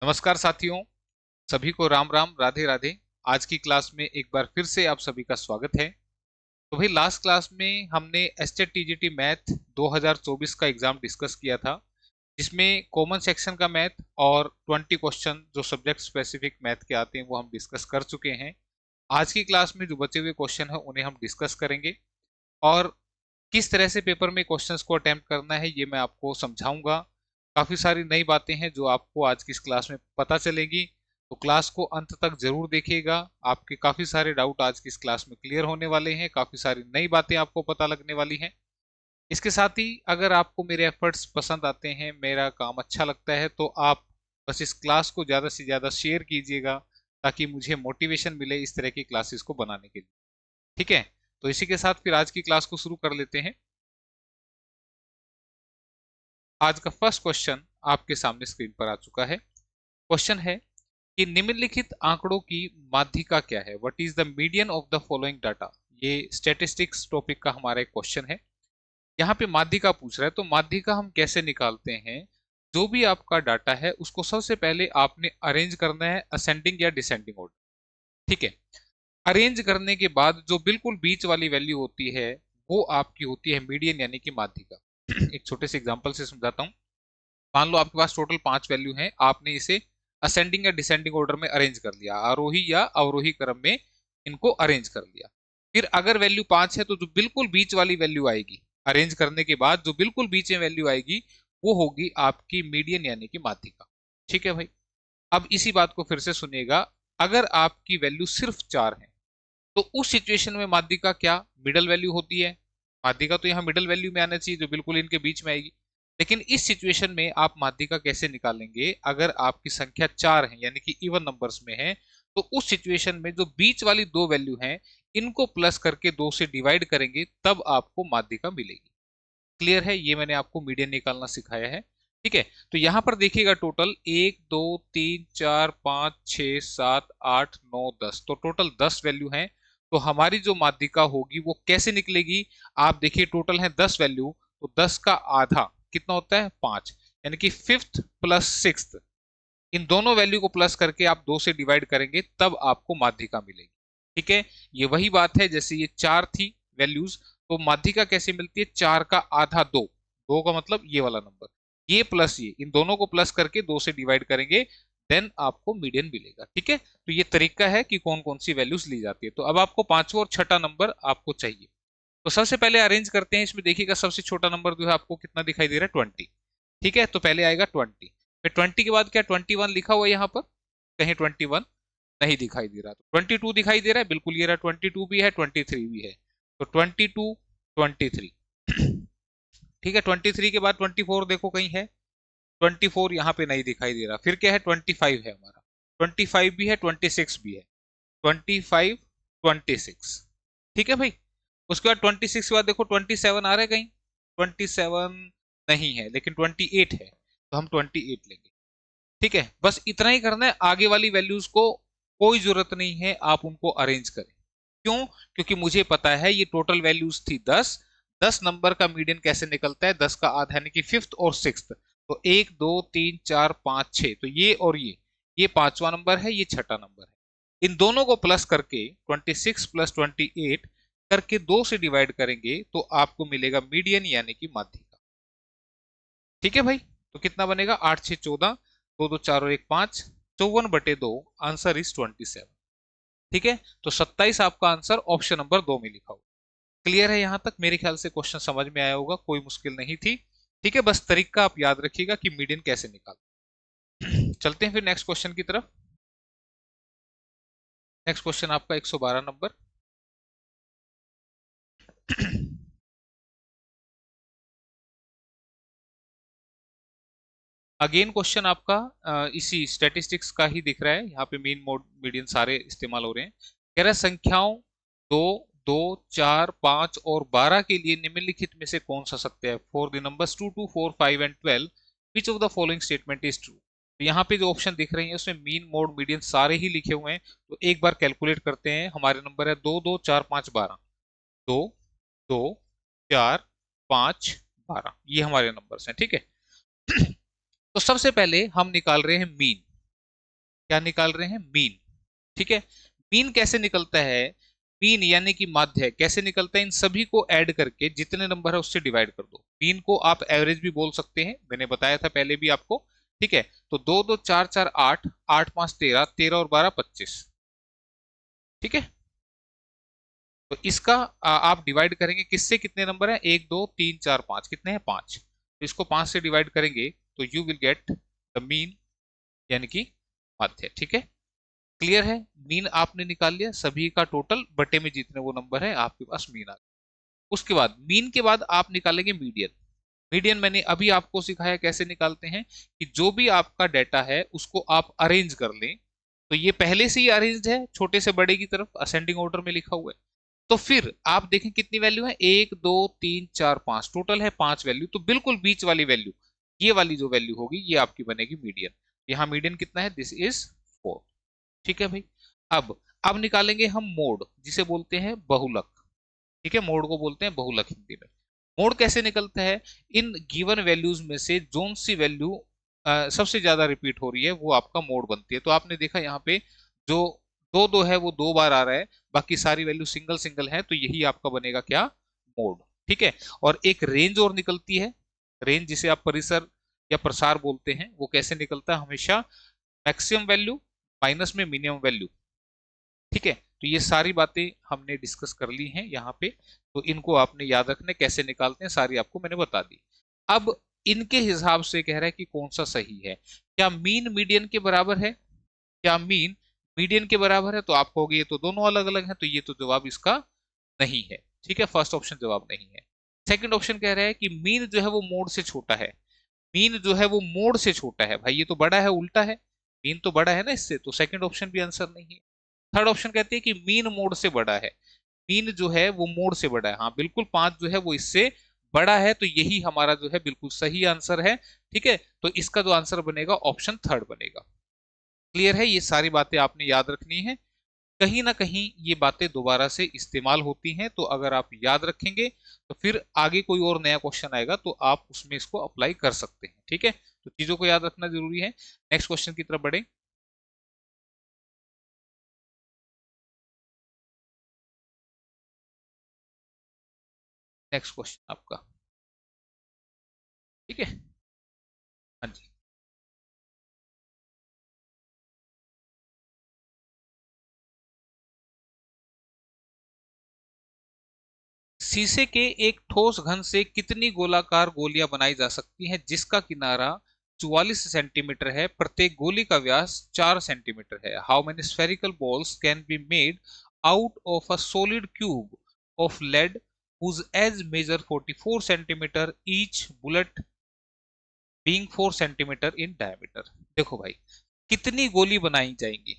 नमस्कार साथियों, सभी को राम राम राधे राधे। आज की क्लास में एक बार फिर से आप सभी का स्वागत है। तो भाई लास्ट क्लास में हमने एसटेट टीजीटी मैथ 2024 का एग्जाम डिस्कस किया था, जिसमें कॉमन सेक्शन का मैथ और 20 क्वेश्चन जो सब्जेक्ट स्पेसिफिक मैथ के आते हैं वो हम डिस्कस कर चुके हैं। आज की क्लास में जो बचे हुए क्वेश्चन है उन्हें हम डिस्कस करेंगे और किस तरह से पेपर में क्वेश्चंस को अटेम्प्ट करना है ये मैं आपको समझाऊंगा। काफी सारी नई बातें हैं जो आपको आज की इस क्लास में पता चलेगी, तो क्लास को अंत तक जरूर देखिएगा। आपके काफी सारे डाउट आज की इस क्लास में क्लियर होने वाले हैं, काफी सारी नई बातें आपको पता लगने वाली हैं। इसके साथ ही अगर आपको मेरे एफर्ट्स पसंद आते हैं, मेरा काम अच्छा लगता है, तो आप बस इस क्लास को ज्यादा से ज्यादा शेयर कीजिएगा ताकि मुझे मोटिवेशन मिले इस तरह की क्लासेस को बनाने के लिए। ठीक है, तो इसी के साथ फिर आज की क्लास को शुरू कर लेते हैं। आज का फर्स्ट क्वेश्चन आपके सामने स्क्रीन पर आ चुका है। क्वेश्चन है कि निम्नलिखित आंकड़ों की माध्यिका क्या है। What is the median of the following data. ये स्टैटिस्टिक्स टॉपिक का हमारा एक क्वेश्चन है। यहाँ पे माध्यिका पूछ रहा है, तो माध्यिका हम कैसे निकालते हैं। जो भी आपका डाटा है उसको सबसे पहले आपने अरेंज करना है असेंडिंग या डिसेंडिंग ऑर्डर। ठीक है, अरेंज करने के बाद जो बिल्कुल बीच वाली वैल्यू होती है वो आपकी होती है मीडियन यानी कि माध्यिका। एक छोटे से एग्जांपल से समझाता हूँ। मान लो आपके पास टोटल 5 वैल्यू हैं, आपने इसे असेंडिंग या डिसेंडिंग ऑर्डर में अरेंज कर लिया, आरोही या अवरोही क्रम में इनको अरेंज कर लिया। फिर अगर वैल्यू 5 है तो जो बिल्कुल बीच वाली वैल्यू आएगी अरेंज करने के बाद, जो बिल्कुल बीच में वैल्यू आएगी वो होगी आपकी मीडियन यानी कि माध्यिका। ठीक है भाई, अब इसी बात को फिर से सुनिएगा। अगर आपकी वैल्यू सिर्फ 4 है तो उस सिचुएशन में माध्यिका क्या मिडल वैल्यू होती है। माध्यिका तो यहाँ मिडल वैल्यू में आना चाहिए जो बिल्कुल इनके बीच में आएगी। लेकिन इस सिचुएशन में आप माध्यिका कैसे निकालेंगे। अगर आपकी संख्या 4 है यानी कि इवन नंबर्स में है, तो उस सिचुएशन में जो बीच वाली 2 वैल्यू हैं इनको प्लस करके 2 से डिवाइड करेंगे तब आपको माध्यिका मिलेगी। क्लियर है, ये मैंने आपको मीडियन निकालना सिखाया है। ठीक है, तो यहां पर देखिएगा टोटल 1 2 3 4 5 6 7 8 9 10, तो टोटल 10 वैल्यू हैं। तो हमारी जो माध्यिका होगी वो कैसे निकलेगी। आप देखिए टोटल है 10 वैल्यू, तो 10 का आधा कितना होता है 5, यानी कि फिफ्थ प्लस सिक्स्थ, इन दोनों वैल्यू को प्लस करके आप 2 से डिवाइड करेंगे तब आपको माध्यिका मिलेगी। ठीक है, ये वही बात है जैसे ये 4 थी वैल्यूज, तो माध्यिका कैसे मिलती है। 4 का आधा 2, 2 का मतलब ये वाला नंबर, ये प्लस ये, इन दोनों को प्लस करके 2 से डिवाइड करेंगे, देन आपको मीडियन मिलेगा। ठीक है, तो ये तरीका है कि कौन कौन सी वैल्यूज ली जाती है। तो अब आपको पांचवा और छठा नंबर आपको चाहिए, तो सबसे पहले अरेंज करते हैं। इसमें देखिएगा सबसे छोटा नंबर जो है आपको कितना दिखाई दे रहा है 20। ठीक है, तो पहले आएगा 20, फिर 20 के बाद क्या 21 लिखा हुआ है यहाँ पर, कहीं 21 नहीं दिखाई दे रहा। तो 22 दिखाई दे रहा है, बिल्कुल ये रहा 22 भी है 23 भी है, तो 22 23। ठीक है, 23 के बाद 24 देखो कहीं है, 24 यहाँ पे नहीं दिखाई दे रहा। फिर क्या है 25 है हमारा, 25 भी है 26 भी है, 25 26। ठीक है भाई, उसके बाद 26 के बाद देखो 27 आ रहा है कहीं, 27 नहीं है, लेकिन 28 है, तो हम 28 लेंगे। ठीक है, बस इतना ही करना है। आगे वाली वैल्यूज को कोई जरूरत नहीं है आप उनको अरेंज करें। क्यों, क्योंकि मुझे पता है ये टोटल वैल्यूज थी 10। 10 नंबर का मीडियन कैसे निकलता है, 10 का आधा यानी कि फिफ्थ और सिक्स्थ, तो 1 2 3 4 5 6, तो ये और ये पांचवा नंबर है, ये छठा नंबर है। इन दोनों को प्लस करके 26 प्लस 28 करके 2 से डिवाइड करेंगे तो आपको मिलेगा मीडियन यानी कि माध्यिका। ठीक है भाई, तो कितना बनेगा 8 6 14, 2 2 4 और 1 5, 54/2, आंसर इज 27। ठीक है, तो 27 आपका आंसर ऑप्शन नंबर 2 में लिखा हुआ। क्लियर है, यहां तक मेरे ख्याल से क्वेश्चन समझ में आया होगा, कोई मुश्किल नहीं थी। ठीक है, बस तरीका आप याद रखिएगा कि मीडियन कैसे निकाल। चलते हैं फिर नेक्स्ट क्वेश्चन की तरफ। नेक्स्ट क्वेश्चन आपका 112 नंबर। अगेन क्वेश्चन आपका इसी स्टैटिस्टिक्स का ही दिख रहा है। यहाँ पे मीन मोड मीडियन सारे इस्तेमाल हो रहे हैं। कह रहा है संख्याओं 2 2 4 5 और 12 के लिए निम्नलिखित में से कौन सा सत्य है। For the numbers 2 2 4 5 and 12 which of the following statement is true. तो यहाँ पे जो ऑप्शन दिख रही है उसमें मीन मोड मीडियन सारे ही लिखे हुए हैं। तो एक बार कैलकुलेट करते हैं। हमारे नंबर है 2 2 4 5 12, 2 2 4 5 12, ये हमारे नंबर्स हैं। ठीक है, तो सबसे पहले हम निकाल रहे हैं मीन। क्या निकाल रहे हैं? मीन। ठीक है, मीन कैसे निकलता है? मीन यानी कि माध्य कैसे निकलता है? इन सभी को ऐड करके जितने नंबर है उससे डिवाइड कर दो। मीन को आप एवरेज भी बोल सकते हैं, मैंने बताया था पहले भी आपको। ठीक है, तो दो दो चार चार आठ, आठ पांच तेरह, तेरह और बारह 25। ठीक है, तो इसका आप डिवाइड करेंगे किससे? कितने नंबर है? एक दो तीन चार पांच, कितने हैं? पांच। तो इसको पांच से डिवाइड करेंगे तो you will get the mean, यानी कि माध्य। ठीक है, क्लियर है? मीन आपने निकाल लिया, सभी का टोटल बटे में जितने वो नंबर है आपके पास मीन आ गया। उसके बाद मीन के बाद आप निकालेंगे मीडियन। मीडियन मैंने अभी आपको सिखाया कैसे निकालते हैं, कि जो भी आपका डेटा है उसको आप अरेंज कर लें। तो ये पहले से ही अरेंज्ड है, छोटे से बड़े की तरफ असेंडिंग ऑर्डर में लिखा हुआ है। तो फिर आप देखें कितनी वैल्यू है? एक दो तीन चार पांच, टोटल है पांच वैल्यू। तो बिल्कुल बीच वाली वैल्यू, ये वाली जो वैल्यू होगी ये आपकी बनेगी मीडियन। यहाँ मीडियन कितना है? This is 4। ठीक है भाई, अब निकालेंगे हम मोड, जिसे बोलते हैं बहुलक। ठीक है, मोड को बोलते हैं बहुलक हिंदी में। मोड कैसे निकलता है? इन गिवन वैल्यूज में से जोन सी वैल्यू सबसे ज्यादा रिपीट हो रही है वो आपका मोड बनती है। तो आपने देखा यहाँ पे जो दो दो है वो दो बार आ रहा है, बाकी सारी वैल्यू सिंगल सिंगल है, तो यही आपका बनेगा क्या? मोड। ठीक है, और एक रेंज और निकलती है। रेंज जिसे आप परिसर या प्रसार बोलते हैं, वो कैसे निकलता है? हमेशा मैक्सिमम वैल्यू माइनस में मिनिमम वैल्यू। ठीक है, तो ये सारी बातें हमने डिस्कस कर ली हैं यहाँ पे। तो इनको आपने याद रखने, कैसे निकालते हैं सारी आपको मैंने बता दी। अब इनके हिसाब से कह रहा है कि कौन सा सही है। क्या मीन मीडियन के बराबर है? क्या मीन मीडियन के बराबर है? तो आप कहोगे ये तो दोनों अलग अलग हैं, तो ये तो जवाब इसका नहीं है। ठीक है, फर्स्ट ऑप्शन जवाब नहीं है। सेकंड ऑप्शन कह रहा है कि मीन जो है वो मोड से छोटा है। मीन जो है वो मोड से छोटा है, भाई ये तो बड़ा है, उल्टा है। मीन तो बड़ा है ना इससे, तो सेकंड ऑप्शन भी आंसर नहीं है। थर्ड ऑप्शन कहती है कि मीन मोड से बड़ा है। मीन जो है वो मोड से बड़ा है, हाँ बिल्कुल, पांच जो है वो इससे बड़ा है, तो यही हमारा जो है बिल्कुल सही आंसर है। ठीक है, तो इसका जो आंसर बनेगा ऑप्शन थर्ड बनेगा। क्लियर है? ये सारी बातें आपने याद रखनी है, कहीं ना कहीं ये बातें दोबारा से इस्तेमाल होती हैं, तो अगर आप याद रखेंगे तो फिर आगे कोई और नया क्वेश्चन आएगा तो आप उसमें इसको अप्लाई कर सकते हैं। ठीक है, तो चीजों को याद रखना जरूरी है। नेक्स्ट क्वेश्चन की तरफ बढ़े। नेक्स्ट क्वेश्चन आपका। ठीक है, हाँ जी। शीशे के एक ठोस घन से कितनी गोलाकार गोलियां बनाई जा सकती हैं जिसका किनारा 44 सेंटीमीटर है, प्रत्येक गोली का व्यास 4 सेंटीमीटर है? How many spherical balls can be made out of a solid cube of lead whose edge measure 44 centimetre, each bullet being 4 centimetre in diameter? देखो भाई, कितनी गोली बनाई जाएंगी?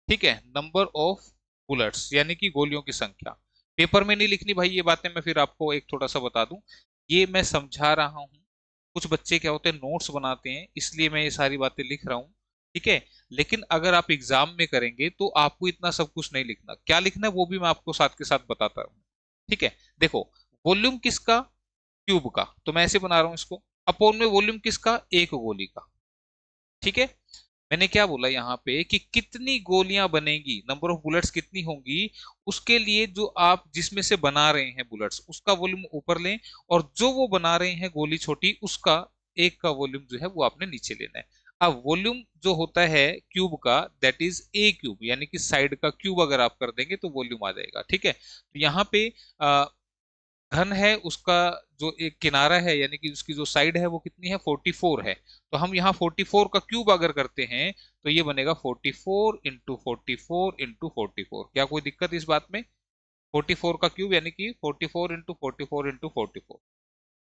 ठीक है, नंबर ऑफ बुलेट्स यानी कि गोलियों की संख्या। पेपर में नहीं लिखनी भाई ये बातें, मैं फिर आपको एक थोड़ा सा बता दूं, ये मैं समझा रहा हूं। कुछ बच्चे क्या होते हैं, नोट्स बनाते हैं, इसलिए मैं ये सारी बातें लिख रहा हूँ। ठीक है, लेकिन अगर आप एग्जाम में करेंगे तो आपको इतना सब कुछ नहीं लिखना, क्या लिखना है वो भी मैं आपको साथ के साथ बताता हूँ। ठीक है, देखो, वॉल्यूम किसका? क्यूब का, तो मैं ऐसे बना रहा हूं इसको। अपॉन में वॉल्यूम किसका? एक गोली का। ठीक है, मैंने क्या बोला यहाँ पे कि कितनी गोलियां बनेगी, नंबर ऑफ बुलेट्स कितनी होंगी, उसके लिए जो आप जिसमें से बना रहे हैं बुलेट्स उसका वॉल्यूम ऊपर लें, और जो वो बना रहे हैं गोली छोटी उसका एक का वॉल्यूम जो है वो आपने नीचे लेना है। अब वॉल्यूम जो होता है क्यूब का, दैट इज ए क्यूब, यानी कि साइड का क्यूब अगर आप कर देंगे तो वॉल्यूम आ जाएगा। ठीक है, तो यहाँ पे घन है उसका जो एक किनारा है, यानी कि उसकी जो साइड है वो कितनी है? 44 है। तो हम यहाँ 44 का क्यूब अगर करते हैं तो ये बनेगा 44 इंटू 44 इंटू 44। क्या कोई दिक्कत इस बात में? 44 का क्यूब यानी कि 44 इंटू 44 इंटू 44।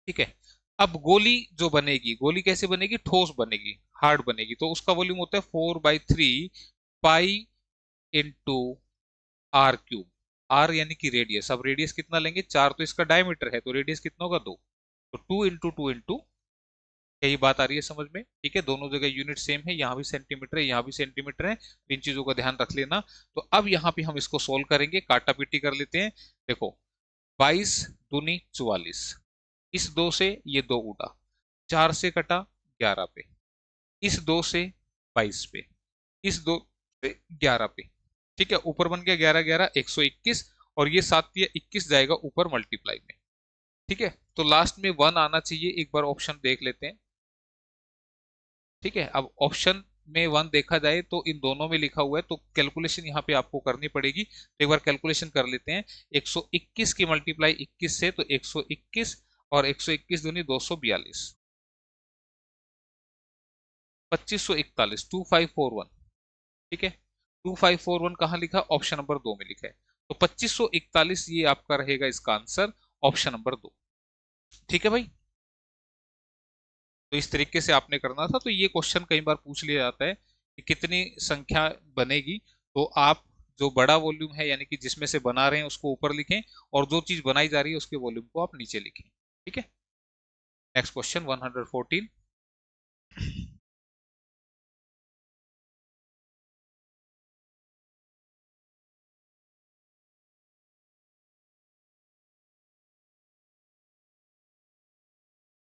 ठीक है, अब गोली जो बनेगी, गोली कैसे बनेगी? ठोस बनेगी, हार्ड बनेगी, तो उसका वॉल्यूम होता है 4/3 pi into R cube. R यानी कि रेडियस, अब रेडियस कितना लेंगे? चार, तो इसका डायमीटर है तो रेडियस कितना होगा? दो। तो टू इंटू टू इंटू, यही बात आ रही है समझ में? ठीक है, दोनों जगह यूनिट सेम है, यहाँ भी सेंटीमीटर है यहाँ भी सेंटीमीटर है, तो इन चीजों का ध्यान रख लेना। तो अब यहाँ पे हम इसको सोल्व करेंगे, काटा पीटी कर लेते हैं। देखो, 22 दूनी 44, इस दो से ये दो उड़ा, चार से कटा 11 पे, इस दो से 22 पे, इस 2 से 11 पे, ठीक है। ऊपर बन गया 11 11 121, और ये 7 या 21 जाएगा ऊपर मल्टीप्लाई में, ठीक है। तो लास्ट में 1 आना चाहिए, एक बार ऑप्शन देख लेते हैं, ठीक है। अब ऑप्शन में 1 देखा जाए तो इन दोनों में लिखा हुआ है, तो कैलकुलेशन यहाँ पे आपको करनी पड़ेगी। तो एक बार कैलकुलेशन कर लेते हैं। 121 की मल्टीप्लाई 21 से, तो 121, और 121 दूनी 242, 2541, 2541, ठीक है। 2541 कहाँ लिखा? ऑप्शन नंबर 2 में लिखा है। तो 2541 ये आपका रहेगा इसका आंसर, ऑप्शन नंबर 2, ठीक है भाई। तो इस तरीके से आपने करना था। तो ये क्वेश्चन कई बार पूछ लिया जाता है कि कितनी संख्या बनेगी, तो आप जो बड़ा वॉल्यूम है यानी कि जिसमें से बना रहे हैं उसको ऊपर लिखें, और जो चीज बनाई जा रही है उसके वॉल्यूम को आप नीचे लिखें, ठीक है। Next question 114।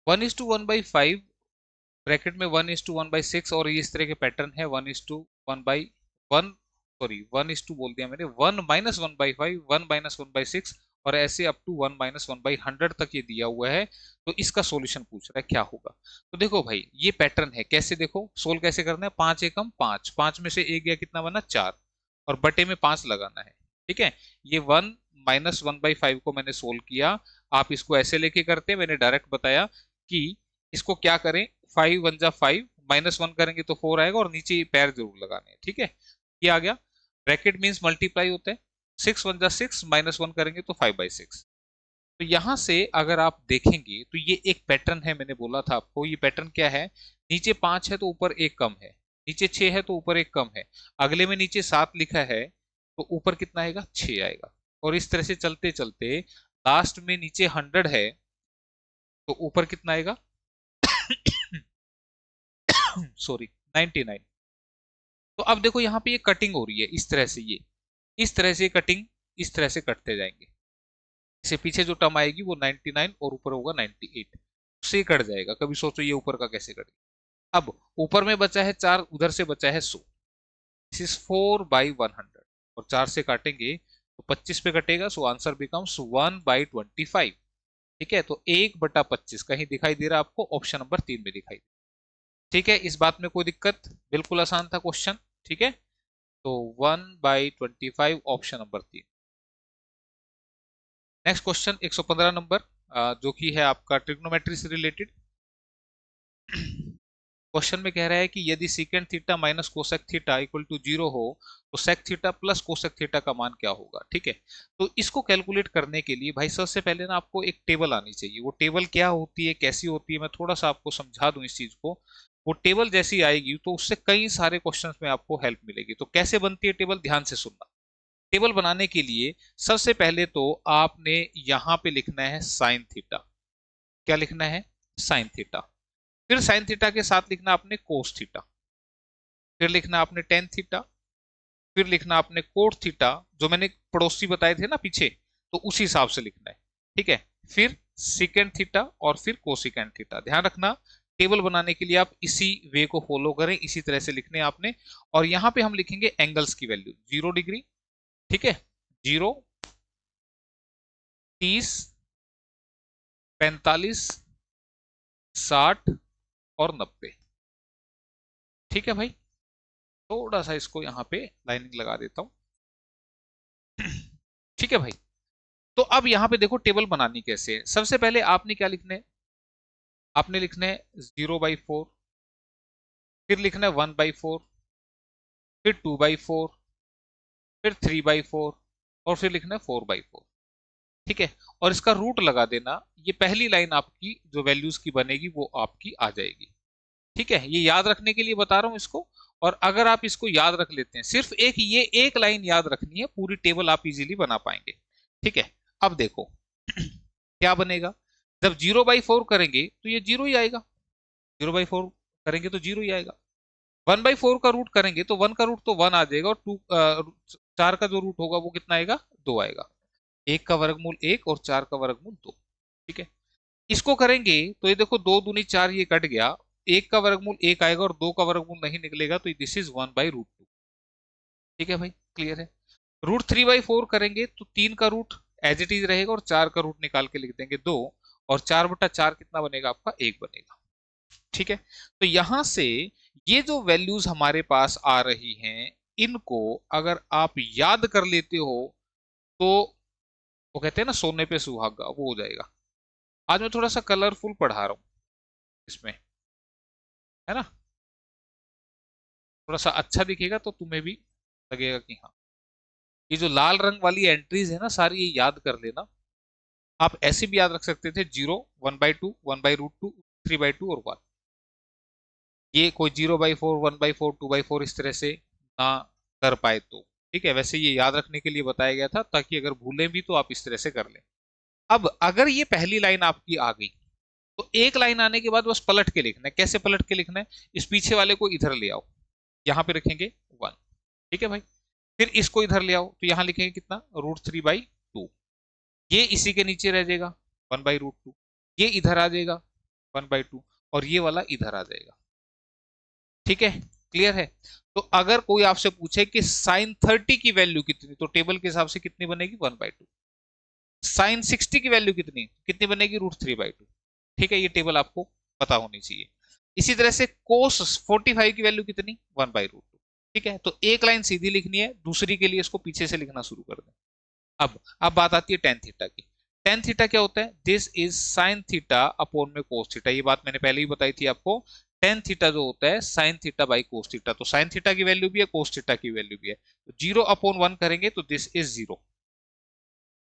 1:1/5, ब्रैकेट में 1:1/6, और ये इस तरह के पैटर्न है 1:1/1, सॉरी 1 बोल दिया मैंने, 1-1/5, 1-1/6, और ऐसे अप टू 1-1/100 तक ये दिया हुआ है। तो इसका सॉल्यूशन पूछ रहा है क्या होगा। तो देखो भाई ये पैटर्न है, कैसे देखो सोल्व कैसे करना है। 5 एकम 5, 5 में से एक गया कितना बना 4, और बटे में 5 लगाना है, ठीक है। ये 1-1/5 को मैंने सोल्व किया। आप इसको ऐसे लेके करते, मैंने डायरेक्ट बताया कि इसको क्या करें, 5 1 जा 5, -1 करेंगे तो 4 आएगा, और नीचे पैर जरूर लगाने हैं, ठीक है। ये आ गया। ब्रैकेट मींस मल्टीप्लाई होता है, 6 1 जा 6, -1 करेंगे तो 5/6। तो यहां से अगर आप देखेंगे तो ये एक पैटर्न है, मैंने बोला था आपको। ये पैटर्न क्या है, नीचे 5 है तो ऊपर एक कम है, नीचे 6 है तो ऊपर एक कम है, अगले में नीचे 7 लिखा है तो ऊपर कितना आएगा, 6 आएगा। और इस तरह से चलते चलते लास्ट में नीचे 100 है तो ऊपर कितना आएगा सॉरी 99। तो अब देखो यहाँ पे ये कटिंग हो रही है इस तरह से, ये इस तरह से कटिंग, इस तरह से कटते जाएंगे। इससे पीछे जो टर्म आएगी वो 99 और ऊपर होगा 98, से कट जाएगा। कभी सोचो ये ऊपर का कैसे कटेगा। अब ऊपर में बचा है 4, उधर से बचा है 100, दिस इज 4/100, और 4 से काटेंगे तो 25 पे कटेगा, सो आंसर बिकम्स 1/25, ठीक है। तो 1/25 कहीं दिखाई दे रहा है आपको, ऑप्शन नंबर 3 में दिखाई, ठीक है। इस बात में कोई दिक्कत, बिल्कुल आसान था क्वेश्चन, ठीक है। तो 1/25 option number 3। Next question 115 number, जो कि है आपका ट्रिग्नोमेट्री से रिलेटेड। क्वेश्चन में कह रहा है कि यदि secant theta minus cosec theta equal to 0 हो तो sec theta plus cosec theta का मान क्या होगा, ठीक है। तो इसको कैलकुलेट करने के लिए भाई सबसे पहले ना आपको एक टेबल आनी चाहिए। वो टेबल क्या होती है, कैसी होती है, मैं थोड़ा सा आपको समझा दूं इस चीज को। वो टेबल जैसी आएगी तो उससे कई सारे क्वेश्चंस में आपको हेल्प मिलेगी। तो कैसे बनती है टेबल, ध्यान से सुनना। टेबल बनाने के लिए सबसे पहले तो आपने यहां पे लिखना है साइन थीटा। क्या लिखना है, साइन थीटा। फिर साइन थीटा के साथ लिखना आपने कोस थीटा, फिर लिखना आपने टेन थीटा, फिर लिखना आपने कोट थीटा, जो मैंने पड़ोसी बताए थे ना पीछे, तो उसी हिसाब से लिखना है, ठीक है। फिर सिकेंड थीटा और फिर कोसिकेंड थीटा। ध्यान रखना टेबल बनाने के लिए आप इसी वे को फॉलो करें, इसी तरह से लिखने आपने। और यहां पे हम लिखेंगे एंगल्स की वैल्यू, 0 डिग्री, ठीक है, 0, 30, 45, 60 और 90, ठीक है भाई। थोड़ा सा इसको यहाँ पे लाइनिंग लगा देता हूं, ठीक है भाई। तो अब यहाँ पे देखो टेबल बनानी कैसे है। सबसे पहले आपने क्या लिखना है, आपने लिखना है 0/4, फिर लिखना है 1/4, फिर 2/4, फिर 3/4, और फिर लिखना है 4/4, ठीक है। और इसका रूट लगा देना, ये पहली लाइन आपकी जो वैल्यूज की बनेगी वो आपकी आ जाएगी, ठीक है। ये याद रखने के लिए बता रहा हूं इसको। और अगर आप इसको याद रख लेते हैं, सिर्फ एक ये एक लाइन याद रखनी है, पूरी टेबल आप इजीली बना पाएंगे, ठीक है। अब देखो क्या बनेगा, जब 0/4 करेंगे तो ये 0 ही आएगा, 0/4 करेंगे तो 0 ही आएगा। 1/4 का रूट करेंगे तो 1 का रूट तो 1 आ जाएगा, और 4 का जो रूट होगा वो कितना आएगा, 2 आएगा। 1 का वर्गमूल 1 और 4 का वर्गमूल 2, ठीक है। इसको करेंगे तो ये देखो 2 दूनी 4, ये कट गया। 1 का वर्गमूल 1 आएगा और 2 का वर्गमूल नहीं निकलेगा, तो दिस इज 1/√2, ठीक है भाई, क्लियर है। √3/4 करेंगे तो 3 का रूट एज इट इज रहेगा और 4 का रूट निकाल के लिख देंगे 2, और 4/4 कितना बनेगा आपका, 1 बनेगा। ठीक है, तो यहां से ये जो वैल्यूज हमारे पास आ रही हैं, इनको अगर आप याद कर लेते हो तो वो कहते हैं ना सोने पे सुहागा, वो हो जाएगा। आज मैं थोड़ा सा कलरफुल पढ़ा रहा हूँ इसमें, है ना, थोड़ा सा अच्छा दिखेगा तो तुम्हें भी लगेगा कि हाँ, ये जो लाल रंग वाली एंट्रीज है ना सारी, ये याद कर लेना। आप ऐसे भी याद रख सकते थे, 0, 1/2, 1/√2, 3/2 और 1। ये कोई 0/4, 1/4, 2/4 इस तरह से ना कर पाए तो ठीक है, वैसे ये याद रखने के लिए बताया गया था ताकि अगर भूलें भी तो आप इस तरह से कर लें। अब अगर ये पहली लाइन आपकी आ गई तो एक लाइन आने के बाद बस पलट के लिखना है। कैसे पलट के लिखना है, इस पीछे वाले को इधर ले आओ, यहां पे रखेंगे 1। ठीक है भाई, फिर इसको इधर ले आओ तो यहां लिखेंगे कितना, √3/2। ये इसी के नीचे रह जाएगा 1/√2, ये इधर आ जाएगा 1/2, और ये वाला इधर आ जाएगा। ठीक है, क्लियर है। तो अगर कोई आपसे पूछे कि sin 30 की वैल्यू कितनी, तो टेबल के हिसाब से कितनी बनेगी, 1/2। sin 60 की वैल्यू कितनी कितनी बनेगी, √3/2। ठीक है, ये टेबल आपको पता होनी चाहिए। इसी तरह से cos 45 की वैल्यू कितनी, 1/√2। ठीक है, तो एक लाइन सीधी लिखनी है, दूसरी के लिए इसको पीछे से लिखना शुरू कर दें। अब बात आती है टेन थीटा की। टेन थीटा क्या होता है, this is sine theta upon में कोस थीटा। ये बात मैंने पहले ही बताई थी आपको। टेन थीटा जो होता है sine theta by cos theta, तो साइन थीटा की वैल्यू भी है, कोस थीटा की वैल्यू भी है। तो 0/1 करेंगे तो दिस इज 0।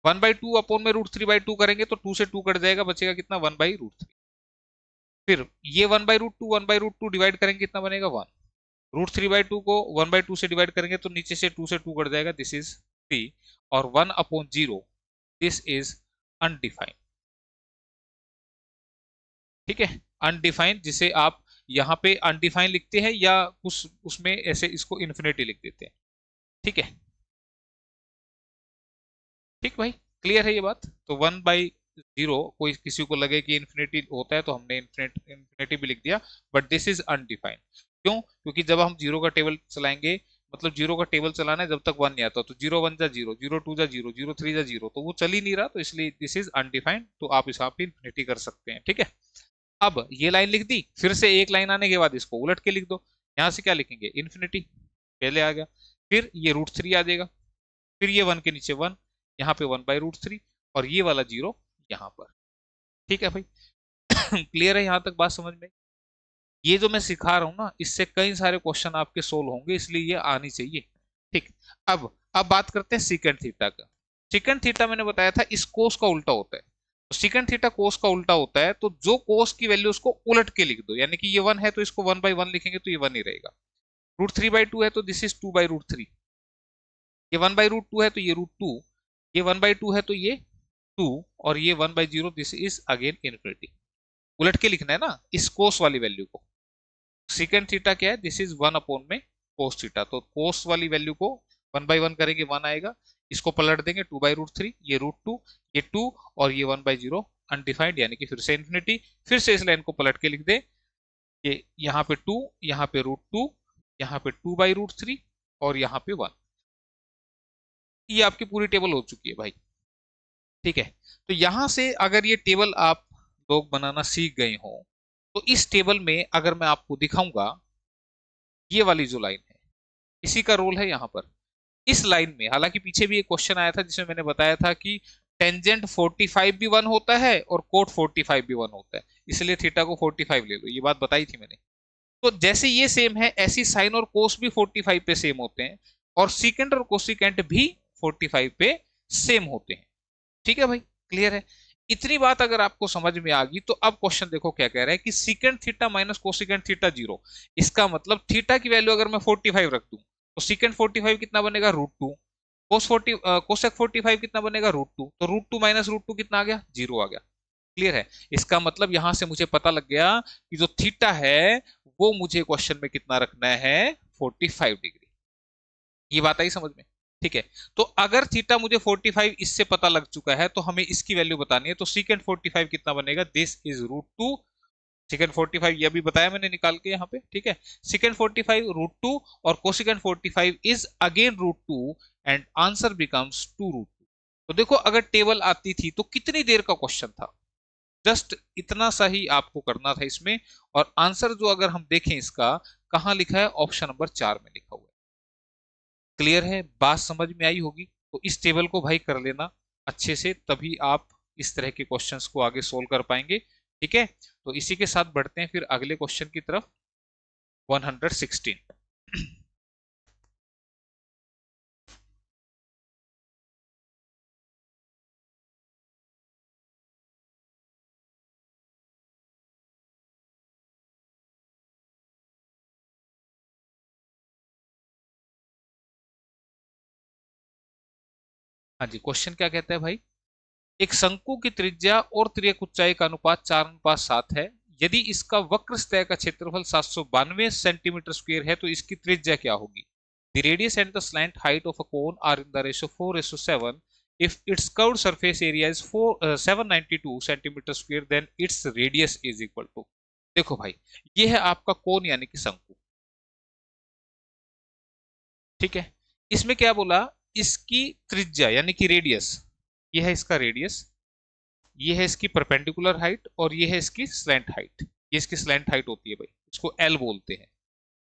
1/2 अपॉन में √3/2 करेंगे तो 2 से 2 कट जाएगा, बचेगा कितना, 1/√3। फिर ये 1/√2 1/√2 डिवाइड करेंगे कितना बनेगा, 1। √3/2 को 1/2 से डिवाइड करेंगे तो नीचे से 2 से 2 कट जाएगा, दिस इज 3। और 1/0, दिस इज अनडिफाइंड। ठीक है, अनडिफाइंड, जिसे आप यहाँ पे अनडिफाइंड लिखते हैं या कुछ उसमें ऐसे इसको इन्फिनिटी लिख देते हैं। ठीक है, ठीक भाई, क्लियर है ये बात। तो 1/0, कोई किसी को लगे कि इन्फिनिटी होता है तो हमने इन्फिनिटी भी लिख दिया, बट दिस इज अनडिफाइंड। क्यों, क्योंकि जब हम जीरो का टेबल चलाएंगे, मतलब जीरो का टेबल चलाना है जब तक 1 नहीं आता, तो 0 1 जा 0, 0 2 जा 0, 0 3 जा 0, तो वो चल ही नहीं रहा, तो इसलिए दिस इज अनडिफाइंड। तो आप यहाँ पे इन्फिनिटी कर सकते हैं। ठीक है, अब ये लाइन लिख दी, फिर से एक लाइन आने के बाद इसको उलट के लिख दो। यहां से क्या लिखेंगे, इन्फिनिटी, पहले आ गया, फिर ये √3 आ जाएगा, फिर ये 1 के नीचे 1, यहाँ पे 1/√3, और ये वाला 0 यहाँ पर। ठीक है भाई, क्लियर है यहाँ तक बात समझ में। ये जो मैं सिखा रहा हूँ ना, इससे कई सारे क्वेश्चन आपके सोल्व होंगे, इसलिए ये आनी चाहिए। ठीक, अब बात करते हैं सीकेंट थीटा का। सीकेंट थीटा मैंने बताया था इस कोस का उल्टा होता है। तो सीकेंट थीटा कोस का उल्टा होता है, तो जो कोस की वैल्यू उसको उलट के लिख दो, यानी कि ये 1 है तो इसको 1/1 लिखेंगे तो ये 1 ही रहेगा। √3/2 है तो दिस इज 2/√3। ये 1/√2 है तो ये √2, ये 1/2 है तो ये 2, और ये 1/0, दिस इज अगेन इनफिनिटी। उलट के लिखना है ना इस कोस वाली वैल्यू को। सीकेंट थीटा क्या है, दिस इज 1/में कोस थीटा, तो कोस वाली वैल्यू को 1/1 करेंगे 1 आएगा, इसको पलट देंगे 2/√3, ये √2, ये 2, और ये 1/0 अनडिफाइंड, यानी कि फिर से इन्फिनिटी। फिर से इस लाइन को पलट के लिख दे, ये यहाँ पे 2, यहाँ पे √2, यहाँ पे 2/√3, और यहाँ पे 1। ये आपकी पूरी टेबल हो चुकी है भाई। ठीक है, तो यहां से अगर ये टेबल आप लोग बनाना सीख गए हो, तो इस टेबल में अगर मैं आपको दिखाऊंगा, ये वाली जो लाइन है, इसी का रोल है यहाँ पर। इस लाइन में हालांकि पीछे भी एक क्वेश्चन आया था जिसमें मैंने बताया था कि टेंजेंट 45 भी 1 होता है और कोट 45 भी 1 होता है, इसलिए थीटा को 45 ले लो, ये बात बताई थी मैंने। तो जैसे ये सेम है, ऐसी साइन और कोस भी 45 पे सेम होते हैं, और सीकेंट और कोसिकेंट भी 45 पे सेम होते हैं। ठीक है भाई, क्लियर है। इतनी बात अगर आपको समझ में आ गई, तो अब क्वेश्चन देखो क्या कह रहा है कि secant theta minus cosecant theta 0। इसका मतलब थीटा की वैल्यू अगर मैं 45 रख दूं तो सीकेंट 45 कितना बनेगा, √2। कोसेक 45 कितना बनेगा, √2। तो √2 माइनस √2 कितना आ गया, 0 आ गया। क्लियर है। इसका मतलब यहां से मुझे पता लग गया कि जो थीटा है वो मुझे क्वेश्चन में कितना रखना है, 45 डिग्री। ये बात आई समझ में। ठीक है, तो अगर थीटा मुझे 45 इससे पता लग चुका है, तो हमें इसकी वैल्यू बतानी है। तो सीकेंट 45 कितना बनेगा, दिस इज √2 सेकेंड 45 ये भी बताया मैंने निकाल के यहाँ पे, ठीक है। सेकेंड 45 √2 और cosecant 45 is again √2 and answer becomes 2√2। तो देखो अगर टेबल आती थी तो कितनी देर का क्वेश्चन था, जस्ट इतना सा ही आपको करना था इसमें। और आंसर जो अगर हम देखें इसका कहां लिखा है, ऑप्शन नंबर 4 में लिखा हुआ है। क्लियर है, बात समझ में आई होगी। तो इस टेबल को भाई कर लेना अच्छे से, तभी आप इस तरह के क्वेश्चंस को आगे सोल्व कर पाएंगे, ठीक है। तो इसी के साथ बढ़ते हैं फिर अगले क्वेश्चन की तरफ, 116। हाँ जी, क्वेश्चन क्या कहता है भाई, एक शंकु की त्रिज्या और तिर्यक ऊंचाई का अनुपात 4:7 है। यदि इसका वक्र सतह का क्षेत्रफल 792 सेंटीमीटर स्क्वायर है तो इसकी त्रिज्या क्या होगी। The radius and the slant height of a cone are in the ratio 4:7। If its curved surface area is 792 centimetre square then its radius is equal to. देखो भाई, ये है आपका कोन यानी कि शंकु, ठीक है। इसमें क्या बोला, इसकी त्रिज्या यानी कि रेडियस, ये है इसका रेडियस, ये है इसकी परपेंडिकुलर हाइट और ये है इसकी स्लैंट हाइट। ये इसकी स्लैंट हाइट होती है भाई, इसको एल बोलते हैं,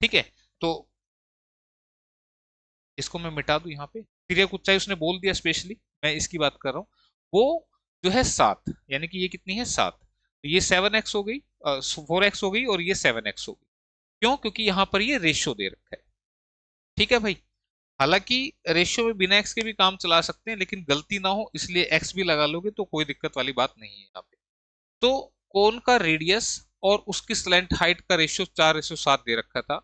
ठीक है। तो इसको मैं मिटा दूं यहाँ पे, तिर्यक ऊंचाई उसने बोल दिया स्पेशली, मैं इसकी बात कर रहा हूँ। वो जो है 7, यानी कि ये कितनी है 7, तो ये 7x हो गई, 4x हो गई और ये 7x हो गई। क्यों, क्योंकि यहाँ पर ये रेशियो दे रखा है, ठीक है भाई। हालांकि रेशियो में बिना एक्स के भी काम चला सकते हैं, लेकिन गलती ना हो इसलिए एक्स भी लगा लोगे तो कोई दिक्कत वाली बात नहीं है यहाँ पे। तो कोन का रेडियस और उसकी स्लैंट हाइट का रेशियो 4:7 दे रखा था।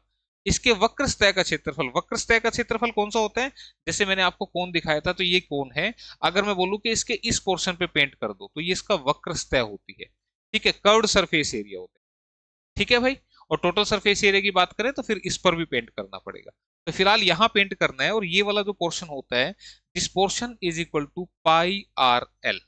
इसके वक्र सतह का क्षेत्रफल, वक्र सतह का क्षेत्रफल कौन सा होता है, जैसे मैंने आपको कोन दिखाया था तो ये कोन है। अगर मैं बोलूं कि इसके इस पोर्शन पे पेंट कर दो तो ये इसका वक्र सतह होती है, ठीक है। कर्व्ड सरफेस एरिया होता है, ठीक है भाई। और टोटल सरफेस एरिया की बात करें तो फिर इस पर भी पेंट करना पड़ेगा। तो फिलहाल यहां पेंट करना है, और ये वाला जो पोर्शन होता है, this portion is equal to pi R L,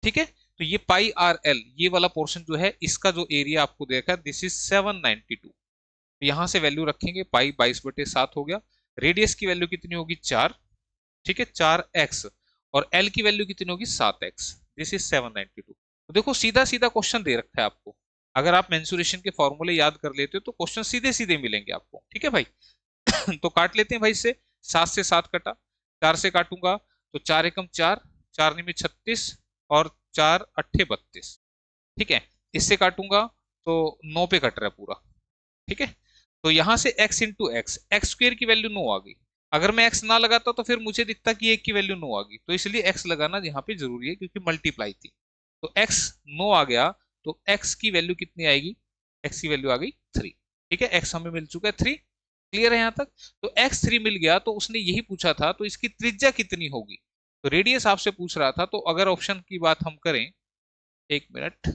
ठीक है। तो ये पाई आर एल, ये वाला पोर्शन जो है, इसका जो एरिया आपको देखा है दिस इज 792। तो यहां से वैल्यू रखेंगे, पाई 22/7 हो गया। रेडियस की वैल्यू कितनी होगी 4, ठीक है, 4x। और एल की वैल्यू कितनी होगी 7x, दिस इज 792। तो देखो सीधा सीधा क्वेश्चन दे रखा है आपको, अगर आप मेंसुरेशन के फॉर्मूले याद कर लेते हो तो क्वेश्चन सीधे सीधे मिलेंगे आपको, ठीक है भाई। तो काट लेते हैं भाई से, 7 से 7 कटा, 4 से काटूंगा तो 4 एकम 4, 4 निमी 36 और 4 अट्ठे 32, ठीक है। इससे काटूंगा तो 9 पे कट रहा है पूरा, ठीक है। तो यहां से x इंटू एक्स स्क्वेयर की वैल्यू 9 आ गई। अगर मैं x ना लगाता तो फिर मुझे दिखता कि 1 की वैल्यू 9 आ गई, तो इसलिए x लगाना यहाँ पे जरूरी है क्योंकि मल्टीप्लाई थी। तो x 9 आ गया, तो x की वैल्यू कितनी आएगी, x की वैल्यू आ गई 3, ठीक है। x हमें मिल चुका है 3, क्लियर है यहाँ तक। तो x 3 मिल गया, तो उसने यही पूछा था तो इसकी त्रिज्या कितनी होगी, तो रेडियस आपसे पूछ रहा था। तो अगर ऑप्शन की बात हम करें, एक मिनट,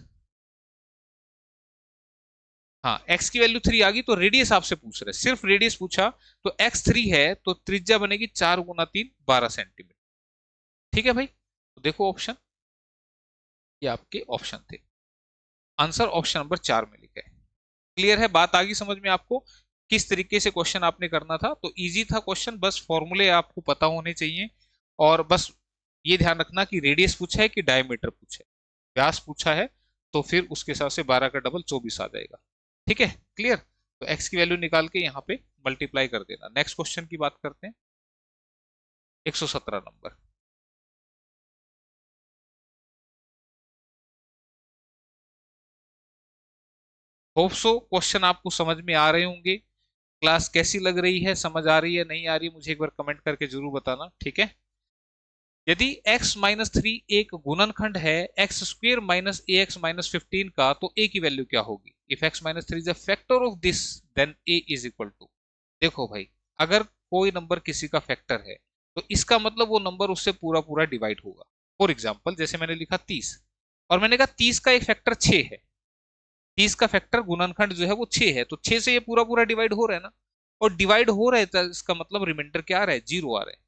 हाँ x की वैल्यू 3 आ गई, तो रेडियस आपसे पूछ रहे, सिर्फ रेडियस पूछा। तो x 3 है तो त्रिज्या बनेगी 4 गुना 3 12 सेंटीमीटर, ठीक है भाई। तो देखो ऑप्शन, ये आपके ऑप्शन थे, आंसर ऑप्शन नंबर 4 में लिखा है। क्लियर है, बात आ गई समझ में आपको, किस तरीके से क्वेश्चन आपने करना था। तो इजी था क्वेश्चन, बस फॉर्मूले आपको पता होने चाहिए। और बस ये ध्यान रखना कि रेडियस पूछा है कि डायमीटर पूछा है। व्यास पूछा है तो फिर उसके हिसाब से 12 का डबल 24 आ जाएगा, ठीक है। क्लियर, तो x की वैल्यू निकाल के यहाँ पे मल्टीप्लाई कर देना। नेक्स्ट क्वेश्चन की बात करते हैं, 117 नंबर। होप सो क्वेश्चन आपको समझ में आ रहे होंगे। क्लास कैसी लग रही है, समझ आ रही है नहीं आ रही, मुझे एक बार कमेंट करके जरूर बताना, ठीक है। यदि x-3 एक गुणनखंड है x² - ax - 15 का, तो a की वैल्यू क्या होगी। If x-3 is a factor of this then a is equal to. देखो भाई, अगर कोई नंबर किसी का फैक्टर है तो इसका मतलब वो नंबर उससे पूरा पूरा डिवाइड होगा। फॉर एग्जाम्पल जैसे मैंने लिखा 30, और मैंने कहा 30 का एक फैक्टर 6 है, 30 का फैक्टर गुणनखंड जो है वो 6 है, तो 6 से ये पूरा पूरा डिवाइड हो रहा है ना। और डिवाइड हो रहा है तो इसका मतलब रिमाइंडर क्या आ रहा है, 0 आ रहा है।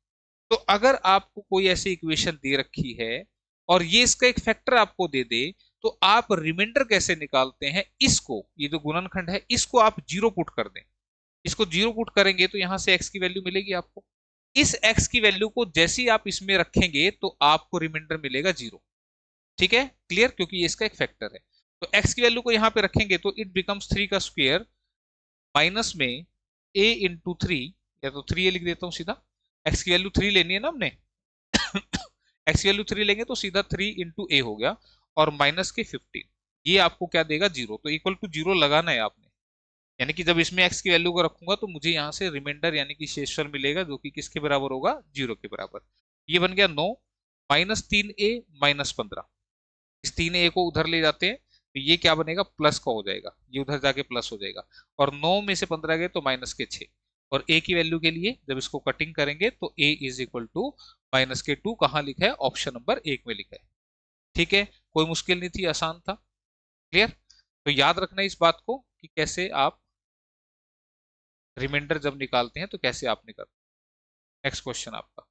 तो अगर आपको कोई ऐसी इक्वेशन दे रखी है और ये इसका एक फैक्टर आपको दे दे, तो तो आप रिमाइंडर कैसे निकालते हैं, इसको, ये जो गुणनखंड है इसको आप जीरो पुट कर दें। इसको जीरो पुट करेंगे तो यहां से एक्स की वैल्यू मिलेगी आपको। इस एक्स की वैल्यू को जैसे ही आप इसमें रखेंगे तो आपको रिमाइंडर मिलेगा जीरो। ठीक है, क्लियर, क्योंकि ये इसका एक फैक्टर है। तो एक्स की वैल्यू को यहां पे रखेंगे तो इट बिकम्स 3 का स्क्वायर माइनस में ए इंटू 3, या तो 3 ए लिख देता हूं सीधा। एक्स की वैल्यू 3 लेनी है ना हमने एक्स की वैल्यू 3 लेंगे तो सीधा 3 इंटू ए हो गया, और माइनस के 15, ये आपको क्या देगा, जीरो। तो इक्वल टू जीरो लगाना है आपने, यानी कि जब इसमें एक्स की वैल्यू को रखूंगा तो मुझे यहाँ से रिमाइंडर यानी कि शेषफल मिलेगा, जो कि किसके बराबर होगा, जीरो के बराबर। ये बन गया 9 माइनस 3 ए माइनस 15। इस 3 ए को उधर ले जाते हैं तो ये क्या बनेगा, प्लस का हो जाएगा, ये उधर जाके प्लस हो जाएगा, और 9 में से 15 गए तो माइनस के 6। और ए की वैल्यू के लिए जब इसको कटिंग करेंगे तो ए इज इक्वल टू माइनस के 2 कहाँ लिखा है, ऑप्शन नंबर 1 में लिखा है। ठीक है, कोई मुश्किल नहीं थी, आसान था, क्लियर। तो याद रखना इस बात को कि कैसे आप रिमाइंडर जब निकालते हैं तो कैसे आप निकालते हैं। नेक्स्ट क्वेश्चन आपका,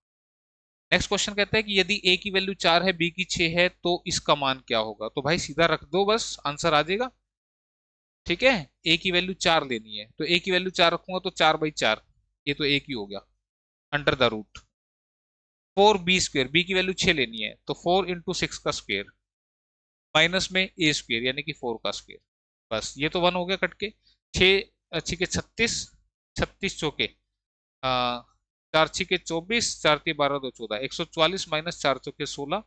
नेक्स्ट क्वेश्चन कहता है कि यदि a की वैल्यू 4 है, b की 6 है, तो इसका मान क्या होगा। तो भाई सीधा रख दो, बस आंसर आ जाएगा। ठीक है, a की वैल्यू 4 लेनी है तो a की वैल्यू 4 रखूंगा तो 4/4, ये तो एक ही हो गया, under the root 4b², b की वैल्यू 6 लेनी है तो 4 इंटू 6 का स्क्वायर माइनस में a² यानी कि 4 का स्क्वायर। बस ये तो 1 हो गया कट के। 6 अच्छी के 36, 36 चौके 4 छिके 24, 4 3 12 2 14, 144 माइनस 4 चौके 16,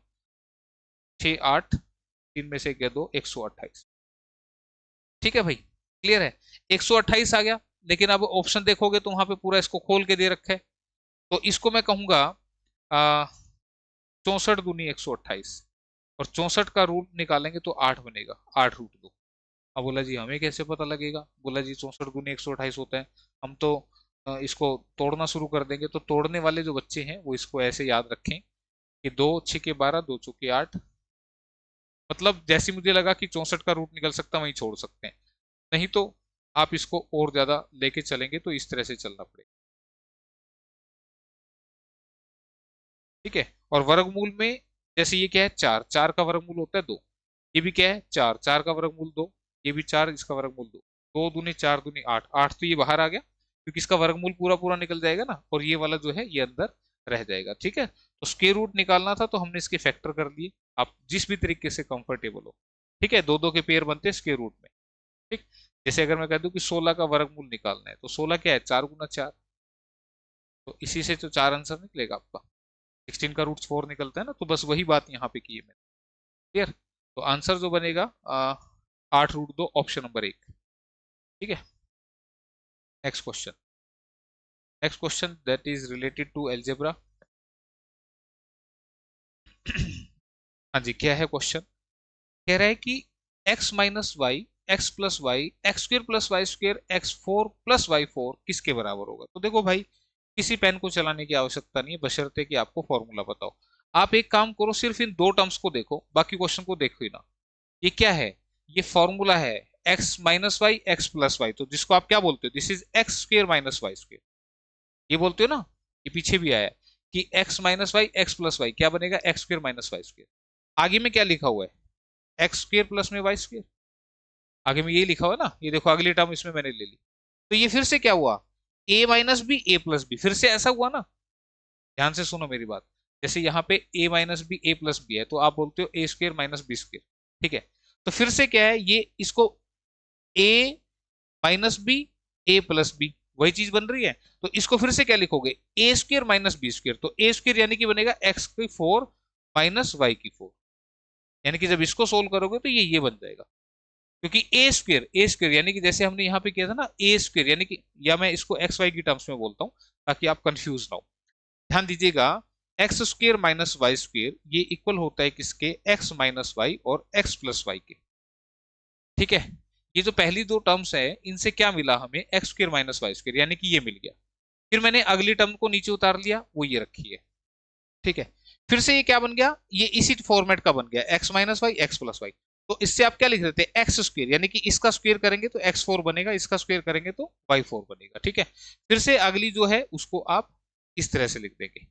6 8, 3 में से गया 2, 128। ठीक है भाई, क्लियर है, 128 आ गया। लेकिन अब ऑप्शन देखोगे तो वहां पे पूरा इसको खोल के दे रखा है, तो इसको मैं कहूंगा 64 दूनी 128, और 64 का रूट निकालेंगे तो 8 बनेगा, 8 रूट 2। अब बोला जी हमें कैसे पता लगेगा, बोला जी 64 दूनी 128 होता है, हम तो इसको तोड़ना शुरू कर देंगे। तो तोड़ने वाले जो बच्चे हैं वो इसको ऐसे याद रखें कि 2 छिके 12, 2 चौके 8, मतलब जैसे मुझे लगा कि 64 का रूट निकल सकता वहीं छोड़ सकते हैं, नहीं तो आप इसको और ज्यादा लेके चलेंगे तो इस तरह से चलना पड़ेगा। ठीक है, और वर्गमूल में जैसे ये क्या है, 4, 4 का वर्गमूल होता है 2, ये भी क्या है 4, 4 का वर्गमूल 2, ये भी 4, इसका वर्गमूल 2, 2 दूनी 4 दूनी 8, 8 तो ये बाहर आ गया क्योंकि इसका वर्गमूल पूरा पूरा निकल जाएगा ना, और ये वाला जो है ये अंदर रह जाएगा। ठीक है, तो स्क्वायर रूट निकालना था तो हमने इसके फैक्टर कर लिए, आप जिस भी तरीके से कंफर्टेबल हो। ठीक है, दो दो के पेयर बनते हैं स्क्वायर रूट में। ठीक, जैसे अगर मैं कह दूं कि 16 का वर्गमूल निकालना है तो 16 क्या है, 4 गुना 4, तो इसी से तो 4 आंसर निकलेगा आपका। 16 का रूट 4 निकलता है ना, तो बस वही बात यहाँ पे की है मैंने, क्लियर। तो आंसर जो बनेगा 8 रूट 2, ऑप्शन नंबर 1। ठीक है, next question, next question that is related to algebra. हाँ जी, क्या है क्वेश्चन, कह रहा है कि x minus Y, X plus Y, X square plus Y square, x4 + y4 किसके बराबर होगा। तो देखो भाई, किसी पेन को चलाने की आवश्यकता नहीं है, बशर्ते कि आपको फॉर्मूला बताओ। आप एक काम करो, सिर्फ इन दो टर्म्स को देखो, बाकी क्वेश्चन को देखो ही ना। ये क्या है, ये फॉर्मूला है x minus Y, X plus Y, तो जिसको आप क्या बोलते हो, this is x² minus Y square, ये बोलते हो ना। ये पीछे भी आया है कि x minus Y, X plus Y क्या बनेगा, x² माइनस वाई स्क्र। आगे में क्या लिखा हुआ है, x² प्लस में वाई स्क्र, आगे में ये लिखा हुआ है ना, ये देखो अगली टर्म इसमें मैंने ले ली। तो ये फिर से क्या हुआ, a minus B, a plus B, फिर से ऐसा हुआ ना। ध्यान से सुनो मेरी बात, जैसे यहाँ पे a minus B, a plus B है, तो आप बोलते हो a² माइनस बी स्क्र। ठीक है, तो फिर से क्या है, ये इसको a minus B, a plus B, वही चीज बन रही है। तो इसको फिर से क्या लिखोगे, a² माइनस बी स्क्र, तो a² यानी कि बनेगा x4 माइनस y4, यानी कि जब इसको सोल्व करोगे तो ये बन जाएगा, क्योंकि ए स्क्र यानी कि जैसे हमने यहाँ पे किया था ना, a² यानी कि, या मैं इसको एक्स वाई की टर्म्स में बोलता हूँ ताकि आप कंफ्यूज ना हो। ध्यान दीजिएगा, x² माइनस वाई स्क्र ये इक्वल होता है किसके, x माइनस वाई और x प्लस वाई के। ठीक है, ये जो पहली दो टर्म्स है इनसे क्या मिला हमें, x² माइनस वाई स्क्र, यानी कि ये मिल गया। फिर मैंने अगली टर्म को नीचे उतार लिया, वो ये रखी है। ठीक है, फिर से ये क्या बन गया, ये इसी फॉर्मेट का बन गया, x minus Y, X plus Y. तो इससे आप क्या लिख देते हैं, x² यानी कि इसका स्क्वायर करेंगे तो x4 बनेगा, इसका स्क्वायर करेंगे तो y4 बनेगा। ठीक है, फिर से अगली जो है उसको आप इस तरह से लिख देंगे,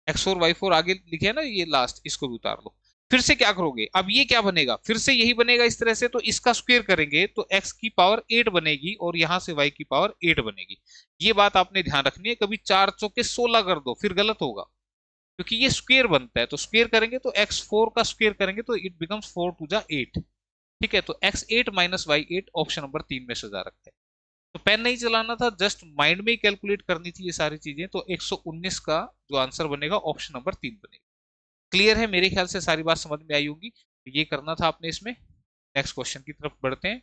x4 y4 आगे लिखे है ना, ये लास्ट, इसको भी उतार लो। फिर से क्या करोगे, अब ये क्या बनेगा, फिर से यही बनेगा इस तरह से, तो इसका स्क्वायर करेंगे तो x की पावर 8 बनेगी और यहां से y की पावर 8 बनेगी। ये बात आपने ध्यान रखनी है, कभी 4 चौके 16 कर दो फिर गलत होगा, क्योंकि ये स्क्वायर बनता है, तो स्क्वायर करेंगे तो x4 का स्क्वायर करेंगे तो इट बिकम्स 4 टू जा 8। ठीक है, तो x8 minus y8 option number 3 में सजा रखा है। तो पेन नहीं चलाना था, जस्ट माइंड में ही कैलकुलेट करनी थी ये सारी चीजें, तो 119 का जो आंसर बनेगा ऑप्शन नंबर 3 बनेगा। क्लियर है, मेरे ख्याल से सारी बात समझ में आई होगी, तो ये करना था आपने इसमें। नेक्स्ट क्वेश्चन की तरफ बढ़ते हैं।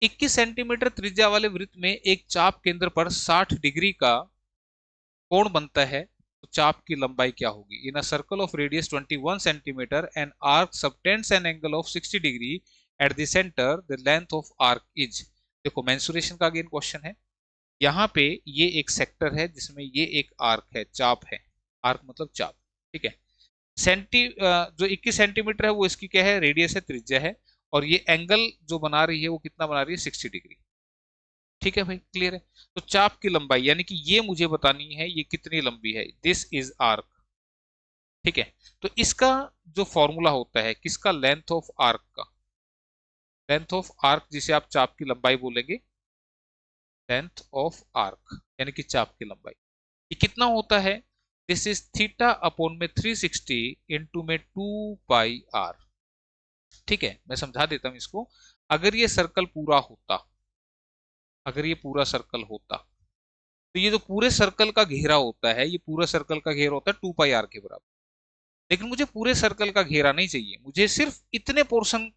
21 सेंटीमीटर त्रिज्या वाले वृत्त में एक चाप केंद्र पर 60 डिग्री का कोण बनता है, तो चाप की लंबाई क्या होगी। In a circle of radius 21 centimetre an arc subtends an angle of 60 degree at the centre, the length of arc is. देखो मेंसुरेशन का अगेन क्वेश्चन है। यहाँ पे ये एक सेक्टर है जिसमें ये एक आर्क है, चाप है, आर्क मतलब चाप। ठीक है, जो 21 सेंटीमीटर है वो इसकी क्या है, रेडियस है, त्रिज्या है, और ये एंगल जो बना रही है वो कितना बना रही है, 60 डिग्री। ठीक है भाई, क्लियर है। तो चाप की लंबाई यानी कि ये मुझे बतानी है ये कितनी लंबी है, दिस इज आर्क। ठीक है, तो इसका जो फॉर्मूला होता है किसका, लेंथ ऑफ आर्क का, लेंथ ऑफ आर्क जिसे आप चाप की लंबाई बोलेंगे, लेंथ ऑफ आर्क यानी कि चाप की लंबाई, ये कितना होता है, दिस इज थीटा अपॉन में 360 इंटू में 2 पाई आर। ठीक है, मैं समझा देता हूं इसको। अगर ये सर्कल पूरा होता, अगर ये पूरा सर्कल होता, तो ये जो पूरे सर्कल का घेरा होता है, ये पूरा सर्कल का घेरा होता है 2 पाई आर के बराबर। लेकिन मुझे पूरे सर्कल का घेरा नहीं चाहिए, मुझे सिर्फ इतने पोर्शन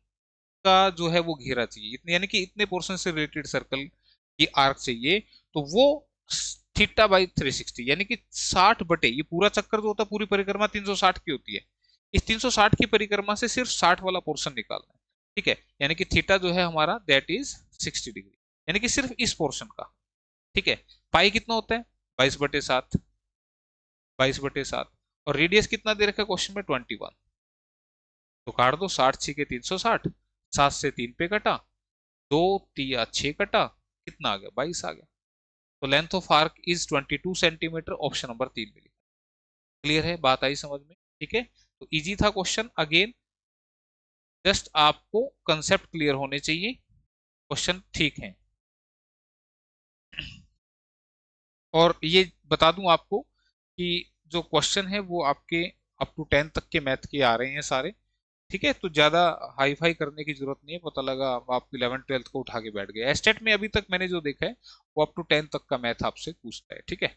का जो है वो घेरा चाहिए, इतने यानी कि इतने पोर्शन से रिलेटेड सर्कल की आर्क चाहिए। तो वो थीटा बाई 360 यानी कि 60 बटे, ये पूरा चक्कर जो होता है, पूरी परिक्रमा 360 की होती है, इस 360 की परिक्रमा से सिर्फ 60 वाला पोर्शन निकालना है। ठीक है, यानी कि थीटा जो है हमारा दैट इज 60 डिग्री, यानी कि सिर्फ इस पोर्शन का। ठीक है, पाई कितना होता है, 22/7, 22/7, और रेडियस कितना दे रखा है क्वेश्चन में, 21। तो काट दो, 60 × 360, 7 से 3 पे कटा, 2 × 6 कटा, कितना आ गया, 22 आ गया। तो length of arc is 22 centimetre, option number 3 मिली। क्लियर है, बात आई समझ में। ठीक है, तो इजी था क्वेश्चन, अगेन जस्ट आपको कंसेप्ट क्लियर होने चाहिए, क्वेश्चन ठीक है। और ये बता दूं आपको कि जो क्वेश्चन है वो आपके अप टू 10 तक के मैथ के आ रहे हैं सारे। ठीक है, तो ज्यादा हाई फाई करने की जरूरत नहीं है, पता लगा आप 11th 12th को उठा के बैठ गए। एस्टेट में अभी तक मैंने जो देखा है वो अप टू 10 तक का मैथ आपसे पूछता है। ठीक है,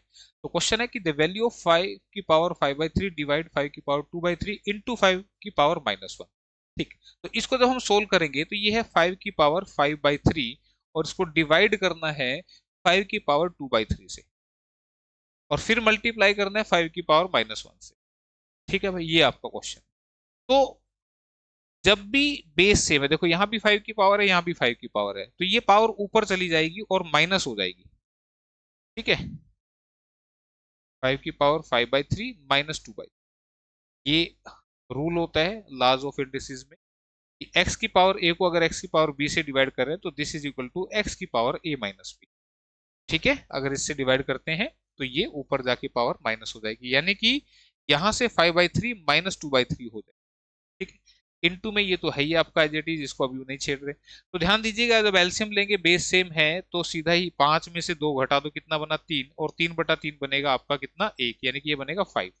तो क्वेश्चन है कि द वैल्यू ऑफ 5 की पावर 5/3 डिवाइड 5 की पावर 2/3 इंटू 5 की पावर -1। ठीक, तो इसको जब हम सोल्व करेंगे तो ये है 5 की पावर 5/3, और इसको डिवाइड करना है 5 की पावर 2/3 से, और फिर मल्टीप्लाई करना है 5 की पावर -1 से। ठीक है भाई, ये आपका क्वेश्चन। तो जब भी बेस सेम है, देखो यहाँ भी 5 की पावर है, यहाँ भी 5 की पावर है, तो ये पावर ऊपर चली जाएगी और माइनस हो जाएगी। ठीक है, 5 की पावर 5/3 -2/, ये रूल होता है लॉज ऑफ इंडिसेस में कि x की पावर a को अगर x की पावर b से डिवाइड करें तो this is equal to x की पावर a माइनस b। ठीक है, अगर इससे डिवाइड करते हैं तो ये ऊपर जाके पावर माइनस हो जाएगी, यानी कि यहां से 5/3 -2/3 हो जाएगी। ठीक है, इनटू में ये तो है ही आपका एज इट इज, इसको अभी नहीं छेड़ रहे। तो ध्यान दीजिएगा, जब एलसीएम लेंगे बेस सेम है तो सीधा ही 5 में से 2 घटा दो, कितना बना 3, और 3/3 बनेगा आपका कितना, 1, यानी कि ये बनेगा 5।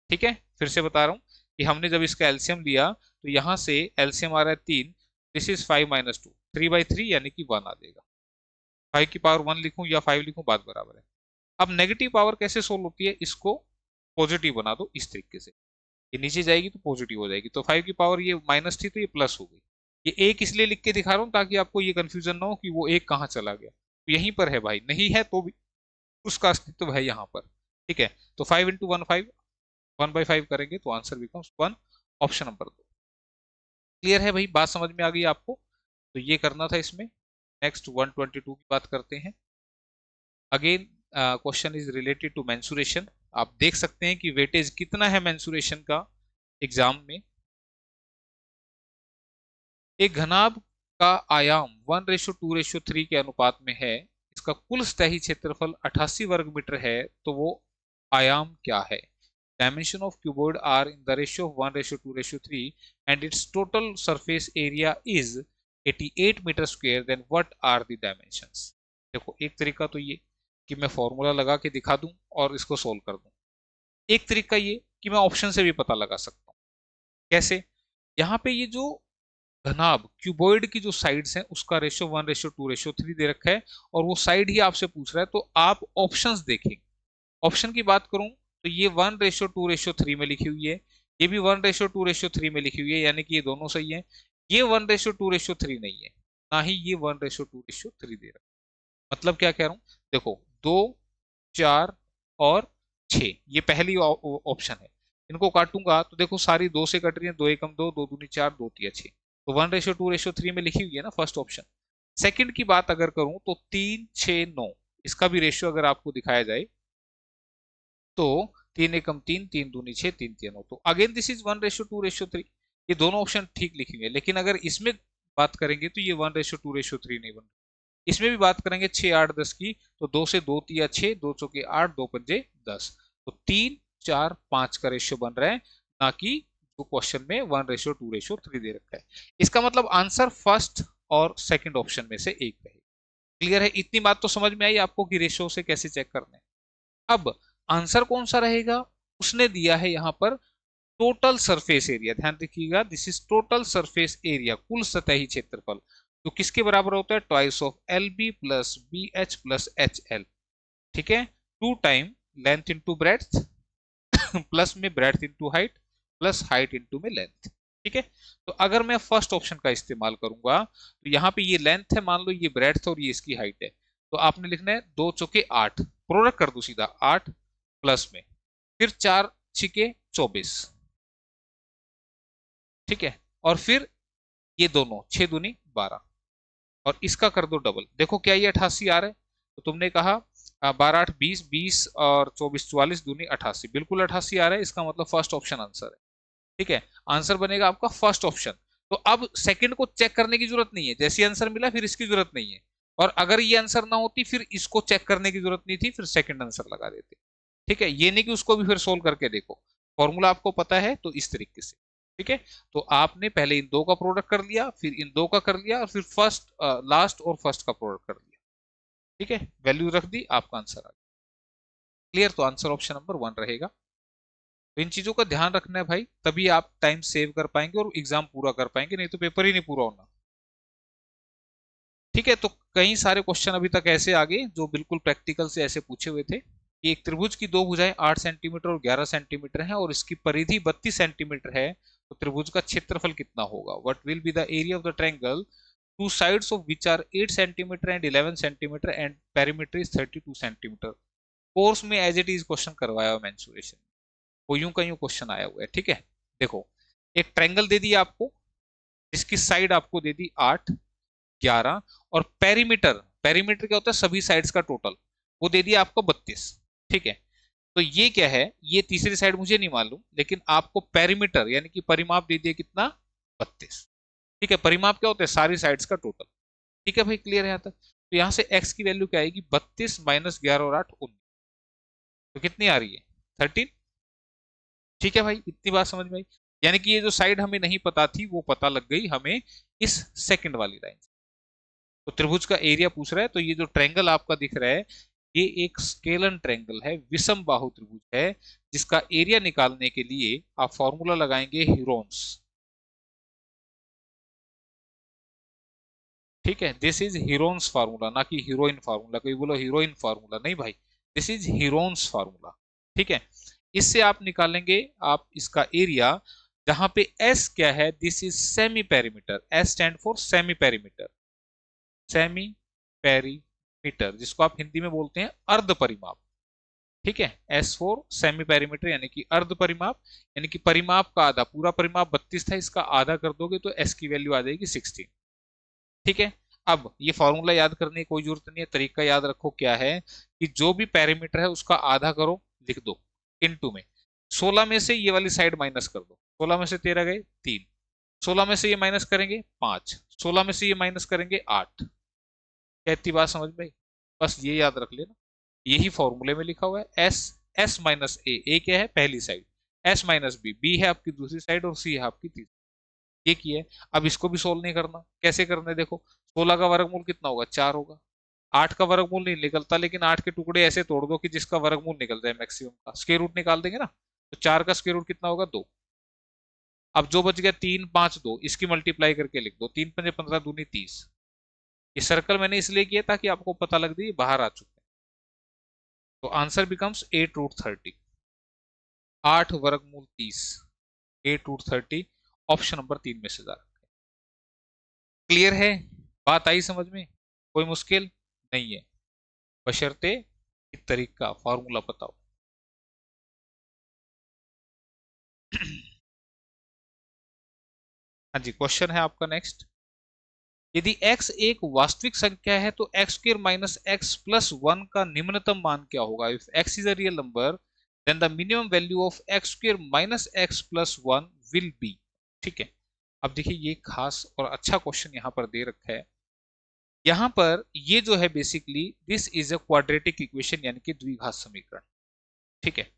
ठीक है, फिर से बता रहा हूँ कि हमने जब इसका एलसीएम लिया तो यहाँ से एलसीएम आ रहा है 3, दिस इज 5 - 2, 3/3 यानी कि 1 आ जाएगा। 5 की पावर 1 लिखूं या 5 लिखूं, बात बराबर है। अब नेगेटिव पावर कैसे सोल्व होती है, इसको पॉजिटिव बना दो इस तरीके से, ये नीचे जाएगी तो पॉजिटिव हो जाएगी। तो 5 की पावर ये माइनस थी तो ये प्लस हो गई। ये एक इसलिए लिख के दिखा रहा हूँ ताकि आपको ये कंफ्यूजन ना हो कि वो एक कहाँ चला गया, तो यहीं पर है भाई, नहीं है तो भी उसका अस्तित्व है यहाँ पर। ठीक है, तो 5 × 1 5, 1/5 करेंगे तो answer becomes 1, option number 2। Clear है भाई, बात समझ में आ गई आपको। तो ये करना था इसमें। नेक्स्ट 122 की बात करते हैं। Again question is related to mensuration. आप देख सकते हैं कि वेटेज कितना है मेंसुरेशन का एग्जाम में। एक घनाभ का आयाम 1:2:3 के अनुपात में है, उसका कुल सतही क्षेत्रफल 88 वर्ग मीटर है तो वो आयाम क्या है? Dimension of cuboid are in the ratio of 1:2:3 and its total surface area is 88 metre square, then what are the dimensions? देखो एक तरीका तो ये कि मैं फॉर्मूला लगा के दिखा दूं और इसको सोल्व कर दूं। एक तरीका ये कि मैं ऑप्शन से भी पता लगा सकता हूं। कैसे? यहाँ पे ये जो घनाभ क्यूबॉइड की जो साइड्स हैं उसका रेशियो 1:2:3 दे रखा है और वो साइड ही आपसे पूछ रहा है, तो आप ऑप्शंस देखेंगे। ऑप्शन की बात करूं तो ये 1:2:3 में लिखी हुई है, ये भी 1:2:3 में लिखी हुई है, यानी कि ये दोनों सही है। ये 1:2:3 नहीं है, ना ही ये 1:2:3 दे रहा है। मतलब क्या कह रहा हूं, देखो 2, 4 और 6 ये पहली ऑप्शन है। इनको काटूंगा तो देखो सारी 2 से कट रही है, 2 एकम 2, 2 दूनी 4, 2 तिया 6, तो 1:2:3 में लिखी हुई है ना फर्स्ट ऑप्शन। सेकंड की बात अगर करूं तो 3, 6, 9 इसका भी रेशियो अगर आपको दिखाया जाए तो 3 एकम 3, 3 दूनी 6, 3 तिया 9, तो अगेन दिस इज 1:2:3। ये दोनों ऑप्शन ठीक लिखी हुई है, लेकिन अगर इसमें बात करेंगे तो ये 1:2:3 नहीं बन रहा। इसमें भी बात करेंगे 6, 8, 10 की, तो 2 से 2 तिया 6, 2 चौके 8, 2 पंजे 10, तो 3, 4, 5 का रेशियो बन रहा है, ना कि जो क्वेश्चन में 1:2:3 दे रखा है। इसका मतलब आंसर फर्स्ट और सेकंड ऑप्शन में से एक है। क्लियर है? इतनी बात तो समझ में आई आपको कि रेशियो से कैसे चेक करना है। अब आंसर कौन सा रहेगा? उसने दिया है यहां पर टोटल सरफेस एरिया। ध्यान रखिएगा, this is total surface area, कुल सतही क्षेत्रफल, तो किसके बराबर होता है? Twice of L B plus B H plus H L. ठीक है, 2 time length into breadth plus में breadth into height plus height into में लेंथ। ठीक है, तो अगर मैं फर्स्ट ऑप्शन का इस्तेमाल करूंगा तो यहाँ पे ये लेंथ है, मान लो ये ब्रेड्थ और ये इसकी हाइट है, तो आपने लिखना है 2 चौके 8, प्रोडक्ट कर दो सीधा 8 प्लस में, फिर 4 छिके 24। ठीक है, और फिर ये दोनों 6 दूनी 12 और इसका कर दो डबल। देखो क्या ये 88 आ रहा है? तो तुमने कहा 12, 8, 20, 20 और 24, 44 दूनी 88, बिल्कुल 88 आ रहा है। इसका मतलब फर्स्ट ऑप्शन आंसर है। ठीक है, आंसर बनेगा आपका फर्स्ट ऑप्शन। तो अब सेकंड को चेक करने की जरूरत नहीं है, जैसे आंसर मिला फिर इसकी जरूरत नहीं है, और अगर ये आंसर ना होती फिर इसको चेक करने की जरूरत नहीं थी, फिर सेकंड आंसर लगा देते। ठीक है, ये नहीं कि उसको भी फिर सोल्व करके देखो, फॉर्मूला आपको पता है तो इस तरीके से। ठीक है, तो आपने पहले इन दो का प्रोडक्ट कर लिया, फिर इन दो का कर लिया, और फिर फर्स्ट लास्ट और फर्स्ट का प्रोडक्ट कर लिया। ठीक है, वैल्यू रख दी, आपका आंसर आ गया। क्लियर? तो आंसर ऑप्शन नंबर 1 रहेगा। तो इन चीजों का ध्यान रखना है भाई, तभी आप टाइम सेव कर पाएंगे और एग्जाम पूरा कर पाएंगे, नहीं तो पेपर ही नहीं पूरा होना। ठीक है, तो कई सारे क्वेश्चन अभी तक ऐसे आ गए जो बिल्कुल प्रैक्टिकल से ऐसे पूछे हुए थे कि एक त्रिभुज की दो भुजाएं 8 सेंटीमीटर और 11 सेंटीमीटर हैं और इसकी परिधि 32 सेंटीमीटर है, तो त्रिभुज का क्षेत्रफल कितना होगा? What will be the area of the triangle two sides of which are 8 centimetre and 11 centimetre and perimeter is 32 centimetre. Course में एज इट इज क्वेश्चन करवाया हुआ मेंसुरेशन, वो यूं का यूं क्वेश्चन आया हुआ है। ठीक है, देखो एक ट्रायंगल दे दिया आपको, जिसकी साइड आपको दे दी 8, 11 और पेरीमीटर, पेरीमीटर क्या होता है? सभी साइड्स का टोटल, वो दे दिया आपको 32। ठीक है, तो ये क्या है? ये तीसरी साइड मुझे नहीं मालूम, लेकिन आपको पेरीमीटर यानी कि परिमाप दे दिया कितना? 32। ठीक है, परिमाप क्या होता है? सारी साइड्स का टोटल। ठीक है भाई, क्लियर है यहाँ तक? तो यहाँ से x की वैल्यू क्या आएगी? 32 माइनस 11 और 8 19, तो कितनी आ रही है? 13। ठीक है भाई, इतनी बात समझ में आई? यानी कि ये जो साइड हमें नहीं पता थी वो पता लग गई हमें इस सेकंड वाली लाइन से। तो त्रिभुज का एरिया पूछ रहा है, तो ये जो ट्रायंगल आपका दिख रहा है ये एक स्केलन ट्रायंगल है, विषम बाहु त्रिभुज है, जिसका एरिया निकालने के लिए आप फॉर्मूला लगाएंगे हीरोन्स। ठीक है, दिस इज हीरोन्स फार्मूला, ना कि हीरोइन फार्मूला। कोई बोलो हीरोइन फार्मूला, नहीं भाई, दिस इज हीरोन्स फार्मूला। ठीक है, इससे आप निकालेंगे आप इसका एरिया, जहां पे s क्या है? This is semi perimeter, s stand for semi perimeter, semi perimeter जिसको आप हिंदी में बोलते हैं अर्ध परिमाप। ठीक है, एस फोर सेमी पेरीमीटर यानी कि अर्ध परिमाप, यानी कि परिमाप का आधा, पूरा परिमाप 32 था, इसका आधा कर दोगे तो एस की वैल्यू आ जाएगी 16। ठीक है, अब ये फॉर्मूला याद करने की कोई जरूरत नहीं है, तरीका याद रखो क्या है कि जो भी पैरामीटर है उसका आधा करो, लिख दो इनटू में 16 में से ये वाली साइड माइनस कर दो, 16 में से 13 गए 3, 16 में से ये माइनस करेंगे 5, 16 में से ये माइनस करेंगे 8। क्या इतनी बात समझ में आई? बस ये याद रख लेना, यही फॉर्मूले में लिखा हुआ है। एस एस माइनस ए क्या है पहली साइड, एस माइनस बी है आपकी दूसरी साइड, और सी है आपकी तीसरी। ये की है। अब इसको भी सोल्व नहीं करना, कैसे करना है देखो। 16 का वर्गमूल कितना होगा, 4 होगा। 8 का वर्गमूल नहीं निकलता, लेकिन 8 के टुकड़े ऐसे तोड़ दो कि जिसका वर्गमूल निकल जाए मैक्सिमम का, स्क्वायर रूट निकाल देंगे ना। तो 4 का स्क्वायर रूट कितना होगा, 2। अब जो बच गया 3 5 2, इसकी मल्टीप्लाई करके लिख दो, 3 पंजे 15 दूनी 30। ये सर्कल मैंने इसलिए किया ताकि आपको पता लग जाए बाहर आ चुके हैं। तो आंसर बिकम्स 8 रूट 30, 8 वर्गमूल 30, 8 रूट 30। ऑप्शन नंबर 3 में से जा रहा है। क्लियर है, बात आई समझ में, कोई मुश्किल नहीं है, बशर्ते एक तरीका फॉर्मूला पता हो। हाँ जी, क्वेश्चन है आपका नेक्स्ट। यदि x एक वास्तविक संख्या है तो X square minus X plus one का निम्नतम मान क्या होगा। If x is a real number then the minimum value of X square minus X plus one will be. ठीक है, अब देखिए ये खास और अच्छा क्वेश्चन यहाँ पर दे रखा है। यहाँ पर ये जो है basically this is a quadratic equation, यानी कि द्विघात समीकरण। ठीक है,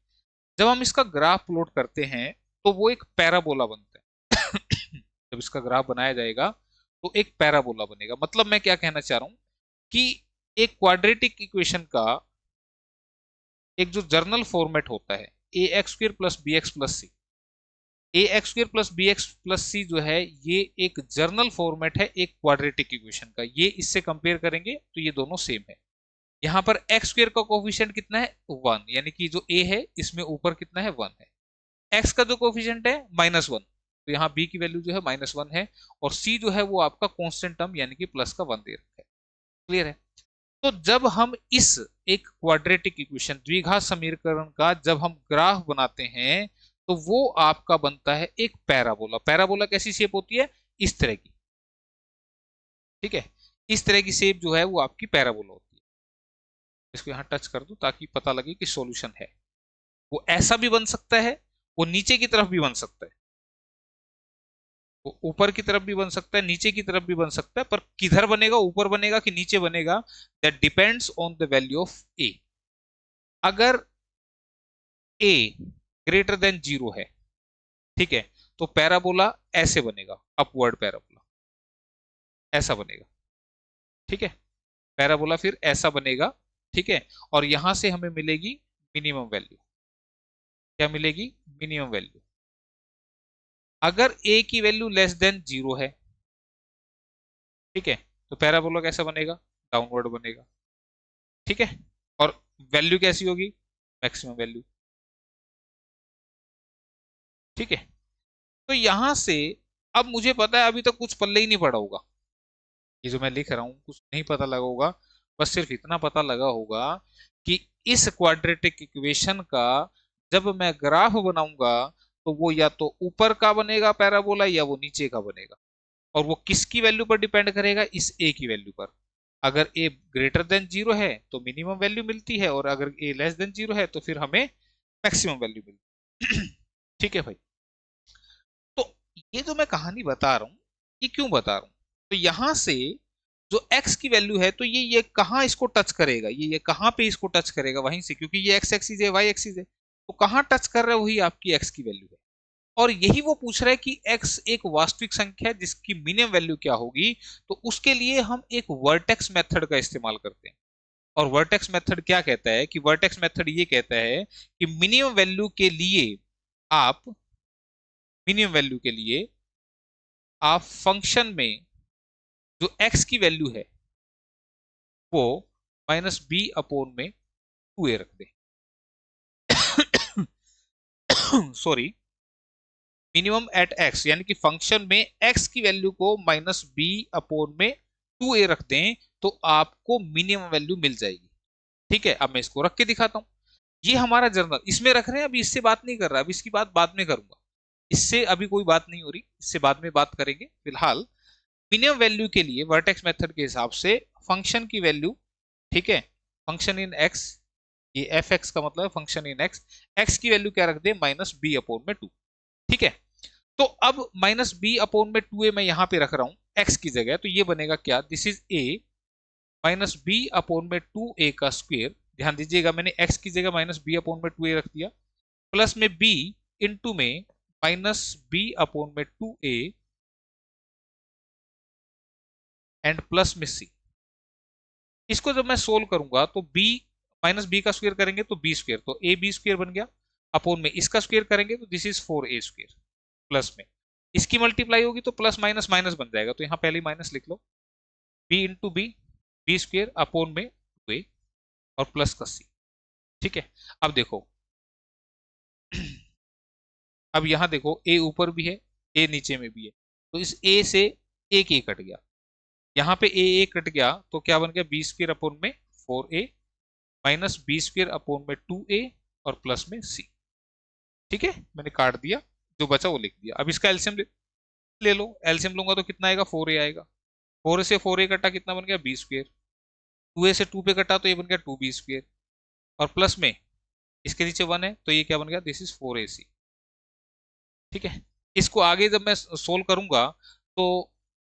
जब हम इसका ग्राफ प्लॉट करते हैं तो वो एक पैराबोला बनता है। जब इसका ग्राफ बनाया जाएगा तो एक पैराबोला बनेगा। मतलब मैं क्या कहना चाह रहा हूं कि एक क्वाड्रेटिक इक्वेशन का एक जो जर्नल फॉर्मेट होता है A X square plus B X plus C, A X square plus B X plus C जो है ये एक जर्नल फॉर्मेट है एक क्वाड्रेटिक इक्वेशन का। ये इससे कंपेयर करेंगे तो ये दोनों सेम है। यहाँ पर एक्स स्क्र का कोफिशिएंट कितना है, 1, यानी कि जो ए है इसमें ऊपर कितना है, 1 है। एक्स का जो कोफिशिएंट है -1, तो यहाँ बी की वैल्यू जो है -1 है, और सी जो है वो आपका कांस्टेंट टर्म यानी कि प्लस का 1 दे रखा है। क्लियर है। तो जब हम इस एक क्वाड्रेटिक इक्वेशन द्विघात समीकरण का जब हम ग्राफ बनाते हैं तो वो आपका बनता है एक पैराबोला। पैराबोला कैसी शेप होती है, इस तरह की। ठीक है, इस तरह की शेप जो है वो आपकी पैराबोला होती है। इसको यहाँ टच कर दो ताकि पता लगे कि सॉल्यूशन है। वो ऐसा भी बन सकता है, वो नीचे की तरफ भी बन सकता है, वो ऊपर की तरफ भी बन सकता है, नीचे की तरफ भी बन सकता है, पर किधर बनेगा, ऊपर बनेगा कि नीचे बनेगा, that depends on the value of A. अगर ए ग्रेटर देन 0 है, ठीक है, तो पैराबोला ऐसे बनेगा, अपवर्ड पैराबोला ऐसा बनेगा। ठीक है, पैराबोला फिर ऐसा बनेगा। ठीक है, और यहां से हमें मिलेगी मिनिमम वैल्यू। क्या मिलेगी, मिनिमम वैल्यू। अगर ए की वैल्यू लेस देन 0 है, ठीक है, तो पैराबोला कैसा बनेगा, डाउनवर्ड बनेगा। ठीक है, और वैल्यू कैसी होगी, मैक्सिमम वैल्यू। ठीक है, तो यहां से अब मुझे पता है अभी तक कुछ पल्ले ही नहीं पड़ा होगा, ये जो मैं लिख रहा हूं कुछ नहीं पता लगा होगा। बस सिर्फ इतना पता लगा होगा कि इस क्वाड्रेटिक इक्वेशन का जब मैं ग्राफ बनाऊंगा तो वो या तो ऊपर का बनेगा पैराबोला या वो नीचे का बनेगा। और वो किसकी वैल्यू पर डिपेंड करेगा, इस ए की वैल्यू पर। अगर ए ग्रेटर देन 0 है तो मिनिमम वैल्यू मिलती है, और अगर ए लेस देन 0 है तो फिर हमें मैक्सिमम वैल्यू मिलती है। ठीक है भाई, तो ये जो मैं कहानी बता रहा हूं ये क्यों बता रहा हूं, तो यहां से जो x की वैल्यू है तो ये कहां इसको टच करेगा, ये कहां पे इसको टच करेगा, वहीं से, क्योंकि ये x एक्सिस है y एक्सिस है, तो कहां टच कर रहा है, वही आपकी x की वैल्यू है। और यही वो पूछ रहा है कि x एक वास्तविक संख्या है जिसकी मिनिमम वैल्यू क्या होगी। तो उसके लिए हम एक वर्टेक्स मेथड का इस्तेमाल करते हैं। और वर्टेक्स मेथड क्या कहता है कि वर्टेक्स मेथड ये कहता है कि मिनिमम वैल्यू के लिए आप मिनिमम वैल्यू के लिए आप फंक्शन में जो x की वैल्यू है वो -b/2a रख दें। सॉरी, मिनिमम एट x, यानी कि फंक्शन में x की वैल्यू को -b/2a रख दें तो आपको मिनिमम वैल्यू मिल जाएगी। ठीक है, अब मैं इसको रख के दिखाता हूं। ये हमारा जर्नल इसमें रख रहे हैं, अभी इससे बात नहीं कर रहा, अभी इसकी बात बाद में करूंगा। इससे अभी कोई बात नहीं हो रही, इससे बाद में बात करेंगे। फिलहाल मिनिमम वैल्यू के लिए वर्टेक्स मेथड के हिसाब से फंक्शन की वैल्यू, ठीक है, फंक्शन इन एक्स, ये एफ एक्स का मतलब है फंक्शन इन एक्स, एक्स की वैल्यू क्या रख दे, -b/2। ठीक है, तो अब -b/2a मैं यहां पे रख रहा हूं एक्स की जगह, तो ये बनेगा क्या, this is A, minus B upon में 2a का स्क्वायर, ध्यान दीजिएगा मैंने x की जगह माइनस बी अपॉन में 2a रख दिया, प्लस में b इंटू में माइनस बी अपॉन में 2a एंड प्लस में c। इसको जब मैं सोल्व करूंगा तो b माइनस बी का स्क्वायर करेंगे तो बी स्क्वायर, तो ए बी स्क्वायर बन गया, अपॉन में इसका स्क्वायर करेंगे तो this is 4a square, plus में इसकी मल्टीप्लाई होगी तो प्लस माइनस माइनस बन जाएगा, तो यहां पहले माइनस लिख लो, B into B, B square upon में 2a और प्लस का c। ठीक है, अब देखो अब यहां देखो a ऊपर भी है, a नीचे में भी है, तो इस a से एक a कट गया, यहाँ पे a कट गया तो क्या बन गया, बी स्क्वायर अपॉन में 4a minus B square upon में 2a और प्लस में c। ठीक है, मैंने काट दिया, जो बचा वो लिख दिया। अब इसका एलसीएम ले लो, एलसीएम लूंगा तो कितना आएगा, 4a आएगा, 4a से 4a कटा कितना बन गया, बी स्क्वायर, 2a से 2 पे कटा तो ये बन गया 2b स्क्वायर, और प्लस में इसके नीचे 1 है तो ये क्या बन गया, दिस इज 4ac। ठीक है, इसको आगे जब मैं सोल्व करूंगा तो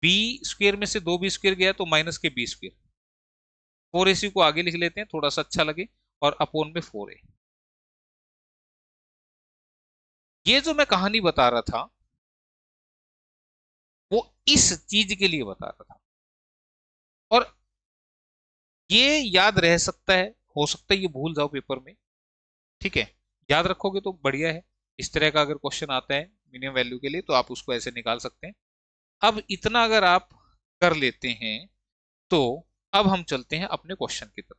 बी स्क्वायर में से 2b स्क्वायर गया तो माइनस के बी स्क्वायर, 4ac को आगे लिख लेते हैं थोड़ा सा अच्छा लगे, और अपॉन में 4a। ये जो मैं कहानी बता रहा था वो इस चीज के लिए बता रहा था, और ये याद रह सकता है, हो सकता है ये भूल जाओ पेपर में। ठीक है, याद रखोगे तो बढ़िया है, इस तरह का अगर क्वेश्चन आता है मिनिमम वैल्यू के लिए तो आप उसको ऐसे निकाल सकते हैं। अब इतना अगर आप कर लेते हैं तो अब हम चलते हैं अपने क्वेश्चन की तरफ।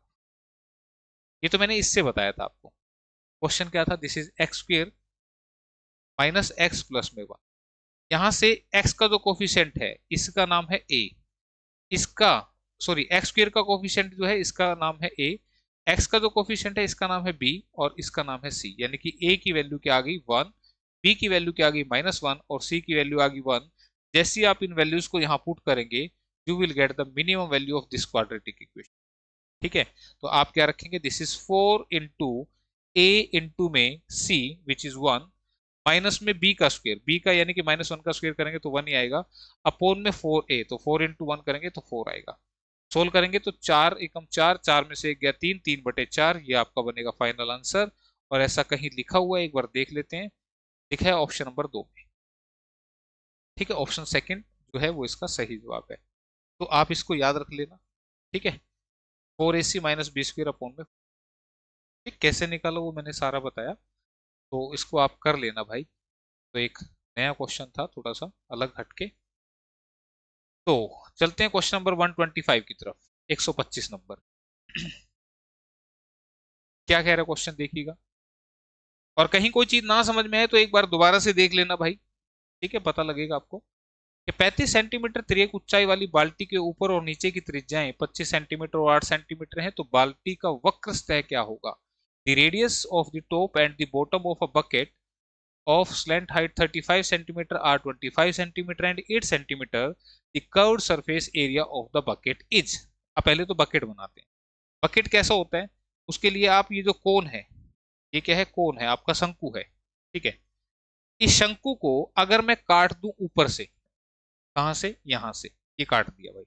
ये तो मैंने इससे बताया था आपको, क्वेश्चन क्या था, this is x square minus X plus में 1। यहां से एक्स का जो कोफिशिएंट है इसका नाम है ए, इसका सॉरी एक्स स्क्वेयर का कोफिशिएंट जो है इसका नाम है ए, एक्स का जो कोफिशिएंट है इसका नाम है बी और इसका नाम है सी, यानी कि ए की वैल्यू क्या आ गई 1, बी की वैल्यू क्या आ गई -1 और सी की वैल्यू आ गई 1। जैसे ही आप इन वैल्यूज को यहाँ पुट करेंगे you will get the minimum value of this quadratic equation. ठीक है, तो आप क्या रखेंगे, this is 4 into A into में सी विच इज 1 माइनस में बी का स्क्वायर, बी का यानी कि -1 का स्क्वायर करेंगे तो 1 ही आएगा, अपॉन में 4a, तो 4 इंटू 1 करेंगे तो 4 आएगा, सोल्व करेंगे तो 4 एकम 4, 4 में से एक गया 3, 3/4, ये आपका बनेगा फाइनल आंसर। और ऐसा कहीं लिखा हुआ है एक बार देख लेते हैं, लिखा है ऑप्शन नंबर 2 में। ठीक है, ऑप्शन सेकंड जो है वो इसका सही जवाब है, तो आप इसको याद रख लेना। ठीक है, 4ac minus B square upon में, ठीक कैसे निकालो वो मैंने सारा बताया, तो इसको आप कर लेना भाई। तो एक नया क्वेश्चन था थोड़ा सा अलग हटके, तो चलते हैं क्वेश्चन नंबर 125 की तरफ, 125 नंबर। क्या कह रहा है क्वेश्चन देखिएगा, और कहीं कोई चीज ना समझ में आए तो एक बार दोबारा से देख लेना भाई, ठीक है, पता लगेगा आपको कि 35 सेंटीमीटर तिर्यक ऊंचाई वाली बाल्टी के ऊपर और नीचे की त्रिज्याएं 25 सेंटीमीटर और 8 सेंटीमीटर है, तो बाल्टी का वक्र सतह क्या होगा, the radius of the top and the bottom of a bucket of slant height 35 centimeter are 25 centimeter and 8 centimeter, the curved surface area of the bucket is। अब पहले तो बकेट बनाते हैं, बकेट कैसा होता है, उसके लिए आप ये जो कोन है, ये क्या है, कोन है आपका, शंकु है। ठीक है, इस शंकु को अगर मैं काट दूं ऊपर से, कहां से, यहां से, ये काट दिया भाई,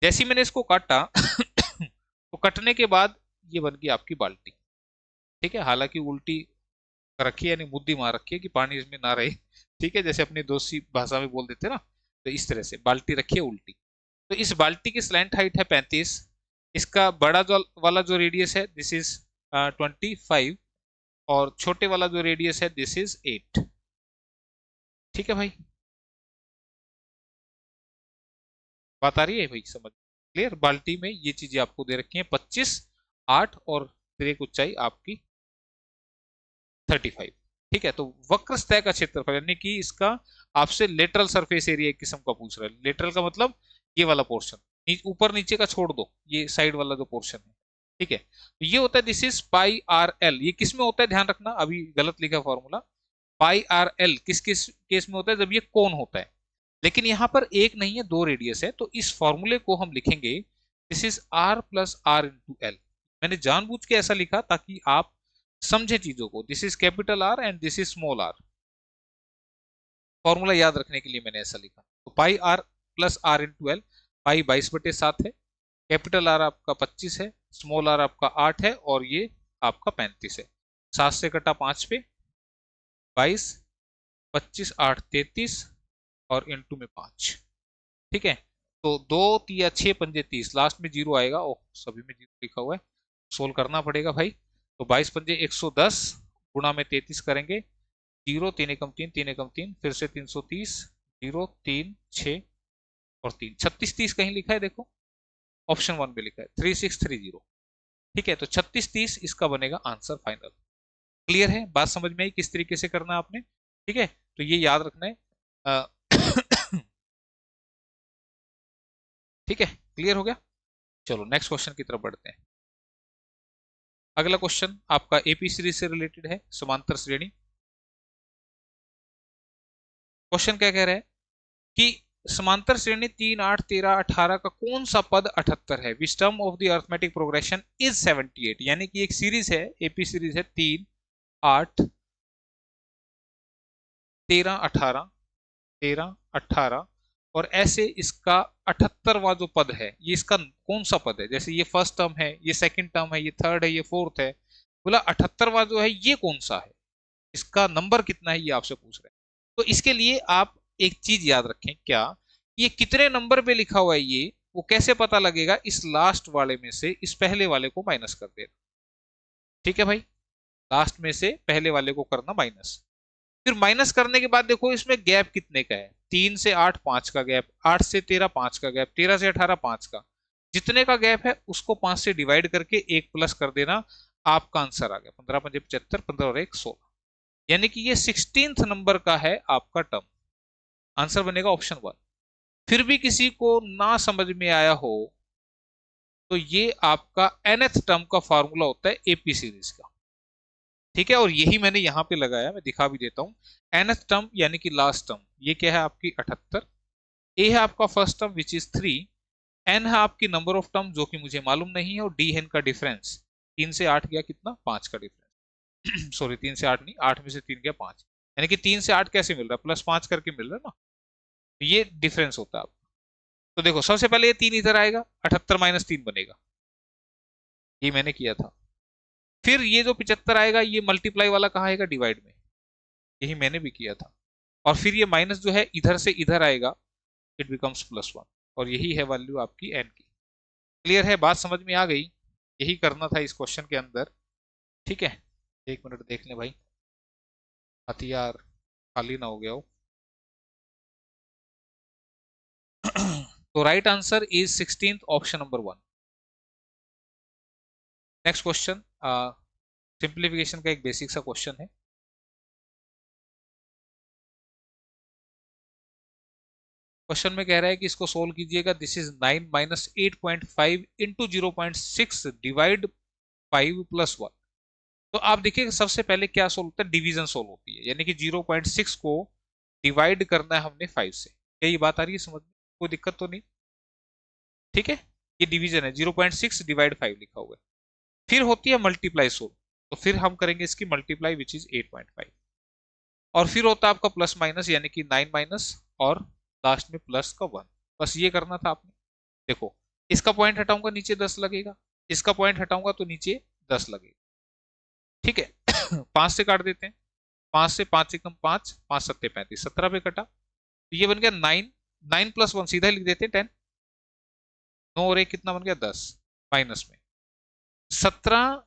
जैसे ही मैंने इसको काटा तो कटने के बाद ये बन गई आपकी बाल्टी। ठीक है, हालांकि उल्टी रखी है यानी मुद्दी मार रखी है कि पानी इसमें ना रहे। ठीक है, जैसे अपनी दोस्ती भाषा में बोल देते ना, तो इस तरह से बाल्टी रखी है उल्टी। तो इस बाल्टी की स्लैंट हाइट है 35, इसका बड़ा जो वाला जो रेडियस है दिस इज 25, और छोटे वाला जो रेडियस है दिस इज 8। ठीक है भाई, बात आ रही है भाई, समझ क्लियर, बाल्टी में ये चीजें आपको दे रखी है, 25, 8 और तिर्यक ऊंचाई आपकी 35। ठीक है, तो वक्र सतह का क्षेत्रफल यानी कि इसका आपसे लेटरल सरफेस एरिया एक किस्म का पूछ रहा है, लेटरल का मतलब ये वाला पोर्शन, ऊपर नीचे का छोड़ दो, ये साइड वाला जो पोर्शन है। ठीक है, तो ये होता है this is pi R L, ये किस में होता है, ध्यान रखना अभी गलत लिखा फॉर्मूला, पाई आर एल किस किस केस में होता है, जब ये कोन होता है, लेकिन यहां पर एक नहीं है दो रेडियस है, तो इस फॉर्मूले को हम लिखेंगे this is R plus R into L. मैंने जानबूझ के ऐसा लिखा ताकि आप समझे चीजों को, this is capital R and this is small R, formula याद रखने के लिए मैंने ऐसा लिखा। तो pi R plus R into L, pi 22/7 है, कैपिटल आर आपका 25 है, स्मॉल आर आपका 8 है और ये आपका 35 है। 7 से कटा 5 पे 22, 25 8 33 और इंटू में 5। ठीक है, तो 2 तिया 6 पंजे 30, लास्ट में जीरो आएगा। ओ सभी में जीरो लिखा हुआ है, सोल्व करना पड़ेगा भाई। तो 22 पंजे 110 गुणा में 33 करेंगे, जीरो 3 एकम 3 3 एकम 3 फिर से 330, जीरो 3 6 और 3 36 30 कहीं लिखा है देखो, ऑप्शन 1 में लिखा है 3630। ठीक है, तो 36 30 इसका बनेगा आंसर फाइनल। क्लियर है, बात समझ में आई किस तरीके से करना है आपने। ठीक है, तो ये याद रखना है। ठीक है, क्लियर हो गया। चलो नेक्स्ट क्वेश्चन की तरफ बढ़ते हैं। अगला क्वेश्चन आपका एपी सीरीज से रिलेटेड है, समांतर श्रेणी। क्वेश्चन क्या कह रहा है कि समांतर श्रेणी 3 8 13 18 का कौन सा पद 78 है, which term of the arithmetic progression is 78। यानी कि एक सीरीज है, एपी सीरीज है 3 8 13 18 13 18 और ऐसे इसका 78वां जो पद है ये इसका कौन सा पद है। जैसे ये फर्स्ट टर्म है, ये सेकंड टर्म है, ये थर्ड है, ये फोर्थ है। बोला 78वां जो है ये कौन सा है, इसका नंबर कितना है, ये आपसे पूछ रहे हैं। तो इसके लिए आप एक चीज याद रखें, क्या ये कितने नंबर पे लिखा हुआ है ये वो कैसे पता लगेगा, इस लास्ट वाले में से इस पहले वाले को माइनस कर देना। ठीक है भाई, लास्ट में से पहले वाले को करना माइनस। फिर माइनस करने के बाद देखो इसमें गैप कितने का है, 3 से 8 5 का गैप, 8 से 13 5 का गैप, 13 से 18 5 का। जितने का गैप है उसको 5 से डिवाइड करके एक प्लस कर देना, आपका आंसर आ गया 15 5 75, 15 और 1 16। यानी कि ये 16th नंबर का है आपका टर्म, आंसर बनेगा ऑप्शन 1। फिर भी किसी को ना समझ में आया हो तो ये आपका nth टर्म का फार्मूला होता है एपी सीरीज का। ठीक है, और यही मैंने यहां पे लगाया, मैं दिखा भी देता हूं। nth टर्म यानी कि लास्ट टर्म, ये क्या है आपकी 78, ए है आपका first term which is 3, N है आपकी नंबर ऑफ टर्म जो कि मुझे मालूम नहीं है, और डी है इनका डिफरेंस। 3 से 8 गया कितना, 5 का डिफरेंस। सॉरी 3 से 8 नहीं, 8 में से 3 गया 5, यानी कि 3 से 8 कैसे मिल रहा है, प्लस 5 करके मिल रहा है ना, तो ये डिफरेंस होता है आपका। तो देखो सबसे पहले ये 3 इधर आएगा, 78 माइनस 3 बनेगा, ये मैंने किया था। फिर ये जो 75 आएगा ये मल्टीप्लाई वाला कहाँ आएगा, डिवाइड में, यही मैंने भी किया था। और फिर ये माइनस जो है इधर से इधर आएगा, इट बिकम्स +1, और यही है वैल्यू आपकी एन की। क्लियर है, बात समझ में आ गई। यही करना था इस क्वेश्चन के अंदर। ठीक है, एक मिनट देख लें भाई, हथियार खाली ना हो गया हो। तो right answer is 16th, option number 1। Next question simplification का एक बेसिक सा क्वेश्चन है। क्वेश्चन में कह रहा है कि इसको सोल्व कीजिएगा। This is 9 minus 8.5 into 0.6 divide 5 plus 1। तो आप देखिए सबसे पहले क्या सोल्व होता है, डिवीजन सोल्व होती है, यानी कि 0.6 को डिवाइड करना है हमने 5 से। क्या ये बात आ रही है समझ में, कोई दिक्कत तो नहीं। ठीक है, ये डिवीजन है, 0.6 डिवाइड 5 लिखा हुआ है। फिर होती है मल्टीप्लाई सोल्व, तो फिर हम करेंगे इसकी मल्टीप्लाई विच इज 8.5। और फिर होता है आपका प्लस माइनस, यानी कि 9 माइनस और लास्ट में प्लस का 1। बस ये करना था आपने। देखो इसका पॉइंट हटाऊंगा नीचे 10 लगेगा, इसका पॉइंट हटाऊंगा तो नीचे 10 लगेगा। ठीक है, 5 से काट देते हैं, 5 से 5 एकम 5, 5 सत्ते 35, 17 पे कटा, तो ये बन गया 9, 9 प्लस 1 सीधा लिख देते हैं 10, 9 और 1 कितना बन गया 10, माइनस में 17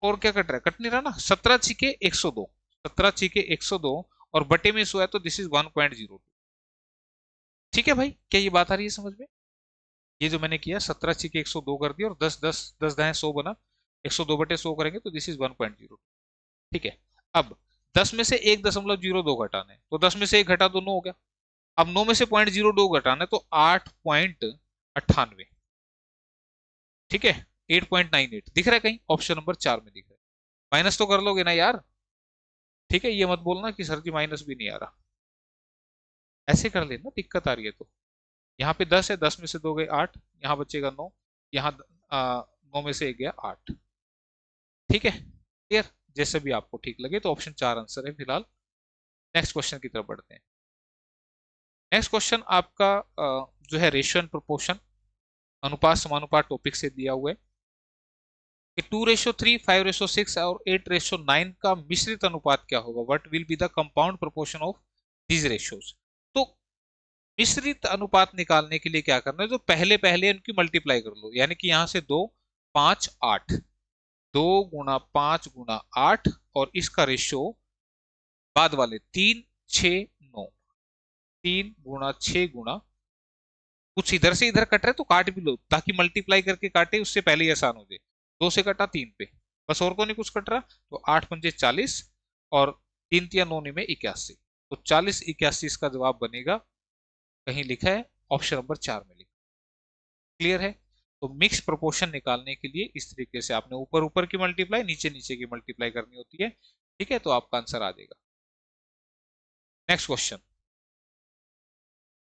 और क्या कट रहा है, कट नहीं रहा ना, 17 छिके 102, 17 छिके 102 और बटे में 100 है तो दिस इज 1.02। ठीक है भाई, क्या ये बात आ रही है समझ में। ये जो मैंने किया 17 छिके 102 कर दिया और 10 10 10 दाएं 100 बना, 102 बटे 100 करेंगे तो दिस इज 1.02। ठीक है, अब 10 में से 1.02 घटाना है, तो 10 में से 1 घटा दो 9 हो गया। अब 9 में से 0.02 घटाना है तो 8.98। ठीक है, 8.98 दिख रहा है कहीं, ऑप्शन नंबर 4 में दिख रहा है। माइनस तो कर लोगे ना यार। ठीक है, ये मत बोलना कि सर जी माइनस भी नहीं आ रहा, ऐसे कर लेना, दिक्कत आ रही है तो। यहाँ पे 10 है, 10 में से 2 गए 8, यहाँ बचेगा 9, यहाँ 9 में से 1 गया 8। ठीक है, क्लियर, जैसे भी आपको ठीक लगे। तो ऑप्शन 4 आंसर है फिलहाल। नेक्स्ट क्वेश्चन की तरफ बढ़ते हैं। नेक्स्ट क्वेश्चन आपका जो है रेशियो एंड प्रोपोर्शन। अनुपात समानुपात टॉपिक से दिया हुआ है कि 2:3, 5:6 और 8:9 का मिश्रित अनुपात क्या होगा, what will be the compound proportion of these ratios. तो मिश्रित अनुपात निकालने के लिए क्या करना है, जो पहले पहले इनकी मल्टीप्लाई कर लो, यानी कि यहां से 2, 5, 8, 2 × 5 × 8 और इसका रेशियो बाद वाले 3, 6, 9, 3 × 6 × कुछ इधर से इधर कट रहे तो काट भी लो, ताकि मल्टीप्लाई करके काटे उससे पहले ही आसान हो जाए। 2 से कटा 3 पे, बस और तो नहीं कुछ कट रहा, तो 8×5 = 40 और 3×3 = 9 में 81, तो 40, 81 इसका जवाब बनेगा। कहीं लिखा है ऑप्शन नंबर 4 में लिखा। क्लियर है। तो मिक्स प्रोपोर्शन निकालने के लिए इस तरीके से आपने ऊपर ऊपर की मल्टीप्लाई, नीचे नीचे की मल्टीप्लाई करनी होती है। ठीक है, तो आपका आंसर आ जाएगा। नेक्स्ट क्वेश्चन,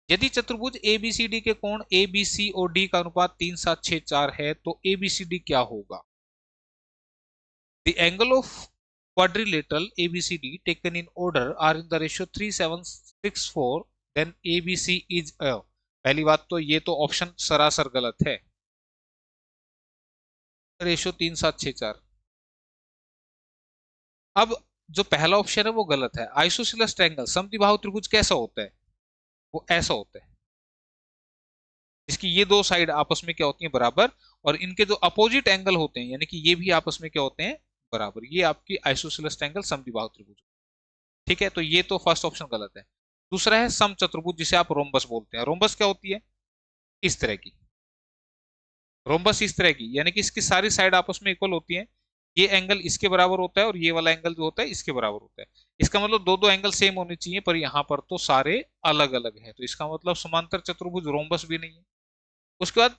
यदि चतुर्भुज एबीसीडी के कोण एबीसी और डी का अनुपात 3, 7, 6, 4 है तो एबीसीडी क्या होगा। The angle of quadrilateral ABCD taken in order are in the ratio 3, 7, 6, 4, then ABC is a. पहली बात तो ये तो ऑप्शन सरासर गलत है, रेशियो 3, 7, 6, 4। अब जो पहला ऑप्शन है वो गलत है। आइसोसेलेस ट्रायंगल समद्विबाहु त्रिभुज कैसा होता है, वो ऐसा होता है, इसकी ये दो साइड आपस में क्या होती हैं, बराबर, और इनके जो अपोजिट एंगल होते हैं यानी कि ये भी आपस में क्या होते हैं, बराबर। ये आपकी आइसोसेलेस ट्रायंगल समद्विबाहु त्रिभुज। ठीक है, तो ये तो फर्स्ट ऑप्शन गलत है। दूसरा है समचतुर्भुज, जिसे आप रोम्बस बोलते हैं। रोम्बस क्या होती है, इस तरह की रोम्बस, इस तरह की, यानी कि इसकी सारी साइड आपस में इक्वल होती है। ये एंगल इसके बराबर होता है और ये वाला एंगल जो होता है इसके बराबर होता है। इसका मतलब दो दो एंगल सेम होने चाहिए, पर यहाँ पर तो सारे अलग अलग हैं, तो इसका मतलब समांतर चतुर्भुज रोम्बस भी नहीं है। उसके बाद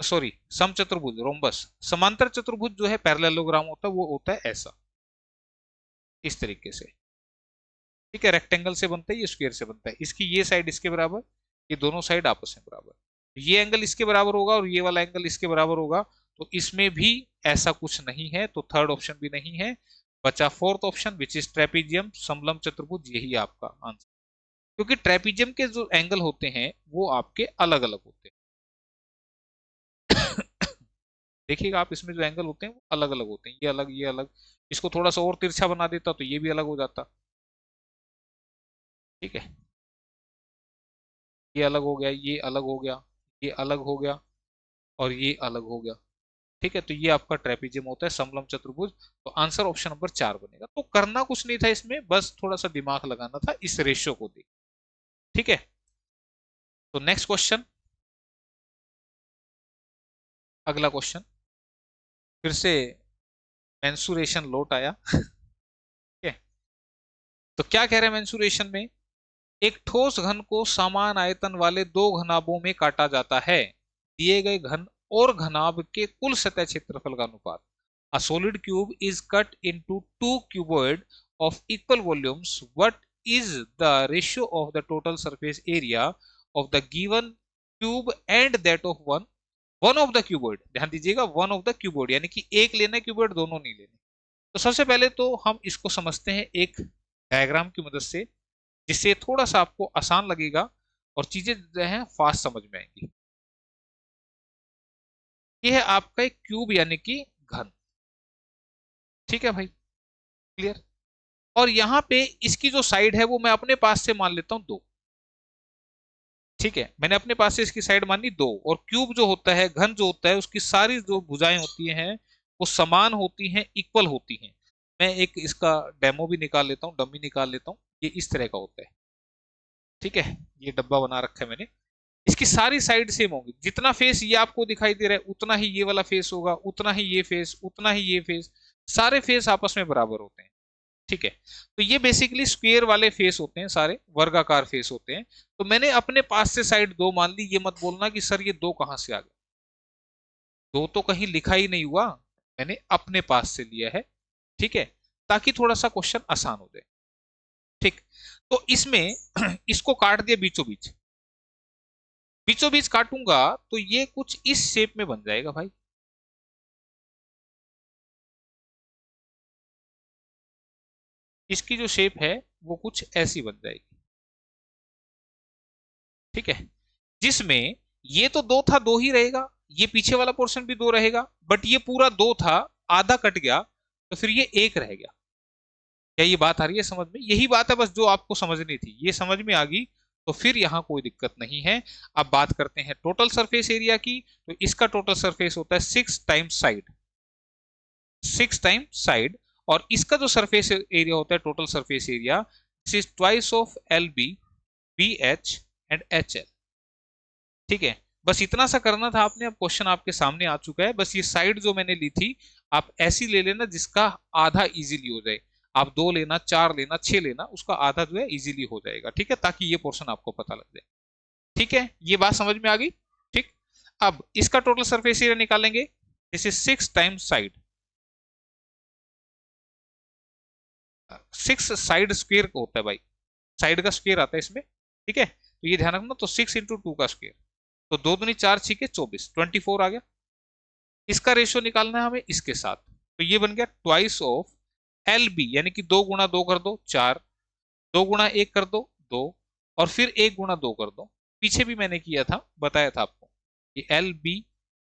सॉरी, समचतुर्भुज रोम्बस। समांतर चतुर्भुज जो है पैरेललोग्राम होता है, वो होता है ऐसा, इस तरीके से। ठीक है, रेक्टेंगल से बनता है, ये स्क्वायर से बनता है। इसकी ये साइड इसके बराबर, ये दोनों साइड आपस में बराबर, ये एंगल इसके बराबर होगा और ये वाला एंगल इसके बराबर होगा, तो इसमें भी ऐसा कुछ नहीं है, तो थर्ड ऑप्शन भी नहीं है। बचा fourth option which is trapezium समलंब चतुर्भुज, यही आपका आंसर। क्योंकि ट्रेपीजियम के जो एंगल होते हैं वो आपके अलग अलग होते हैं। देखिएगा आप, इसमें जो एंगल होते हैं वो अलग अलग होते हैं, ये अलग ये अलग। इसको थोड़ा सा और तिरछा बना देता तो ये भी अलग हो जाता। ठीक है, ये अलग हो गया, ये अलग हो गया, ये अलग हो गया और ये अलग हो गया। ठीक है, तो ये आपका ट्रेपीजियम होता है, समलंब चतुर्भुज। तो आंसर ऑप्शन नंबर 4 बनेगा। तो करना कुछ नहीं था इसमें, बस थोड़ा सा दिमाग लगाना था इस रेशियो को देख। ठीक है, तो नेक्स्ट क्वेश्चन, अगला क्वेश्चन, फिर से मेंसुरेशन लोट आया। ठीक है, तो क्या कह रहे हैं मेंसुरेशन में, एक ठोस घन को समान आयतन वाले दो घनाभों में काटा जाता है, दिए गए घन और घनाभ के कुल सतह क्षेत्रफल का अनुपात। A solid cube is cut into two cuboid of equal volumes. What is the ratio of the total surface area of the given cube and that of one of the cuboid? ध्यान दीजिएगा, one of the cuboid यानी कि एक लेना cuboid, दोनों नहीं लेने। तो सबसे पहले तो हम इसको समझते हैं एक डायग्राम की मदद से, जिससे थोड़ा सा आपको आसान लगेगा और चीजें जो है फास्ट समझ में आएंगी। यह है आपका एक क्यूब यानी कि घन। ठीक है भाई, क्लियर। और यहां पे इसकी जो साइड है वो मैं अपने पास से मान लेता हूं 2। ठीक है, मैंने अपने पास से इसकी साइड मानी 2, और क्यूब जो होता है, घन जो होता है, उसकी सारी जो भुजाएं होती हैं वो समान होती हैं, इक्वल होती हैं। मैं एक इसका डेमो भी निकाल लेता हूँ, डमी निकाल लेता हूँ। ये इस तरह का होता है। ठीक है, ये डब्बा बना रखा है मैंने। इसकी सारी साइड सेम होगी, जितना फेस ये आपको दिखाई दे रहा है उतना ही ये वाला फेस होगा, उतना ही ये फेस, उतना ही ये फेस, सारे फेस आपस में बराबर होते हैं। ठीक है, तो ये बेसिकली स्क्वायर वाले फेस होते हैं, सारे वर्गाकार फेस होते हैं। तो मैंने अपने पास से साइड 2 मान ली। ये मत बोलना कि सर ये 2 कहां से आ गया, 2 तो कहीं लिखा ही नहीं हुआ, मैंने अपने पास से लिया है। ठीक है, ताकि थोड़ा सा क्वेश्चन आसान हो जाए। ठीक, तो इसमें इसको काट दिया बीचों बीच, बीचों बीच काटूंगा तो ये कुछ इस शेप में बन जाएगा भाई। इसकी जो शेप है वो कुछ ऐसी बन जाएगी। ठीक है, जिसमें ये तो 2 था, 2 ही रहेगा, ये पीछे वाला पोर्शन भी 2 रहेगा, बट ये पूरा 2 था, आधा कट गया तो फिर ये 1 रह गया। क्या ये बात आ रही है समझ में? यही बात है बस जो आपको समझनी थी, ये समझ में आ गई तो फिर यहां कोई दिक्कत नहीं है। अब बात करते हैं टोटल सरफेस एरिया की। तो इसका टोटल सरफेस होता है 6 टाइम्स साइड, 6 टाइम्स साइड। और इसका जो सरफेस एरिया होता है total surface area, this is twice of L B, B H and H L. ठीक है, बस इतना सा करना था आपने। अब क्वेश्चन आपके सामने आ चुका है। बस ये साइड जो मैंने ली थी आप ऐसी ले लेना जिसका आधा इजीली हो जाए। आप 2 लेना, 4 लेना, 6 लेना, उसका आधा जो है इजीली हो जाएगा। ठीक है, ताकि ये पोर्शन आपको पता लग जाए। ठीक है, ये बात समझ में आ गई। ठीक, अब इसका टोटल सरफेस एरिया निकालेंगे। This is 6 times side, 6 side square होता है भाई, साइड का स्क्वेयर आता है इसमें। ठीक है, तो ये ध्यान रखना। तो 6 इंटू 2 का स्क्वेयर, तो 2 दूनी 4, 6 के 24, 24 आ गया। इसका रेशियो निकालना है हमें इसके साथ, तो ये बन गया ट्वाइस ऑफ एल बी, यानी कि 2 गुणा 2 कर दो 4, 2 गुणा 1 कर दो 2, और फिर 1 गुणा 2 कर दो। पीछे भी मैंने किया था, बताया था आपको, ये L B,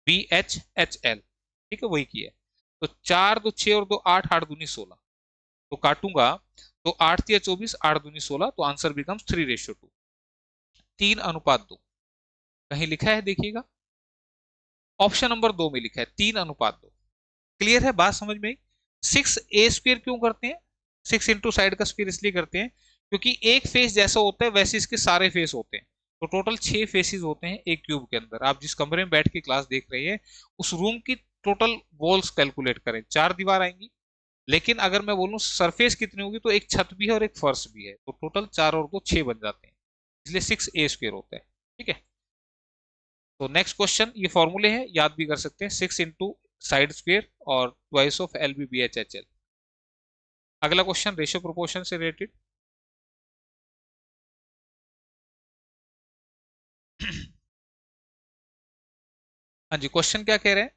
B H, H L. ठीक है, वही किया है। तो 4 2 6 और 2 8, 8 दूनी 16, तो काटूंगा तो 8 या 24, 8 दूनी 16, तो आंसर बिकम्स 3:2, 3:2। कहीं लिखा है देखिएगा, ऑप्शन नंबर 2 में लिखा है 3:2। क्लियर है बात समझ में? 6 a² क्यों करते हैं? 6 इंटू साइड का स्क्वायर इसलिए करते हैं क्योंकि एक फेस जैसा होता है वैसे इसके सारे फेस होते हैं। तो टोटल 6 फेसेस होते हैं एक क्यूब के अंदर। आप जिस कमरे में बैठ के क्लास देख रहे हैं उस रूम की टोटल वॉल्स कैलकुलेट करें, 4 दीवार आएंगी। लेकिन अगर मैं बोलूं सरफेस कितनी होगी, तो एक छत भी है और एक फर्श भी है, तो टोटल 4 और 2 6 बन जाते हैं, इसलिए 6 a² होता है। ठीक है, तो नेक्स्ट क्वेश्चन, ये फॉर्मूले हैं, याद भी कर सकते हैं, 6 इंटू साइड स्क्वेयर और twice of L B, B H, H L. अगला क्वेश्चन रेशियो प्रोपोर्शन से रिलेटेड। हाँ जी, क्वेश्चन क्या कह रहे हैं?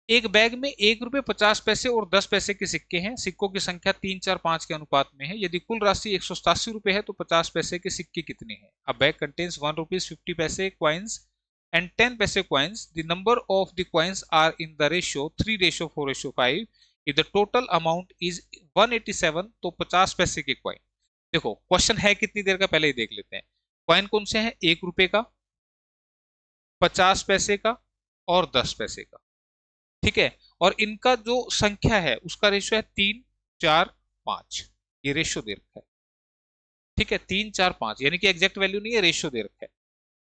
एक बैग में 1 रुपये 50 पैसे और 10 पैसे के सिक्के हैं। सिक्कों की संख्या 3, 4, 5 के अनुपात में है। यदि कुल राशि 187 रुपए है तो 50 पैसे के सिक्के कितने हैं? अ बैग कंटेन्स 1 रुपीज 50 पैसे कॉइन्स and 10 पैसे coins. The number of the coins are in the ratio 3:4:5. If the total amount is 187, तो 50 पैसे के कॉइन। देखो क्वेश्चन है कितनी देर का, पहले ही देख लेते हैं। कॉइन कौन से हैं? 1 रुपए का, 50 पैसे का और 10 पैसे का। ठीक है, और इनका जो संख्या है उसका रेशियो है 3, 4, 5। ये रेशियो दे रखा है। ठीक है, 3, 4, 5, यानी कि एग्जैक्ट वैल्यू नहीं है, रेशियो दे रखा है।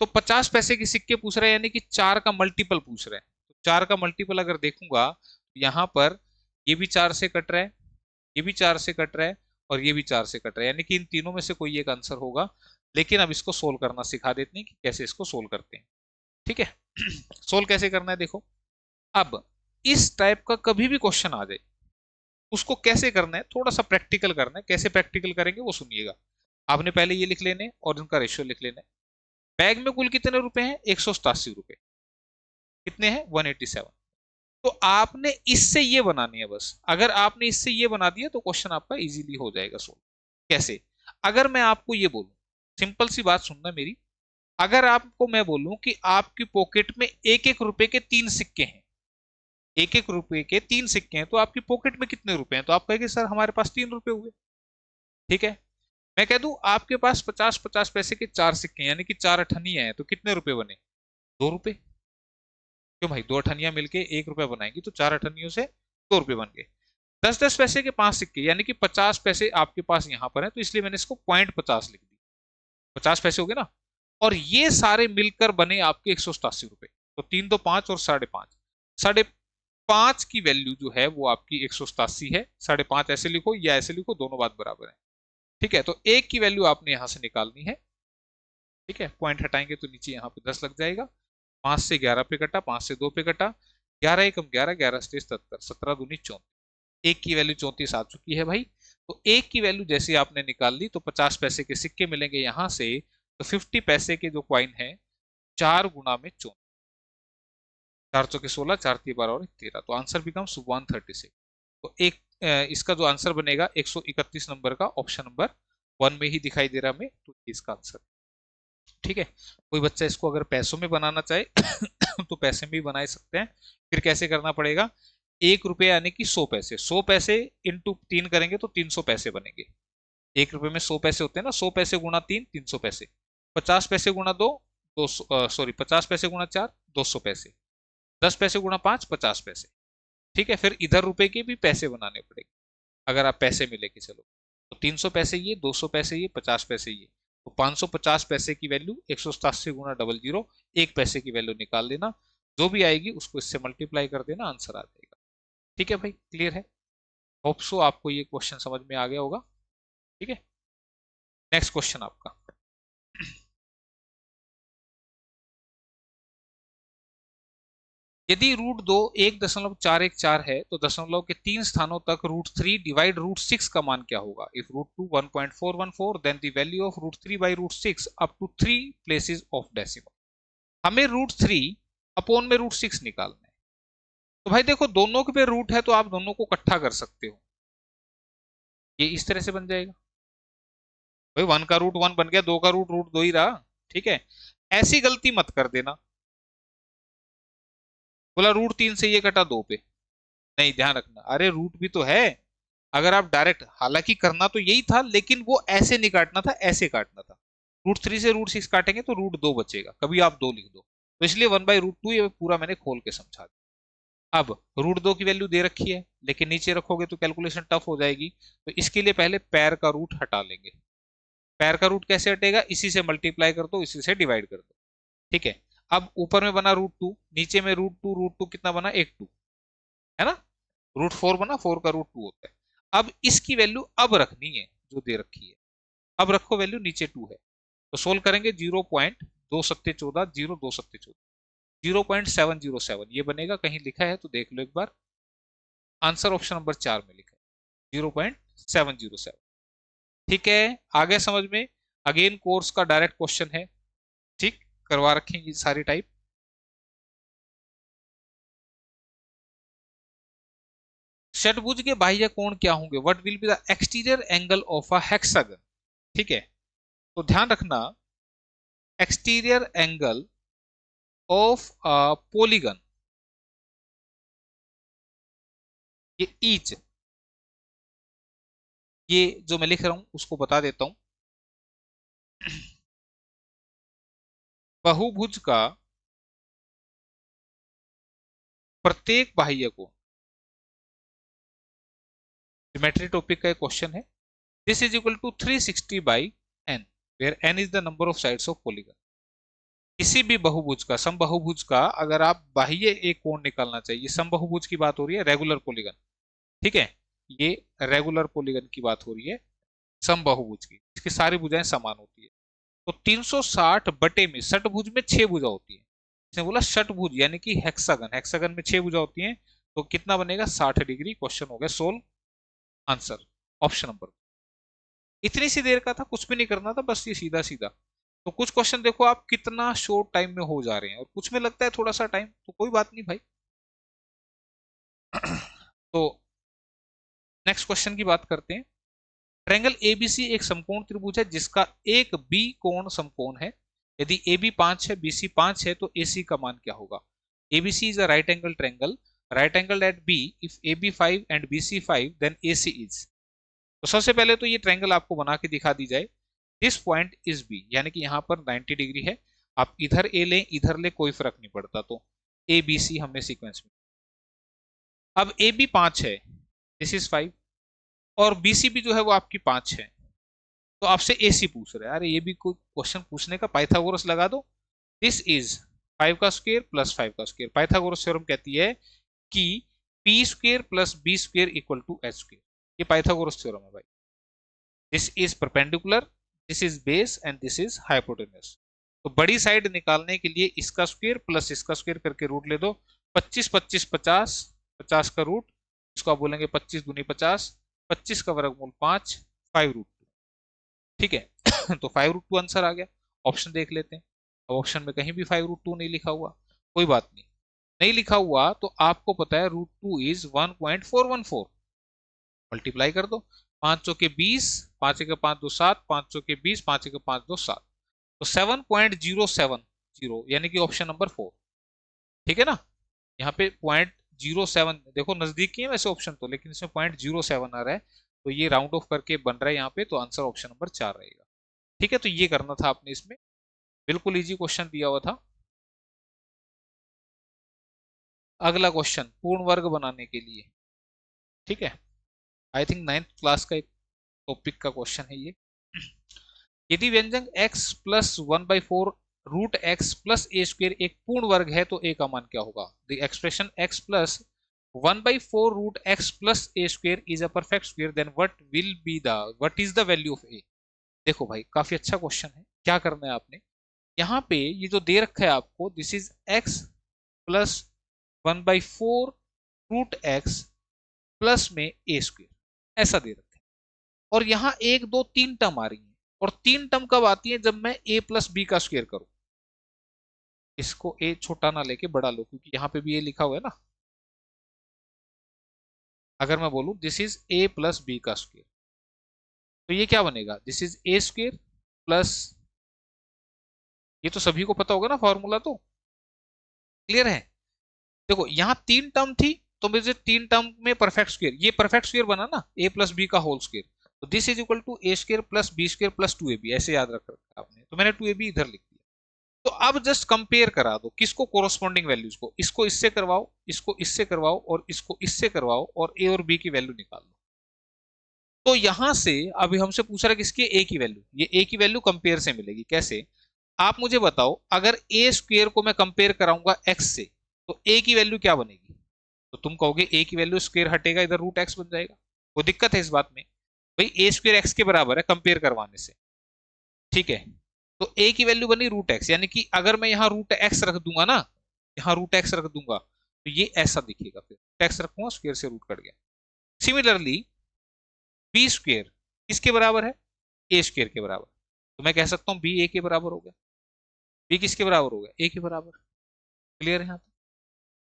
तो 50 पैसे के सिक्के पूछ रहे हैं, यानी कि 4 का मल्टीपल पूछ रहे हैं। तो 4 का मल्टीपल अगर देखूंगा तो यहां पर ये भी 4 से कट रहा है, ये भी 4 से कट रहा है, और ये भी 4 से कट रहा है, यानी कि इन तीनों में से कोई एक आंसर होगा। लेकिन अब इसको सोल्व करना सिखा देते हैं कि कैसे इसको सोल्व करते हैं। ठीक है, सोल्व कैसे करना है देखो। अब इस टाइप का कभी भी क्वेश्चन आ जाए उसको कैसे करना है, थोड़ा सा प्रैक्टिकल करना है। कैसे प्रैक्टिकल करेंगे वो सुनिएगा। आपने पहले ये लिख लेने और इनका रेशियो लिख लेना है। बैग में कुल कितने रुपए हैं? 187 रुपए। कितने हैं? 187। तो आपने इससे ये बनानी है बस। अगर आपने इससे ये बना दिया तो क्वेश्चन आपका इजीली हो जाएगा सोल्व। कैसे? अगर मैं आपको ये बोलूं, सिंपल सी बात सुनना मेरी, अगर आपको मैं बोलूं कि आपकी पॉकेट में 1-1 रुपए के 3 सिक्के हैं, 1-1 रुपए के 3 सिक्के हैं, तो आपकी पॉकेट में कितने रुपए हैं? तो आप कहेंगे सर हमारे पास 3 रुपए हुए। ठीक है, मैं कह दूं आपके पास 50-50 पैसे के 4 सिक्के यानी कि 4 अठन्नियां हैं, तो कितने रुपए बने? 2 रुपए। क्यों भाई, 2 अठन्नियां मिलके 1 रुपया बनाएंगी, तो 4 अठन्नियों से 2 रुपए बन गए। 10-10 पैसे के 5 सिक्के यानी कि 50 पैसे आपके पास यहां पर है, तो इसलिए मैंने इसको 0.50 लिख दी। 50 पैसे हो गए ना, और ये सारे मिलकर बने आपके 187 रुपए। तो 3 2 5 और 5.5, 5.5 की वैल्यू जो है वो आपकी 187 है। 5.5 ऐसे लिखो या ऐसे लिखो, दोनों बात बराबर है। ठीक है, तो 1 की वैल्यू आपने यहां से निकालनी है। ठीक है, पॉइंट हटाएंगे तो नीचे यहाँ पे 10 लग जाएगा। 5 से 11 पे कटा, 5 से 2 पे कटा, 11 एकम 11, 11 से 77, 17 दूनी 34। 1 की वैल्यू 34 आ चुकी है भाई। तो 1 की वैल्यू जैसे आपने निकाल ली, तो 50 पैसे के सिक्के मिलेंगे यहां से। तो 50 पैसे के जो क्वाइन है 4 गुना में 34, 4 चौके 16, 4 तीन 12 और 13, तो आंसर बिकम्स 136। तो एक इसका जो आंसर बनेगा 131 नंबर का, ऑप्शन नंबर 1 में ही दिखाई दे रहा हमें, तो इसका आंसर। ठीक है, कोई बच्चा इसको अगर पैसों में बनाना चाहे तो पैसे में भी बना सकते हैं। फिर कैसे करना पड़ेगा, 1 रुपये यानी कि 100 पैसे, 100 पैसे इंटू 3 करेंगे तो 300 पैसे बनेंगे। 1 रुपये में 100 पैसे होते हैं ना, 100 पैसे गुणा 3, 300 पैसे। 50 पैसे गुणा 2, 200, सॉरी 50 पैसे गुणा 4, 200 पैसे। 10 पैसे गुणा 5, 50 पैसे। ठीक है, फिर इधर रुपए के भी पैसे बनाने पड़ेंगे अगर आप पैसे में लेके चलो। तो 300 पैसे ये, 200 पैसे ये, 50 पैसे ये, तो 550 पैसे की वैल्यू 187 गुणा 00, 1 पैसे की वैल्यू निकाल लेना, जो भी आएगी उसको इससे मल्टीप्लाई कर देना, आंसर आ जाएगा। ठीक है भाई, क्लियर है? होप सो आपको ये क्वेश्चन समझ में आ गया होगा। ठीक है, नेक्स्ट क्वेश्चन आपका। यदि रूट 2 1.414 है तो दशमलव के 3 स्थानों तक √3 डिवाइड √6 का मान क्या होगा? If √2 1.414 then the value of √3 by √6 up to 3 places of decimal. हमें √3 अपॉन में √6 निकालना है। तो भाई देखो, दोनों के पे रूट है तो आप दोनों को इकट्ठा कर सकते हो। ये इस तरह से बन जाएगा भाई, 1 का रूट 1 बन गया, 2 का रूट रूट 2 ही रहा। ठीक है, ऐसी गलती मत कर देना, बोला √3 से ये कटा 2 पे। नहीं, ध्यान रखना, अरे रूट भी तो है। अगर आप डायरेक्ट, हालांकि करना तो यही था लेकिन वो ऐसे नहीं काटना था, ऐसे काटना था। √3 से √6 काटेंगे तो √2 बचेगा, कभी आप 2 लिख दो, तो इसलिए 1/√2 ये पूरा मैंने खोल के समझा दिया। अब √2 की वैल्यू दे रखी है लेकिन नीचे रखोगे तो कैलकुलेशन टफ हो जाएगी, तो इसके लिए पहले पैर का रूट हटा लेंगे। पैर का रूट कैसे हटेगा, इसी से मल्टीप्लाई कर दो, इसी से डिवाइड कर दो। ठीक है, अब ऊपर में बना √2, नीचे में √2 कितना बना, 1 2, है ना। √4 बना, 4 का √2 होता है। अब इसकी वैल्यू अब रखनी है जो दे रखी है, अब रखो वैल्यू, नीचे 2 है तो सोल्व करेंगे। 0.2 सत्ते 14, 0 2 सत्ते 14, 0.707 ये बनेगा। कहीं लिखा है तो देख लो एक बार, आंसर ऑप्शन नंबर 4 में लिखा है 0.707। ठीक है, आगे समझ में। अगेन कोर्स का डायरेक्ट क्वेश्चन है, ठीक, करवा रखेंगे सारी टाइप। षटभुज के बाह्य कोण क्या होंगे? What will be the exterior angle of a hexagon? ठीक है, तो ध्यान रखना, exterior angle of a polygon, ये ईच, ये जो मैं लिख रहा हूं उसको बता देता हूं। बहुभुज का प्रत्येक बाह्य कोण, ज्योमेट्री टॉपिक का एक क्वेश्चन है। This is equal to 360 by n, where n is the number of sides of polygon. किसी भी बहुभुज का, समबाहुभुज का, अगर आप बाह्य एक कोण निकालना चाहिए, समबाहुभुज की बात हो रही है, रेगुलर पॉलीगन। ठीक है, ये रेगुलर पॉलीगन की बात हो रही है, समबाहुभुज की, इसकी सारी भुजाएं समान होती है। तो 360 बटे में, षटभुज में 6 भुजा होती है, इसने बोला षटभुज यानी कि हेक्सागन, हेक्सागन में 6 भुजा होती हैं, तो कितना बनेगा, 60 डिग्री। क्वेश्चन हो गया सोल्व, आंसर ऑप्शन नंबर। इतनी सी देर का था, कुछ भी नहीं करना था, बस ये सीधा सीधा। तो कुछ क्वेश्चन देखो आप कितना शॉर्ट टाइम में हो जा रहे हैं, और कुछ में लगता है थोड़ा सा टाइम, तो कोई बात नहीं भाई। तो नेक्स्ट क्वेश्चन की बात करते हैं। ट्रायंगल एबीसी एक समकोण त्रिभुज है जिसका एक बी कोण समकोण है। यदि ए बी 5 है, बी सी 5 है, तो ए सी का मान क्या होगा? ABC is a right angle triangle, right angle at B, if A B 5 and B C 5 then A C is. तो सबसे पहले तो ये ट्रायंगल आपको बना के दिखा दी जाए। दिस पॉइंट इज बी, यानी कि यहाँ पर 90 डिग्री है, आप इधर ए लें इधर ले कोई फर्क नहीं पड़ता, तो ए बी सी हमें सीक्वेंस में। अब ए बी 5 है, दिस इज 5, और बी सी भी जो है वो आपकी 5 है, तो आपसे ए सी पूछ रहे हैं। अरे ये भी कोई क्वेश्चन पूछने का, पाइथागोरस लगा दो। दिस इज 5 का स्क्वायर प्लस 5 का स्क्वायर। पाइथागोरस थ्योरम कहती है कि p square plus b square equal to h square, ये पाइथागोरस थ्योरम है भाई। This is perpendicular, this is base and this is hypotenuse. तो बड़ी साइड निकालने के लिए इसका स्क्वायर प्लस इसका स्क्वायर करके रूट ले दो। 25 25 50, 50 का रूट, इसको आप बोलेंगे 25 दूनी 50, 25 का वर्गमूल 5, 5√2। ठीक है तो 5√2 आंसर आ गया। ऑप्शन देख लेते हैं। अब ऑप्शन में कहीं भी 5√2 नहीं लिखा हुआ, कोई बात नहीं, नहीं लिखा हुआ तो आपको पता है √2 इज 1.414, मल्टीप्लाई कर दो। 5 चौके 20, 5 के 5 2 7, 5 चौके 20, 5 के 5 2 7, तो 7.070 यानी कि ऑप्शन नंबर 4। ठीक है ना, यहाँ पे 0.07 देखो नजदीक ही है वैसे ऑप्शन तो, लेकिन इसमें 0.07 आ रहा है, तो ये राउंड ऑफ करके बन रहा है यहाँ पे, तो आंसर ऑप्शन नंबर 4 रहेगा। ठीक है, तो ये करना था आपने इसमें, बिल्कुल इजी क्वेश्चन दिया हुआ था। अगला क्वेश्चन पूर्ण वर्ग बनाने के लिए, ठीक है, आई थिंक 9th क्लास का एक टॉपिक का क्वेश्चन है ये। यदि व्यंजक x plus 1/4 root x plus ए स्क्वेयर एक पूर्ण वर्ग है तो a का मान क्या होगा? The expression x plus 1/4 root x plus A square is a perfect square, then what is the value of a? देखो भाई काफी अच्छा क्वेश्चन है। क्या करना है आपने, यहाँ पे ये जो दे रखा है आपको, this is x plus 1/4 root x plus में ए स्क्वेयर, ऐसा दे रखा है। और यहाँ एक दो तीन टर्म आ रही है, और तीन टर्म कब आती है? जब मैं a प्लस बी का स्क्वायर करूं। इसको a छोटा ना लेके बड़ा लो, क्योंकि यहाँ पे भी ये लिखा हुआ है ना। अगर मैं बोलूं this is a plus b का स्क्वायर, तो ये क्या बनेगा? This is a square plus, ये तो सभी को पता होगा ना फॉर्मूला तो, क्लियर है। देखो यहाँ तीन टर्म थी, तो मुझे तीन टर्म में परफेक्ट स्क्वायर, ये परफेक्ट स्क्वायर बना ना, a प्लस बी का होल स्क्वायर, तो this is equal to a square plus b square plus 2ab, ऐसे याद रख रखा आपने, तो मैंने 2ab इधर लिख दिया। तो अब जस्ट कंपेयर करा दो किसको, कोरोस्पोंडिंग वैल्यूज को, इसको इससे करवाओ, इसको इससे करवाओ, और इसको इससे करवाओ, और ए और बी की वैल्यू निकाल लो। तो यहां से अभी हमसे पूछ रहा है किसकी, ए की वैल्यू, ये ए की वैल्यू कंपेयर से मिलेगी कैसे? आप मुझे बताओ, अगर ए स्क्वेयर को मैं कंपेयर कराऊंगा एक्स से, तो ए की वैल्यू क्या बनेगी? तो तुम कहोगे ए की वैल्यू स्क्वेयर हटेगा, इधर रूट एक्स बन जाएगा। वो दिक्कत है इस बात में, भाई ए स्क्वेयर एक्स के बराबर है कंपेयर करवाने से, ठीक है। तो ए की वैल्यू बनी रूट एक्स, यानी कि अगर मैं यहाँ रूट एक्स रख दूंगा ना, यहाँ रूट एक्स रख दूंगा, तो ये ऐसा दिखेगा, फिर रूट एक्स रखूंगा स्क्वेयर से रूट कट गया। सिमिलरली बी स्क्वेयर किसके बराबर है? ए स्क्वेयर के बराबर, तो मैं कह सकता हूँ बी ए के बराबर हो गया। बी किसके बराबर हो गया? ए के बराबर। क्लियर है यहाँ पे?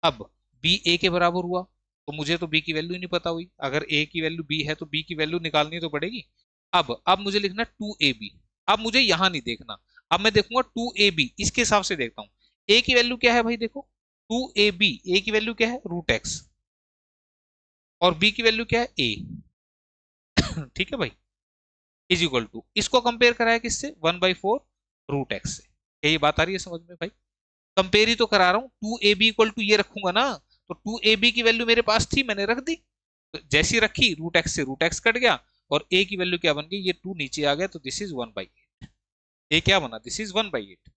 अब बी ए के बराबर हुआ, तो मुझे तो बी की वैल्यू ही नहीं पता हुई, अगर ए की वैल्यू बी है तो बी की वैल्यू निकालनी तो पड़ेगी। अब मुझे लिखना 2ab। अब मुझे यहां नहीं देखना, अब मैं देखूंगा 2ab, इसके हिसाब से देखता हूं। ए की वैल्यू क्या है भाई, देखो 2ab, ए की वैल्यू क्या है? रूट एक्स, और बी की वैल्यू क्या है? ए। ठीक है भाई, इज इक्वल टू, इसको कंपेयर कराया किससे? 1/4 रूट एक्स से। क्या ये बात आ रही है समझ में भाई? कंपेयर ही तो करा रहा हूं, 2ab इक्वल टू ये रखूंगा ना, तो 2ab की वैल्यू मेरे पास थी, मैंने रख दी, तो जैसी रखी रूट एक्स से रूट एक्स कट गया, और a की वैल्यू क्या बन गई? ये 2 नीचे आ गया, तो दिस इज 1/8। ए क्या बना? This is 1/8।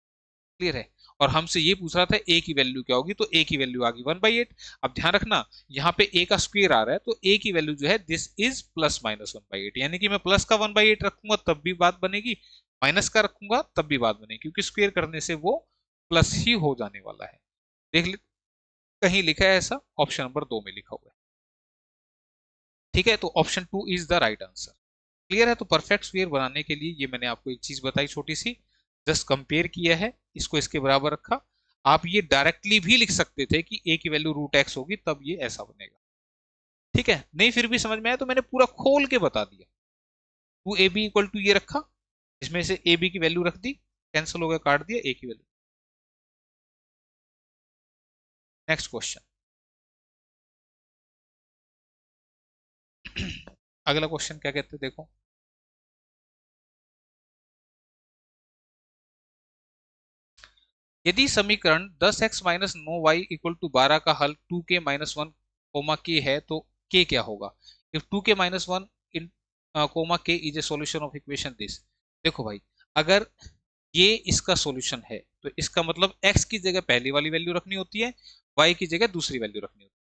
क्लियर है? और हमसे ये पूछ रहा था ए की वैल्यू क्या होगी, तो ए की वैल्यू आ गई 1/8। अब ध्यान रखना, यहाँ पे ए का स्क्वायर आ रहा है, तो ए की वैल्यू जो है दिस इज प्लस माइनस 1/8, यानी कि मैं प्लस का 1/8 रखूंगा तब भी बात बनेगी, माइनस का रखूंगा तब भी बात बनेगी, क्योंकि स्क्वायर करने से वो प्लस ही हो जाने वाला है। देख ले, कहीं लिखा है ऐसा, ऑप्शन नंबर 2 में लिखा हुआ है। ठीक है, तो option 2 is the right answer. Clear है? तो परफेक्ट स्क्वायर बनाने के लिए ये मैंने आपको एक चीज बताई छोटी सी, जस्ट कंपेयर किया है, इसको इसके बराबर रखा। आप ये डायरेक्टली भी लिख सकते थे कि ए की वैल्यू रूट एक्स होगी, तब ये ऐसा बनेगा। ठीक है, नहीं फिर भी समझ में आया तो मैंने पूरा खोल के बता दिया। 2ab इक्वल टू ये रखा, इसमें से ए बी की वैल्यू रख दी, कैंसिल हो गया, काट दिया ए की वैल्यू। Next question. अगला क्वेश्चन क्या कहते हैं देखो, यदि समीकरण 10x minus 9y equal to 12 का हल 2k माइनस 1 कोमा के है, तो k क्या होगा? If 2k minus 1 in comma K is a solution of equation this. देखो भाई, अगर ये इसका सॉल्यूशन है, तो इसका मतलब x की जगह पहली वाली वैल्यू रखनी होती है, y की जगह दूसरी वैल्यू रखनी होती है,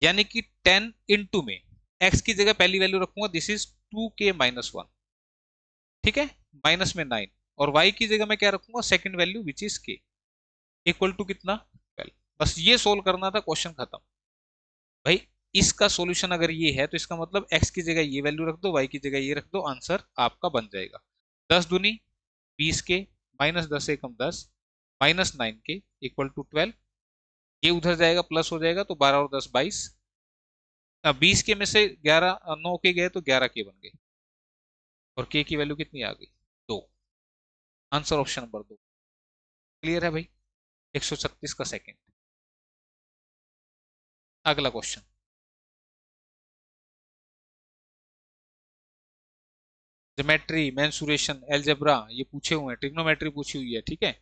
यानी कि 10 इंटू में x की जगह पहली वैल्यू रखूंगा, दिस इज 2k माइनस 1, ठीक है, माइनस में 9, और y की जगह मैं क्या रखूंगा? Second value which is k, equal to कितना? 12। बस ये सोल्व करना था, क्वेश्चन खत्म भाई। इसका सॉल्यूशन अगर ये है, तो इसका मतलब x की जगह ये वैल्यू रख दो, y की जगह ये रख दो, आंसर आपका बन जाएगा। 10 दूनी 20 के, माइनस 10 एकम 10, माइनस 9 के इक्वल टू 12। ये उधर जाएगा, प्लस हो जाएगा, तो 12 और 10 22। 20 के में से 11 9 के गए तो 11 के बन गए, और के की वैल्यू कितनी आ गई? 2। Answer option number 2। क्लियर है भाई? 136 का सेकंड। अगला क्वेश्चन, ज्योमेट्री, मेंसुरेशन, अलजेब्रा ये पूछे हुए हैं, ट्रिग्नोमेट्री पूछी हुई है, ठीक है।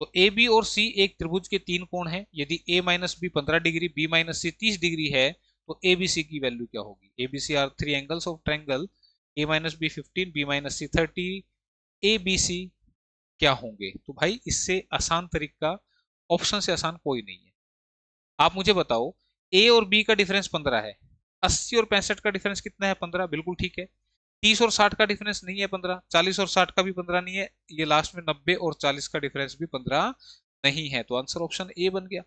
तो ए बी और सी एक त्रिभुज के तीन कोण हैं। यदि A minus B 15 degree, B minus C 30 degree है, तो ए बी सी की वैल्यू क्या होगी? A B C are three angles of triangle, A minus B 15, B minus C 30, A B C क्या होंगे? तो भाई इससे आसान तरीका, ऑप्शन से आसान कोई नहीं है। आप मुझे बताओ, ए और बी का डिफरेंस 15 है, 80 और 65 का डिफरेंस कितना है? 15, बिल्कुल ठीक है। 30 और 60 का डिफरेंस नहीं है 15, 40 और 60 का भी 15 नहीं है, ये लास्ट में 90 और 40 का डिफरेंस भी 15 नहीं है। तो आंसर ऑप्शन ए बन गया।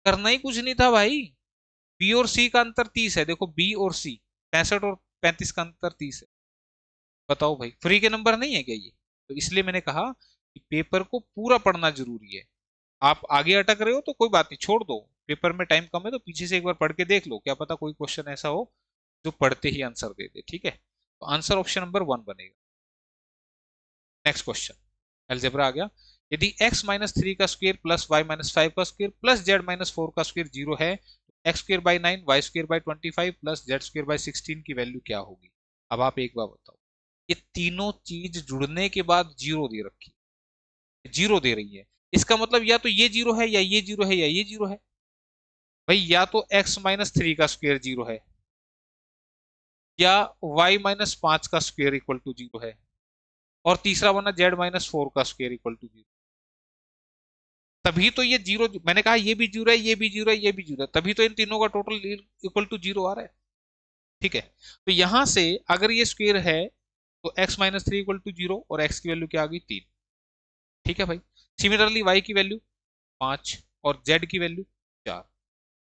करना ही कुछ नहीं था भाई। बी और सी का अंतर 30 है, देखो बी और सी, 65 और 35 का अंतर 30 है। बताओ भाई, फ्री के नंबर नहीं है क्या ये? तो इसलिए मैंने कहा कि पेपर को पूरा पढ़ना जरूरी है। आप आगे अटक रहे हो तो कोई बात नहीं, छोड़ दो। पेपर में टाइम कम है तो पीछे से एक बार पढ़ के देख लो, क्या पता कोई क्वेश्चन ऐसा हो जो पढ़ते ही आंसर दे दे, ठीक है। तो आंसर ऑप्शन नंबर 1 बनेगा। नेक्स्ट क्वेश्चन, अलजेब्रा आ गया। यदि x माइनस थ्री का square plus Y minus five का square plus Z minus four का स्क्वायर 0 है, तो X square by 9, Y square by 25 plus Z square by 16 की वैल्यू क्या होगी? अब आप एक बार बताओ, ये तीनों चीज जुड़ने के बाद जीरो दे रखी, जीरो दे रही है, इसका मतलब या तो ये जीरो है, या ये जीरो है, या ये जीरो है। भाई या तो x माइनस थ्री का स्क्वायर जीरो है, या y माइनस पांच का स्क्वायर इक्वल टू जीरो है, और तीसरा बना जेड माइनस फोर का स्क्वायर इक्वल टू जीरो। तभी तो ये जीरो, मैंने कहा ये भी जीरो है, ये भी जीरो है, ये भी जीरो है, तभी तो इन तीनों का टोटल इक्वल टू जीरो आ रहा है, ठीक है। तो यहां से अगर ये स्क्वायर है तो x minus three equal to zero, और x की वैल्यू क्या आ गई? 3, ठीक है भाई। सिमिलरली y की वैल्यू 5 और z की वैल्यू 4।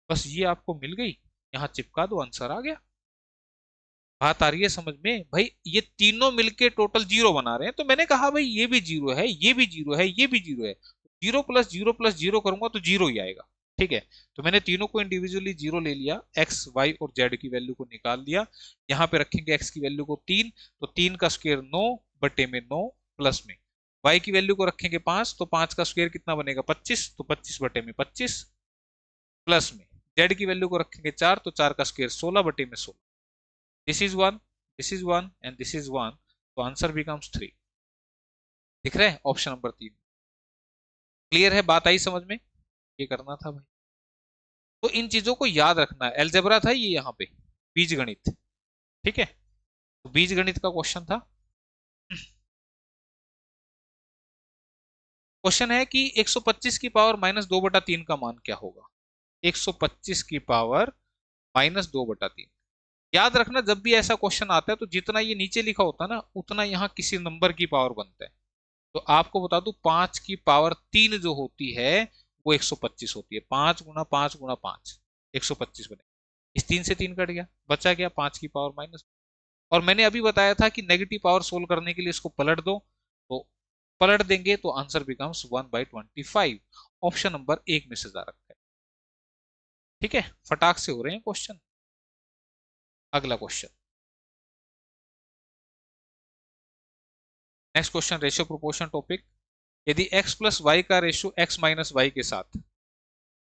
बस ये आपको मिल गई, यहां चिपका दो, आंसर आ गया। बात आ रही है समझ में? भाई ये तीनों मिलके टोटल जीरो बना रहे हैं, तो मैंने कहा भाई ये भी जीरो है, ये भी जीरो है, ये भी जीरो है, zero plus zero plus zero करूंगा तो जीरो ही आएगा, ठीक है। तो मैंने तीनों को इंडिविजुअली जीरो ले लिया, एक्स वाई और जेड की वैल्यू को निकाल दिया। यहाँ पे रखेंगे एक्स की वैल्यू को 3, तो 3 का स्क्वायर 9 बटे में 9 प्लस में वाई की वैल्यू को रखेंगे 5, तो 5 का स्क्वायर कितना बनेगा? 25, तो 25 बटे में 25 प्लस में जेड की वैल्यू को रखेंगे 4, तो 4 का स्क्वायर 16 बटे में 16। This is one, this is one and this is one, तो आंसर बिकम्स 3। दिख रहा है ऑप्शन नंबर 3। क्लियर है? बात आई समझ में? ये करना था भाई। तो इन चीजों को याद रखना है। अलजेब्रा था ये, यहाँ पे बीज गणित, ठीक है। तो बीज गणित का क्वेश्चन था। क्वेश्चन है कि 125 की पावर माइनस 2/3 का मान क्या होगा? 125 की पावर माइनस 2/3। याद रखना, जब भी ऐसा क्वेश्चन आता है तो जितना ये नीचे लिखा होता है ना, उतना यहाँ किसी नंबर की पावर बनता है। तो आपको बता दूं, 5 की पावर 3 जो होती है वो 125 होती है। 5 गुना 5 गुना 5, 125 बने। इस 3 से 3 कट गया, बचा गया 5 की पावर माइनस। और मैंने अभी बताया था कि नेगेटिव पावर सोल्व करने के लिए इसको पलट दो, तो पलट देंगे तो आंसर बिकम्स 1/25। ऑप्शन नंबर 1 में से जा रखा है, ठीक है। फटाक से हो रहे हैं क्वेश्चन। अगला question, next question, ratio proportion topic. यदि x प्लस वाई का रेशियो x माइनस वाई के साथ,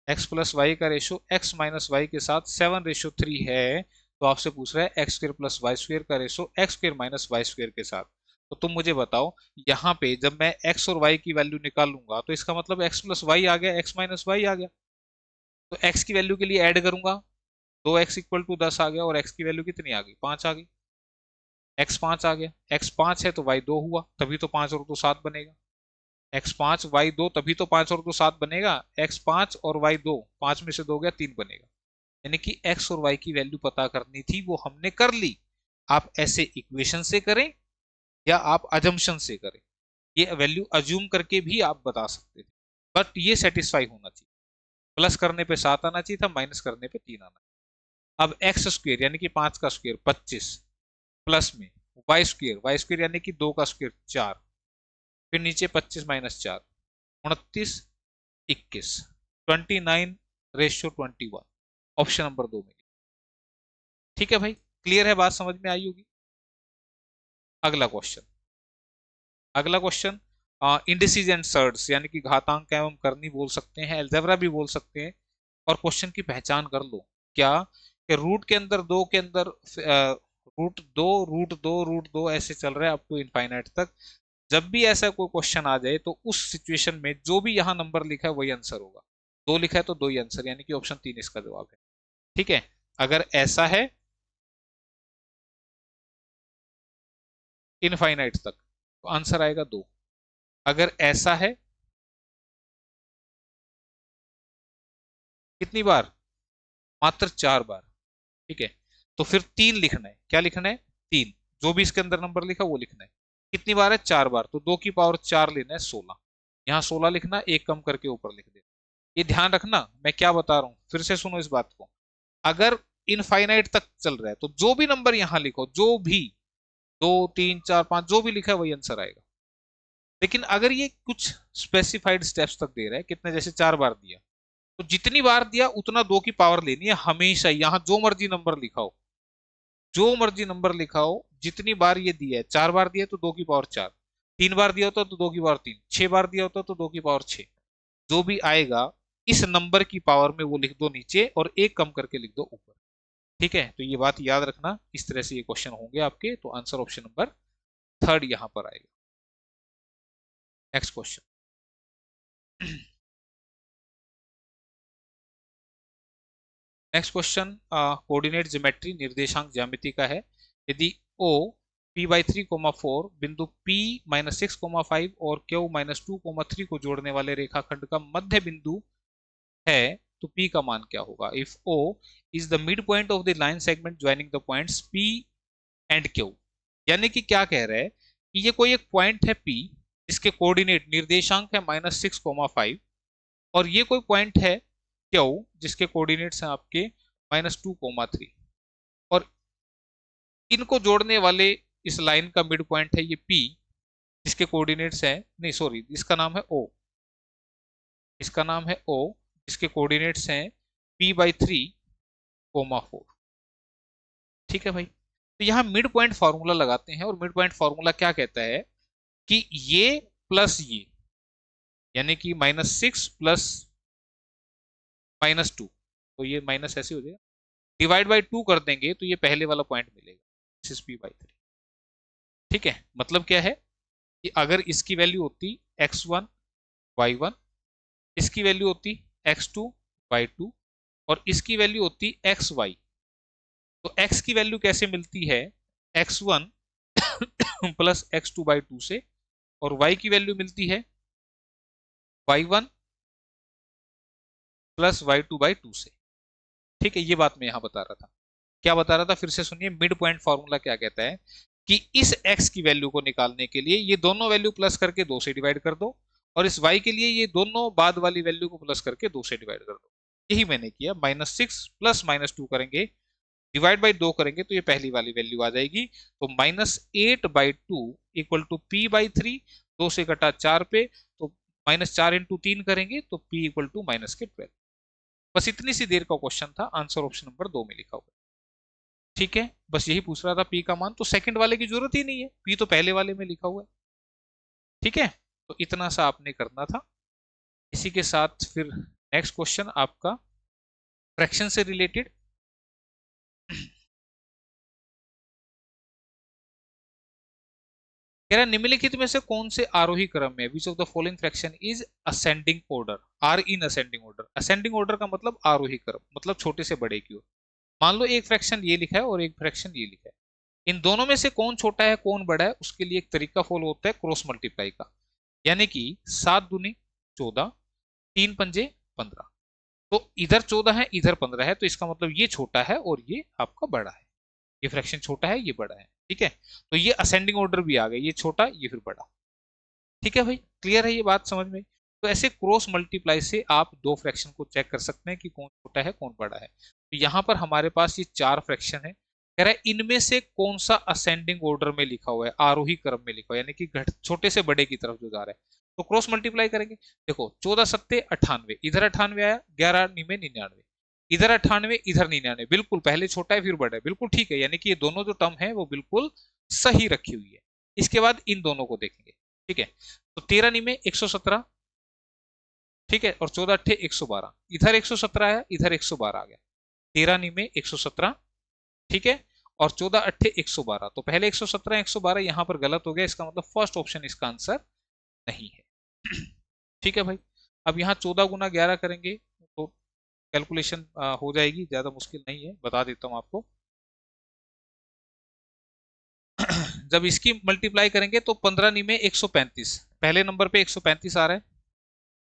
x प्लस वाई का रेशियो x माइनस वाई के साथ 7:3 है, तो आपसे पूछ रहा है X square plus Y square का ratio X square minus Y square के साथ। तो तुम मुझे बताओ, यहाँ पे जब मैं x और y की वैल्यू निकालूंगा तो इसका मतलब x प्लस वाई आ गया, x माइनस वाई आ गया। तो x की वैल्यू के लिए ऐड करूंगा, 2x इक्वल टू 10 आ गया, और x की वैल्यू कितनी आ गई? 5 आ गई। x 5 आ गया, x 5 है तो y 2 हुआ, तभी तो 5 और 2 7 बनेगा। एक्स 5 वाई 2, तभी तो 5 और 2 7 बनेगा। एक्स 5 और वाई 2, 5 में से 2 गया 3 बनेगा। यानी कि एक्स और वाई की वैल्यू पता करनी थी, वो हमने कर ली। आप ऐसे इक्वेशन से करें या आप अजम्पशन से करें, ये वैल्यू अज्यूम करके भी आप बता सकते थे, बट ये सेटिस्फाई होना चाहिए। प्लस करने पे 7 आना चाहिए था, माइनस करने पे 3 आना। अब एक्स स्क्वेयर यानी कि 5 का स्क्वेयर 25, प्लस में वाई स्क्वेयर यानी कि 2 का स्क्वेयर 4, फिर नीचे 25 माइनस 4, 29, 21, 29:21। ऑप्शन नंबर 2 में। ठीक है भाई, क्लियर है? बात समझ में आई होगी। अगला क्वेश्चन, अगला क्वेश्चन, इंडिसेस एंड सर्ड्स यानी कि घातांक एवं करनी बोल सकते हैं, अलजेब्रा भी बोल सकते हैं। और क्वेश्चन की पहचान कर लो क्या, कि रूट के अंदर दो के अंदर रूट दो ऐसे चल रहा है अप टू इनफाइनाइट तक। जब भी ऐसा कोई क्वेश्चन आ जाए तो उस सिचुएशन में जो भी यहाँ नंबर लिखा है वही आंसर होगा। दो लिखा है तो दो ही आंसर, यानी कि ऑप्शन 3 इसका जवाब है। ठीक है, अगर ऐसा है इनफाइनाइट तक तो आंसर आएगा 2। अगर ऐसा है कितनी बार, मात्र 4 बार। ठीक है, तो फिर 3 लिखना है। क्या लिखना है, 3। जो भी इसके अंदर नंबर लिखा वो लिखना है। कितनी बार है, 4 बार, तो 2 की पावर 4 लेना है 16। यहाँ 16 लिखना, एक कम करके ऊपर लिख देना। ये ध्यान रखना मैं क्या बता रहा हूं, फिर से सुनो इस बात को। अगर इनफाइनाइट तक चल रहा है तो जो भी नंबर यहां लिखो, जो भी 2 3 4 5 जो भी लिखा है वही आंसर आएगा। लेकिन अगर ये कुछ स्पेसिफाइड स्टेप्स तक दे रहा है, कितने, जैसे 4 बार दिया, तो जितनी बार दिया उतना 2 की पावर लेनी है हमेशा। यहां जो मर्जी नंबर लिखा हो, जो मर्जी नंबर लिखा हो, जितनी बार ये दिया है, 4 बार दिया तो 2 की पावर 4, 3 बार दिया होता तो 2 की पावर 3, 6 बार दिया होता तो 2 की पावर 6। जो भी आएगा इस नंबर की पावर में वो लिख दो नीचे और एक कम करके लिख दो ऊपर। ठीक है, तो ये बात याद रखना, इस तरह से ये क्वेश्चन होंगे आपके। तो आंसर ऑप्शन नंबर 3 यहां पर आएगा। Next question. Next question coordinate geometry निर्देशांक ज्यामिति का है। यदि O p/3, 4 बिंदु P -6, 5 और Q -2, 3 को जोड़ने वाले रेखाखंड का मध्य बिंदु है तो P का मान क्या होगा। If O is the mid point of the line segment joining the points P and Q। यानी कि क्या कह रहा है कि ये कोई एक पॉइंट है P जिसके कोऑर्डिनेट निर्देशांक है -6, 5 और ये कोई पॉइंट है Q जिसके कोऑर्डिनेट्स हैं आपके -2, 3 और इनको जोड़ने वाले इस लाइन का मिड पॉइंट है ये P जिसके कोऑर्डिनेट्स है, नहीं सॉरी, इसका नाम है O, इसका नाम है O जिसके कोऑर्डिनेट्स हैं p/3, 4। ठीक है भाई, तो यहाँ मिड पॉइंट फॉर्मूला लगाते हैं और मिड पॉइंट फॉर्मूला क्या कहता है कि ये प्लस ये, यानी कि -6 प्लस -2, तो ये माइनस ऐसे हो जाएगा, डिवाइड बाई 2 कर देंगे तो ये पहले वाला पॉइंट मिलेगा, p/3। ठीक है, मतलब क्या है कि अगर इसकी वैल्यू होती x1 y1, इसकी वैल्यू होती x2 y2 और इसकी वैल्यू होती xy, तो x की वैल्यू कैसे मिलती है, x1 प्लस x2/2 से, और y की वैल्यू मिलती है y1 प्लस y2/2 से। ठीक है, ये बात मैं यहां बता रहा था। क्या बता रहा था, फिर से सुनिए। मिड पॉइंट फॉर्मूला क्या कहता है कि इस x की वैल्यू को निकालने के लिए ये दोनों वैल्यू प्लस करके 2 से डिवाइड कर दो, और इस y के लिए ये दोनों बाद वाली वैल्यू को प्लस करके 2 से डिवाइड कर दो। यही मैंने किया, -6 प्लस -2 करेंगे, डिवाइड बाई 2 करेंगे तो ये पहली वाली वैल्यू आ जाएगी। तो -8/2 इक्वल टू p/3, 2 से कटा 4 पे, तो -4 इंटू 3 करेंगे तो p इक्वल टू -12। बस इतनी सी देर का क्वेश्चन था, आंसर ऑप्शन नंबर 2 में लिखा हुआ। ठीक है, बस यही पूछ रहा था p का मान, तो सेकंड वाले की जरूरत ही नहीं है, p तो पहले वाले में लिखा हुआ है। ठीक है, तो इतना सा आपने करना था। इसी के साथ फिर नेक्स्ट क्वेश्चन आपका फ्रैक्शन से रिलेटेड। कह रहा निम्नलिखित में से कौन से आरोही क्रम में, which of the following fraction is ascending order, are in ascending order. Ascending order का मतलब आरोही क्रम, मतलब छोटे से बड़े की ओर। मान लो एक फ्रैक्शन ये लिखा है और एक फ्रैक्शन ये लिखा है, इन दोनों में से कौन छोटा है कौन बड़ा है, उसके लिए एक तरीका फॉलो होता है क्रॉस मल्टीप्लाई का। यानी कि 7 दूनी 14, 3 पंजे 15, तो इधर 14 है इधर 15 है, तो इसका मतलब ये छोटा है और ये आपका बड़ा है। ये फ्रैक्शन छोटा है ये बड़ा है। ठीक है, तो ये असेंडिंग ऑर्डर भी आ गया, ये छोटा ये फिर बड़ा। ठीक है भाई, क्लियर है ये बात समझ में। तो ऐसे क्रॉस मल्टीप्लाई से आप दो फ्रैक्शन को चेक कर सकते हैं कि कौन छोटा है कौन बड़ा है। तो यहाँ पर हमारे पास ये 4 फ्रैक्शन है, कह रहा है इनमें से कौन सा असेंडिंग ऑर्डर में लिखा हुआ है, आरोही क्रम में लिखा हुआ है, यानी कि छोटे से बड़े की तरफ जो जा रहा है। तो क्रॉस मल्टीप्लाई करेंगे, देखो 14 सत्ते 98, इधर 98 आया, 11 निमे 99, इधर 98 इधर 99, बिल्कुल पहले छोटा है फिर बड़ा है, बिल्कुल ठीक है, यानी कि ये दोनों जो टर्म है वो बिल्कुल सही रखी हुई है। इसके बाद इन दोनों को देखेंगे, ठीक है, तो 13 नी में 117, ठीक है, और 14 अट्ठे 112, इधर 117 है, इधर 112 आ गया, 13 नी में 117, ठीक है, और 14 अट्ठे 112, तो पहले 117 112 यहां पर गलत हो गया, इसका मतलब फर्स्ट ऑप्शन इसका आंसर नहीं है। ठीक है भाई, अब यहाँ 14 गुना 11 करेंगे तो कैलकुलेशन हो जाएगी, ज्यादा मुश्किल नहीं है, बता देता हूं आपको। जब इसकी मल्टीप्लाई करेंगे तो 15 नी में 135, पहले नंबर पे 135 आ रहा है,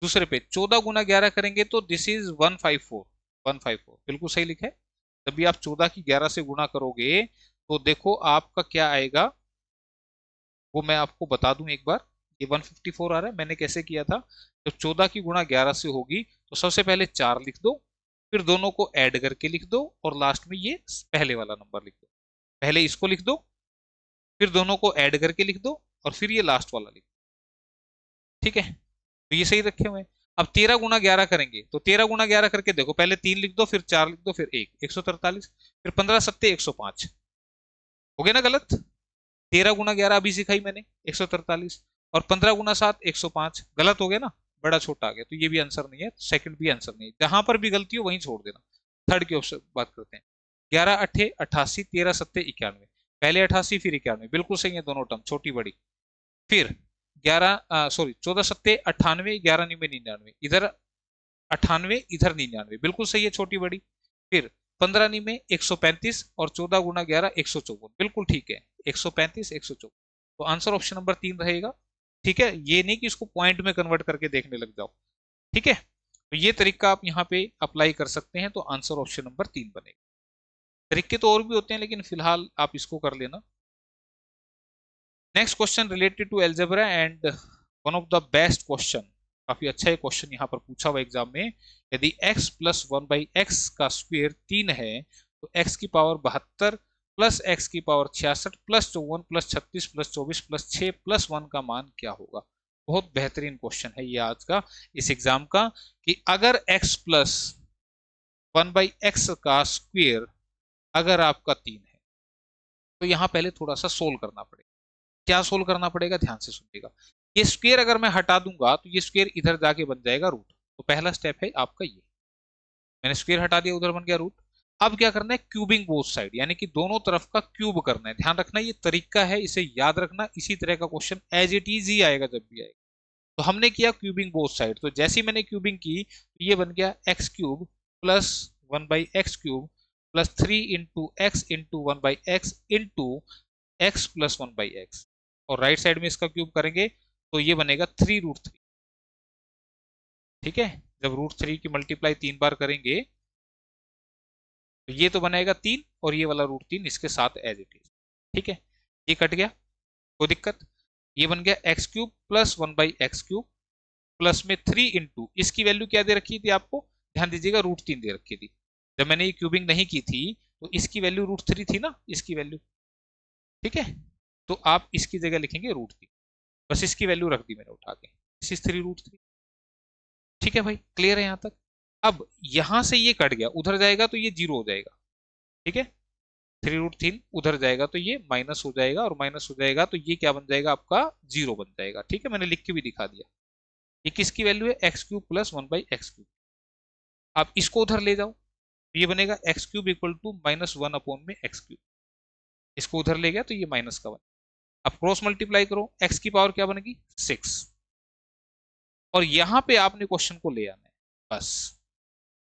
दूसरे पे 14 गुना 11 करेंगे तो दिस इज 154, 154 बिल्कुल सही लिखा है। जब भी आप 14 की 11 से गुना करोगे तो देखो आपका क्या आएगा, वो मैं आपको बता दूं एक बार। ये 154 आ रहा है, मैंने कैसे किया था, जब 14 की गुणा 11 से होगी तो सबसे पहले 4 लिख दो, फिर दोनों को ऐड करके लिख दो, और लास्ट में ये पहले वाला नंबर लिख दो। पहले इसको लिख दो, फिर दोनों को ऐड करके लिख दो, और फिर ये लास्ट वाला लिख दो। ठीक है, तो ये सही रखे हुए हैं। अब 13 गुना 11 करेंगे तो 13 गुना 11 करके देखो, पहले 3 लिख दो, फिर 4 लिख दो, फिर 143, फिर 15 सत्ते 105, हो गया ना गलत। 13 गुना 11 अभी सिखाई मैंने 143, और 15 गुना 7 105, गलत हो गया ना, बड़ा छोटा आ गया, तो ये भी आंसर नहीं है, सेकंड भी आंसर नहीं है, जहां पर भी गलती हो वहीं छोड़ देना। थर्ड की ऑप्शन बात करते हैं। 11 अट्ठे 88, 13 सत्ते 91, पहले 88 फिर 91, बिल्कुल सही है दोनों टर्म, छोटी बड़ी। फिर 11 सॉरी 14 सत्ते 98, 11 निन्यानवे 99, इधर 98 इधर 99, बिल्कुल सही है छोटी बड़ी। फिर 15 नी में 135, और 14 गुना 11 154, बिल्कुल ठीक है, 135 154, तो आंसर ऑप्शन नंबर 3 रहेगा। ठीक है, ये नहीं कि इसको पॉइंट में कन्वर्ट करके देखने लग जाओ। ठीक है, तो ये तरीका आप यहाँ पे अप्लाई कर सकते हैं, तो आंसर ऑप्शन नंबर 3 बनेगा। तरीके तो और भी होते हैं, लेकिन फिलहाल आप इसको कर लेना। Next question related to algebra and one of the best question, काफी अच्छा है क्वेश्चन यहाँ पर पूछा हुआ एग्जाम में। यदि x प्लस 1/x का स्क्वायर 3 है तो x की पावर 72 प्लस x की power 66 plus 54 plus 36 plus 24 plus 6 plus 1 का मान क्या होगा। बहुत बेहतरीन क्वेश्चन है ये आज का इस एग्जाम का, कि अगर x प्लस 1/x का स्क्वायर अगर आपका 3 है, तो यहाँ पहले थोड़ा सा सोल्व करना पड़ेगा। क्या सोल्व करना पड़ेगा, ध्यान से सुनिएगा। ये स्क्वायर अगर मैं हटा दूंगा तो ये स्क्वायर इधर जाके बन जाएगा रूट, तो पहला स्टेप है आपका ये, मैंने स्क्वायर हटा दिया, उधर बन गया रूट। अब क्या करना है, क्यूबिंग बोथ साइड, यानी कि दोनों तरफ का क्यूब करना है। ध्यान रखना ये तरीका है, इसे याद रखना, इसी तरह का क्वेश्चन एज इट इज ही आएगा जब भी आएगा। तो हमने किया क्यूबिंग बोथ साइड, तो जैसे ही मैंने क्यूबिंग की तो ये बन गया x cube plus 1/x³ plus 3 × x × 1/x into x plus 1/x, और राइट साइड में इसका क्यूब करेंगे तो ये बनेगा 3√3। ठीक है, जब √3 की मल्टीप्लाई 3 बार करेंगे तो ये तो बनाएगा 3, और ये वाला √3 इसके साथ एज इट इज। ठीक है, ये कट गया, कोई दिक्कत। ये बन गया x³ प्लस 1/x³ प्लस में 3 इंटू, इसकी वैल्यू क्या दे रखी थी आपको, ध्यान दीजिएगा, √3 दे रखी थी। जब मैंने ये क्यूबिंग नहीं की थी तो इसकी वैल्यू √3 थी ना, इसकी वैल्यू। ठीक है, तो आप इसकी जगह लिखेंगे √3, बस इसकी वैल्यू रख दी मैंने उठा के, दिस इज 3√3। ठीक है भाई, क्लियर है यहाँ तक। अब यहां से ये कट गया, उधर जाएगा तो ये 0 हो जाएगा। ठीक है, 3√3 उधर जाएगा तो ये माइनस हो जाएगा, और माइनस हो जाएगा तो ये क्या बन जाएगा आपका, 0 बन जाएगा। ठीक है, मैंने लिख के भी दिखा दिया। ये किसकी वैल्यू है, x³ प्लस 1/x³। आप इसको उधर ले जाओ तो ये बनेगा x³ इक्वल टू -1/x³। इसको उधर ले गया तो ये माइनस का बनेगा। अब क्रॉस मल्टीप्लाई करो, x की पावर क्या बनेगी 6, और यहां पे आपने क्वेश्चन को ले आना है बस।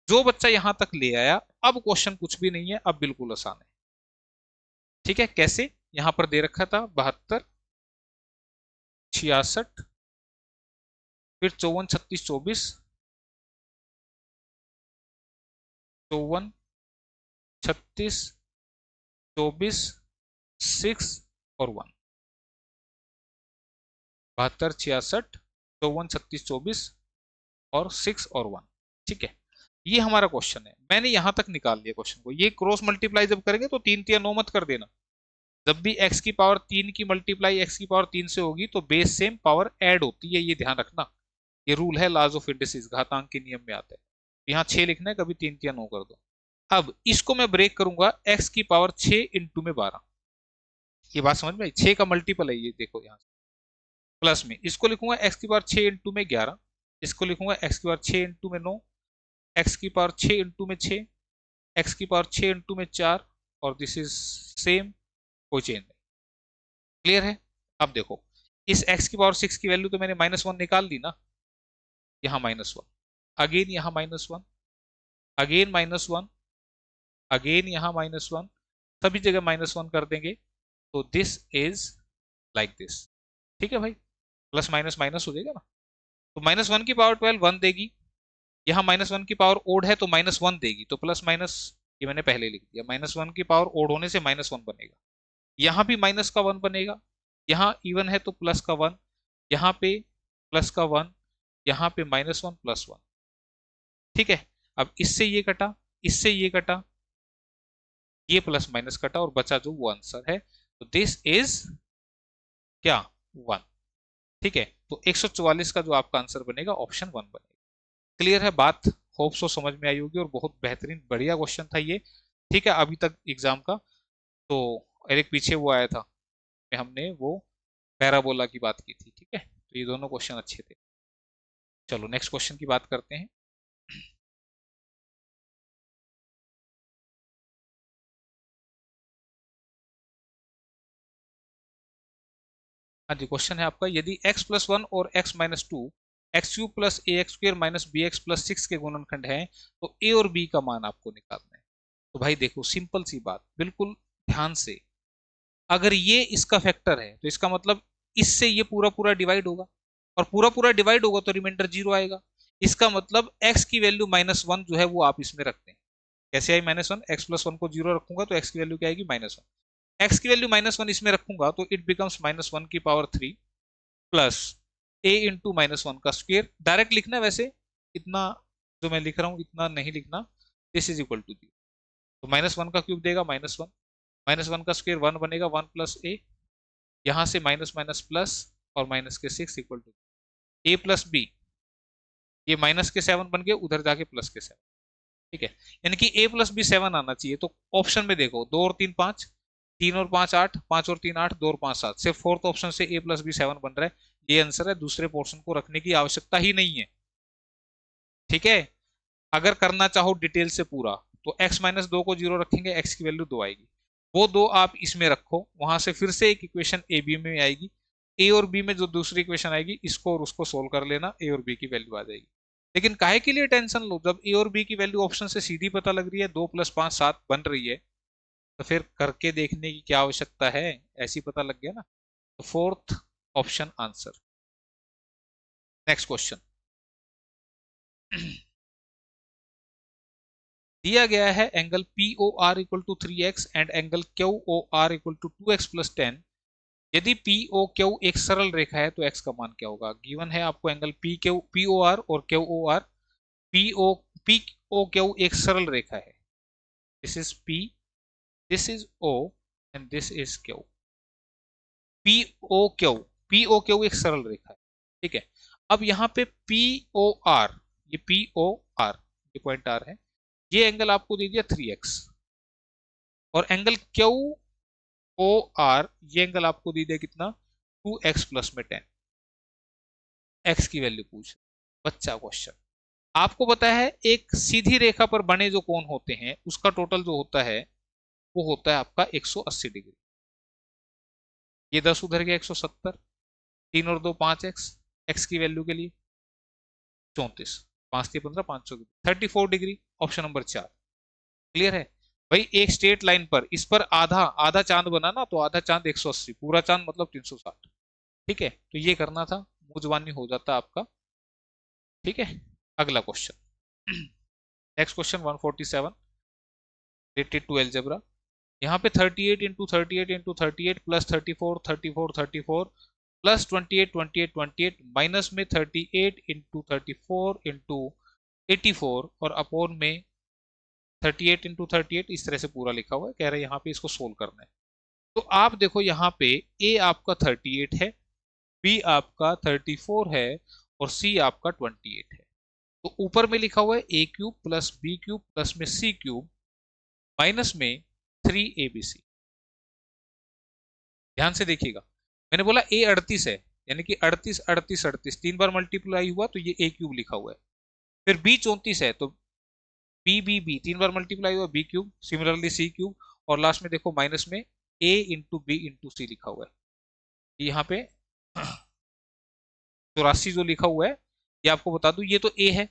जो बच्चा यहां तक ले आया, अब क्वेश्चन कुछ भी नहीं है, अब बिल्कुल आसान है। ठीक है, कैसे, यहां पर दे रखा था 72 66, फिर 54 36 24, 54 36 24 6 और 1, 72 66 54 36 24 और 6 और 1। ठीक है, ये हमारा क्वेश्चन है, मैंने यहां तक निकाल लिया क्वेश्चन को। ये क्रॉस मल्टीप्लाई जब करेंगे तो 3 3 9 मत कर देना। जब भी x की पावर 3 की मल्टीप्लाई x की पावर 3 से होगी तो बेस सेम पावर ऐड होती है, ये ध्यान रखना। ये रूल है लॉज ऑफ इंडिसेस, घातांक के नियम में आता है। यहाँ 6 लिखना है, कभी 3 या 9 कर दो। अब इसको मैं ब्रेक करूंगा, x की पावर 6 इंटू में 12, ये बात समझ में आई, 6 का मल्टीपल है ये, देखो यहाँ प्लस में इसको लिखूंगा एक्स की पावर 6 इंटू में 11, इसको लिखूंगा एक्स की पावर 6 इंटू में 9, एक्स की पावर 6 इंटू में 6, एक्स की पावर 6 इंटू में 4, और दिस इज सेम, कोई चेंज नहीं। क्लियर है? अब देखो, इस एक्स की पावर 6 की वैल्यू तो मैंने -1 निकाल दी ना, यहाँ -1, अगेन यहाँ -1, अगेन -1, अगेन यहाँ -1, सभी जगह -1 कर देंगे, तो दिस इज लाइक दिस। ठीक है भाई, प्लस माइनस माइनस हो जाएगा ना। तो -1 की पावर 12 1 देगी, यहाँ -1 की पावर ओड है तो -1 देगी, तो प्लस माइनस ये मैंने पहले लिख दिया, -1 की पावर ओड होने से -1 बनेगा, यहाँ भी माइनस का 1 बनेगा, यहाँ इवन है तो प्लस का 1, यहाँ पे प्लस का 1, यहाँ पे -1 प्लस 1। ठीक है, अब इससे ये कटा, इससे ये कटा, ये प्लस माइनस कटा और बचा जो वो आंसर है, तो दिस इज क्या 1। ठीक है, तो 144 का जो आपका आंसर बनेगा ऑप्शन 1 बनेगा। क्लियर है बात? होप सो समझ में आई होगी, और बहुत बेहतरीन बढ़िया क्वेश्चन था ये। ठीक है, अभी तक एग्जाम का। तो एक पीछे वो आया था, हमने वो पैराबोला की बात की थी। ठीक है, तो ये दोनों क्वेश्चन अच्छे थे। चलो नेक्स्ट क्वेश्चन की बात करते हैं। हाँ जी, क्वेश्चन है आपका, यदि x+1 और x-2 x³ plus A X square minus B X plus 6 के गुणनखंड हैं, तो a और b का मान आपको निकालना है। तो भाई देखो, सिंपल सी बात, बिल्कुल ध्यान से, अगर ये इसका फैक्टर है तो इसका मतलब इससे ये पूरा पूरा डिवाइड होगा, और पूरा पूरा डिवाइड होगा तो रिमाइंडर 0 आएगा। इसका मतलब x की वैल्यू -1 जो है वो आप इसमें रखते हैं। कैसे आई -1? x+1 को 0 रखूंगा तो x की वैल्यू क्या आएगी? -1। x की वैल्यू -1 इसमें रखूंगा तो इट बिकम्स -1 की पावर 3 प्लस a इंटू -1 का स्क्वेयर। डायरेक्ट लिखना है वैसे, इतना जो मैं लिख रहा हूं इतना नहीं लिखना, दिस इज इक्वल टू 0। तो -1 का क्यूब देगा -1, -1 का स्क्वेयर 1 बनेगा, 1 प्लस a, यहां से माइनस माइनस प्लस, और माइनस के 6 equal to a plus b, ये माइनस के 7 बन गए, उधर जाके प्लस के 7। ठीक है, यानी कि a प्लस बी 7 आना चाहिए। तो ऑप्शन में देखो, 2 और 3 5, 3 और 5 8, 5 और 3 8, 2 और 5 7, सिर्फ फोर्थ ऑप्शन से a प्लस बी 7 बन रहा है। ये आंसर है, दूसरे पोर्शन को रखने की आवश्यकता ही नहीं है। ठीक है, अगर करना चाहो डिटेल से पूरा, तो x-2 को 0 रखेंगे, x की वैल्यू 2 आएगी, वो 2 आप इसमें रखो, वहां से फिर से एक इक्वेशन ए बी में आएगी, ए और बी में जो दूसरी इक्वेशन आएगी इसको और उसको सोल्व कर लेना, ए और बी की वैल्यू आ जाएगी। लेकिन काहे के लिए टेंशन लो, जब ए और बी की वैल्यू ऑप्शन से सीधी पता लग रही है, 2 + 5 7 बन रही है, तो फिर करके देखने की क्या आवश्यकता है, ऐसी पता लग गया ना। तो fourth option answer. Next question दिया गया है, angle POR equal to 3x and angle QOR equal to 2x plus 10। यदि POQ एक सरल रेखा है तो x का मान क्या होगा? गिवन है आपको एंगल POR और QOR। POQ एक सरल रेखा है, this is P, this is O and this is Q। POQ, POQ एक सरल रेखा है। ठीक है, अब यहाँ पे POR, ये POR, ये पॉइंट R है, ये एंगल आपको दे दिया 3x, और एंगल QOR ये एंगल आपको दे दिया कितना? 2x प्लस में 10। x की वैल्यू पूछ बच्चा क्वेश्चन। आपको पता है एक सीधी रेखा पर बने जो कोण होते हैं उसका टोटल जो होता है वो होता है आपका 180 डिग्री। ये 10 उधर गया 170, 3 और 2 5x, x की वैल्यू के लिए 34, 5 3 15, 5 34 डिग्री, ऑप्शन नंबर 4। क्लियर है भाई? एक स्ट्रेट लाइन पर, इस पर आधा आधा चांद बना ना, तो आधा चांद 180, पूरा चांद मतलब 360। ठीक है, तो ये करना था, मुजवानी हो जाता आपका। ठीक है, अगला question next question 147 related to algebra. यहाँ पे 38 into 38 into 38 plus 34 34 34 plus 28 28 28 minus में 38 इंटू 34 इंटू 84 और अपॉन में 38 इंटू 38, इस तरह से पूरा लिखा हुआ है। कह रहे हैं यहाँ पे इसको सोल्व करना है। तो आप देखो यहाँ पे a आपका 38 है, b आपका 34 है, और c आपका 28 है। तो ऊपर में लिखा हुआ है a³ प्लस b³ प्लस में c³ माइनस में 3abc। ध्यान से देखिएगा, मैंने बोला a 38 है, यानी कि 38 38 38 3 बार मल्टीप्लाई हुआ तो ये ए क्यूब लिखा हुआ है। फिर बी 34 है तो बी बी बी 3 बार मल्टीप्लाई हुआ b cube, similarly c cube, और लास्ट में देखो माइनस में a into b into c लिखा हुआ है। यहाँ पे 84 जो लिखा हुआ है ये आपको बता दूं, ये तो ए है,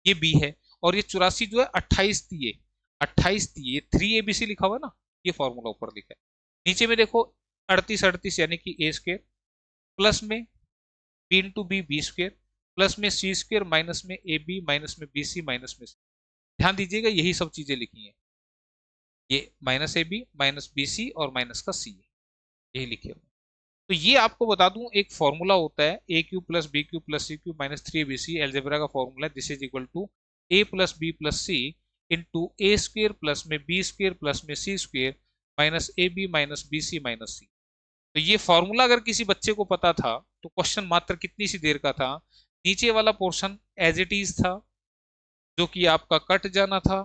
ये बी है, और ये 84 जो है 28 दिए, 28 दिए, ये 3abc लिखा हुआ है ना, ये फॉर्मूला ऊपर लिखा है। नीचे में देखो 38 38 यानी कि ए स्क्र, प्लस में b into B b square, plus में सी स्क्र, माइनस में ए बी, माइनस में बी सी, माइनस में सी। ध्यान दीजिएगा यही सब चीजें लिखी हैं, ये minus A B minus B c और माइनस का सी है, यही लिखे हुए। तो ये आपको बता दूं एक फॉर्मूला होता है A cube plus B cube plus C cube minus 3abc algebra का फॉर्मूला है। This is equal to A plus B plus C into A square plus में बी स्क्र प्लस में सी square minus A B minus B C minus C. तो ये formula अगर किसी बच्चे को पता था तो क्वेश्चन मात्र कितनी सी देर का था, नीचे वाला पोर्शन एज इट इज था जो कि आपका कट जाना था,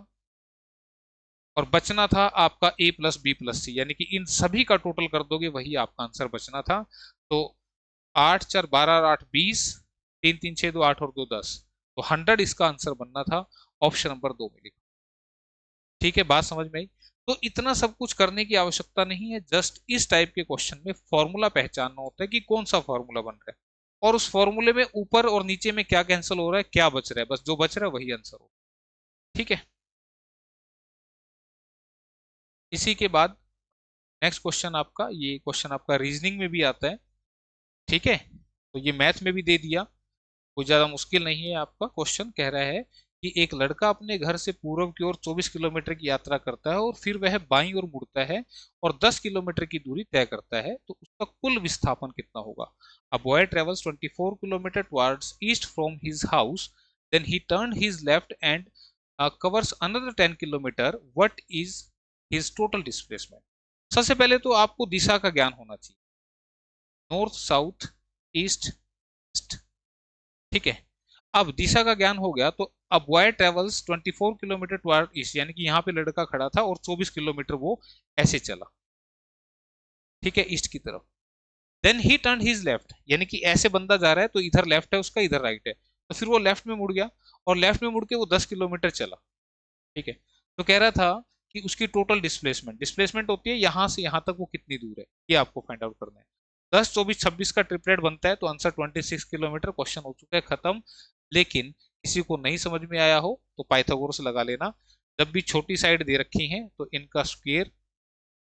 और बचना था आपका a प्लस बी प्लस सी, यानी कि इन सभी का टोटल कर दोगे वही आपका आंसर बचना था। तो 8 4 12 8 20, 3 3 6 2 8 और 2 10, तो 100 इसका आंसर बनना था, ऑप्शन नंबर 2 में लिखा। ठीक है, बात समझ में आई। तो इतना सब कुछ करने की आवश्यकता नहीं है, जस्ट इस टाइप के क्वेश्चन में फॉर्मूला पहचानना होता है कि कौन सा फॉर्मूला बन रहा है, और उस फॉर्मूले में ऊपर और नीचे में क्या कैंसिल हो रहा है, क्या बच रहा है, बस जो बच रहा है वही आंसर हो। ठीक है, इसी के बाद नेक्स्ट क्वेश्चन आपका, ये क्वेश्चन आपका रीजनिंग में भी आता है। ठीक है, तो ये मैथ में भी दे दिया, कोई ज्यादा मुश्किल नहीं है। आपका क्वेश्चन कह रहा है कि एक लड़का अपने घर से पूर्व की ओर 24 किलोमीटर की यात्रा करता है और फिर वह बाईं ओर मुड़ता है और 10 किलोमीटर की दूरी तय करता है, तो उसका कुल विस्थापन कितना होगा। A boy travels 24 kilometre towards east from his house, then he turn his left and covers another 10 kilometre, what is his total displacement. सबसे पहले तो आपको दिशा का ज्ञान होना चाहिए, नॉर्थ साउथ ईस्ट वेस्ट। ठीक है, अब दिशा का ज्ञान हो गया तो अब boy travels 24 kilometre toward east, यानी कि यहाँ पे लड़का खड़ा था और 24 किलोमीटर वो ऐसे चला, ठीक है, ईस्ट की तरफ। Then he turn his left, यानी कि ऐसे बंदा जा रहा है तो इधर लेफ्ट है उसका, इधर राइट है, तो फिर वो लेफ्ट में मुड़ गया, और लेफ्ट में मुड़ के वो 10 किलोमीटर चला। ठीक है, तो कह रहा था कि उसकी टोटल डिस्प्लेसमेंट, डिस्प्लेसमेंट होती है यहां से यहां तक वो कितनी दूर है, ये आपको फाइंड आउट करना है। 10 24 26 का ट्रिपलेट बनता है, तो आंसर 26 किलोमीटर। क्वेश्चन हो चुका है खत्म। लेकिन किसी को नहीं समझ में आया हो तो पाइथागोरस लगा लेना, जब भी छोटी साइड दे रखी है तो इनका स्क्वायर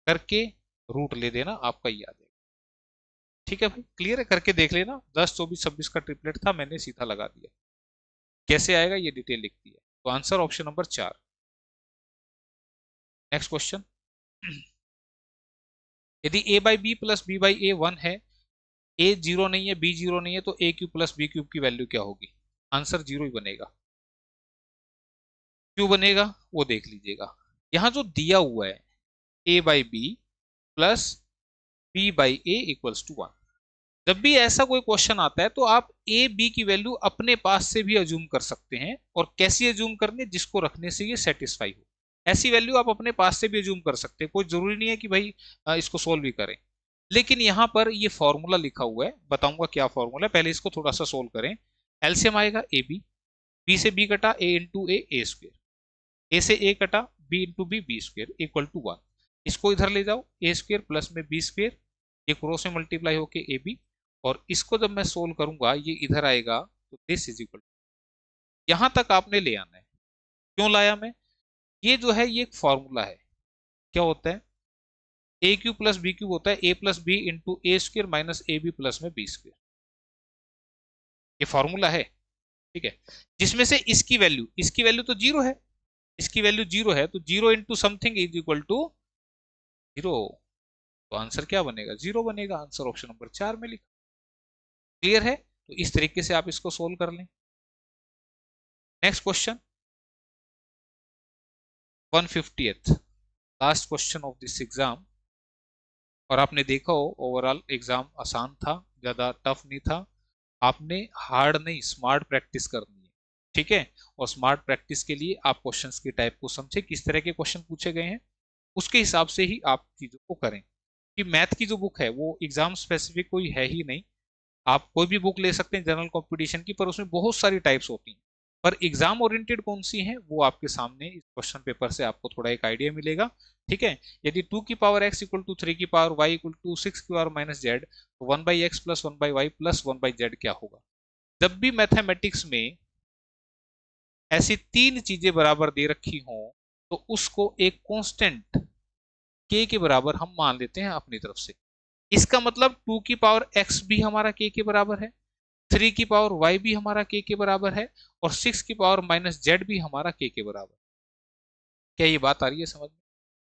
करके रूट ले देना, आपका याद है। ठीक है भाई, क्लियर है, करके देख लेना। 10 24 26 का ट्रिपलेट था, मैंने सीधा लगा दिया, कैसे आएगा ये डिटेल लिखती है। तो answer option number 4। Next question, यदि a by B plus B by A 1 है, a 0 नहीं है, b 0 नहीं है, तो a cube plus b cube की वैल्यू क्या होगी। आंसर 0 ही बनेगा। क्यों बनेगा वो देख लीजिएगा, यहां जो दिया हुआ है a by B plus B by a equals to 1, जब भी ऐसा कोई क्वेश्चन आता है तो आप ए बी की वैल्यू अपने पास से भी अज्यूम कर सकते हैं, और कैसी अज्यूम करनी, जिसको रखने से ये सेटिस्फाई हो, ऐसी वैल्यू आप अपने पास से भी अज्यूम कर सकते हैं। कोई जरूरी नहीं है कि भाई इसको सोल्व भी करें। लेकिन यहां पर ये फॉर्मूला लिखा हुआ है, बताऊंगा क्या फॉर्मूला है, पहले इसको थोड़ा सा सोल्व करें। एलसीएम आएगा ए बी, बी से बी कटा a into A square, a से ए कटा b into b square equal to 1। इसको इधर ले जाओ, ए स्क्र प्लस में बी स्क्र, ये क्रॉस में मल्टीप्लाई होके ए बी, और इसको जब मैं सोल्व करूंगा ये इधर आएगा, तो दिस इज इक्वल, यहां तक आपने ले आना है। क्यों लाया मैं, ये जो है ये एक फॉर्मूला है, क्या होता है, A cube plus B cube होता है A plus B into A square minus A B plus में बी स्क्र, ये फॉर्मूला है। ठीक है, जिसमें से इसकी वैल्यू तो जीरो है, इसकी वैल्यू जीरो है, तो zero into something is equal to zero, तो आंसर क्या बनेगा, जीरो बनेगा। आंसर ऑप्शन नंबर 4 में लिखा। क्लियर है, तो इस तरीके से आप इसको सोल्व कर लें। Next question 150th last question of this exam, और आपने देखा हो ओवरऑल एग्जाम आसान था, ज्यादा टफ नहीं था। आपने हार्ड नहीं स्मार्ट प्रैक्टिस करनी है। ठीक है, और स्मार्ट प्रैक्टिस के लिए आप क्वेश्चंस के टाइप को समझे, किस तरह के क्वेश्चन पूछे गए हैं, उसके हिसाब से ही आप चीजों को करें। कि मैथ की जो बुक है वो एग्जाम स्पेसिफिक कोई है ही नहीं, आप कोई भी बुक ले सकते हैं जनरल कंपटीशन की, पर उसमें बहुत सारी टाइप्स होती हैं। पर एग्जाम ओरिएंटेड कौन सी है वो आपके सामने इस क्वेश्चन पेपर से आपको थोड़ा एक आइडिया मिलेगा। ठीक है, यदि 2 की पावर x इक्वल टू 3 की पावर y इक्वल टू 6 की पावर माइनस जेड, तो 1/x plus 1/y plus 1/z क्या होगा। जब भी मैथमेटिक्स में ऐसी तीन चीजें बराबर दे रखी हों तो उसको एक कांस्टेंट k के बराबर हम मान लेते हैं अपनी तरफ से। इसका मतलब 2 की पावर x भी हमारा k के बराबर है, 3 की पावर y भी हमारा k के बराबर है, और 6 की पावर माइनस जेड भी हमारा k के बराबर। क्या ये बात आ रही है समझ में?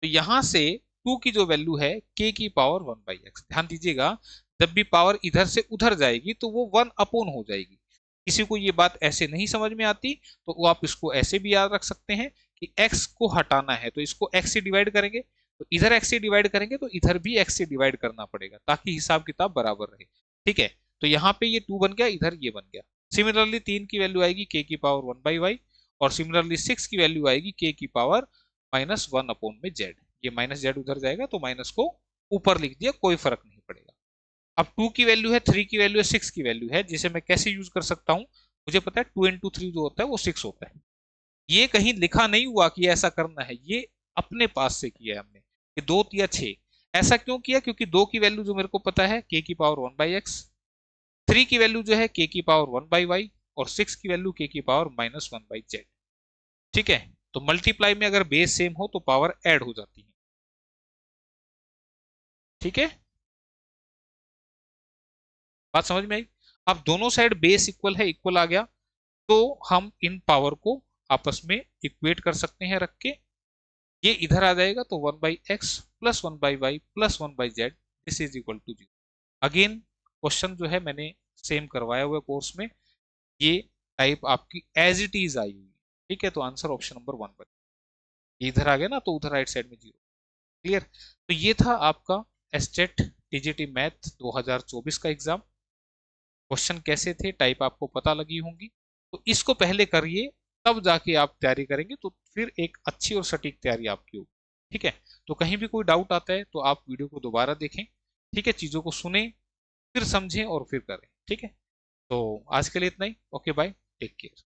तो यहां से 2 की जो वैल्यू है k की पावर 1/x, ध्यान दीजिएगा जब भी पावर इधर से उधर जाएगी तो वो 1 अपॉन हो जाएगी। किसी को ये बात ऐसे नहीं समझ में आती तो वो आप इसको ऐसे भी याद रख सकते हैं कि x को हटाना है तो इसको x से डिवाइड करेंगे, तो इधर x से डिवाइड करेंगे तो इधर भी x से डिवाइड करना पड़ेगा ताकि हिसाब किताब बराबर रहे। ठीक है, तो यहाँ पे ये 2 बन गया, इधर ये बन गया। सिमिलरली 3 की वैल्यू आएगी k की पावर 1/y, और सिमिलरली 6 की वैल्यू आएगी k की पावर माइनस 1 अपॉन में जेड। ये माइनस जेड उधर जाएगा तो माइनस को ऊपर लिख दिया, कोई फर्क नहीं पड़ेगा। अब 2 की वैल्यू है, 3 की वैल्यू है, 6 की वैल्यू है, जिसे मैं कैसे यूज कर सकता हूं। मुझे पता है 2 इंटू 3 जो होता है वो 6 होता है। ये कहीं लिखा नहीं हुआ कि ऐसा करना है, ये अपने पास से किया है हमने कि 2 या 6। ऐसा क्यों किया, क्योंकि 2 की वैल्यू जो मेरे को पता है k की पावर 1/x, 3 की वैल्यू जो है k की पावर 1/y, और 6 की वैल्यू k की पावर माइनस 1/z। ठीक है, तो मल्टीप्लाई में अगर बेस सेम हो तो पावर ऐड हो जाती है। ठीक है, बात समझ में आई। अब दोनों साइड बेस इक्वल है, इक्वल आ गया, तो हम इन पावर को आपस में इक्वेट कर सकते हैं रख के। ये इधर आ जाएगा तो 1/x plus 1/y plus 1/z this is equal to 0। Again question जो है मैंने सेम करवाया हुआ कोर्स में, ये टाइप आपकी एज इट इज आई हुई है। ठीक है, तो आंसर ऑप्शन नंबर 1 पर इधर आ गया ना, तो उधर राइट साइड में 0। क्लियर। तो ये था आपका एस्टेट टीजीटी मैथ 2024 का एग्जाम। क्वेश्चन कैसे थे, टाइप आपको पता लगी होंगी, तो इसको पहले करिए, तब जाके आप तैयारी करेंगे तो फिर एक अच्छी और सटीक तैयारी आपकी होगी। ठीक है, तो कहीं भी कोई डाउट आता है तो आप वीडियो को दोबारा देखें। ठीक है, चीजों को सुने, फिर समझें और फिर करें। ठीक है, तो आज के लिए इतना ही। Okay bye, take care.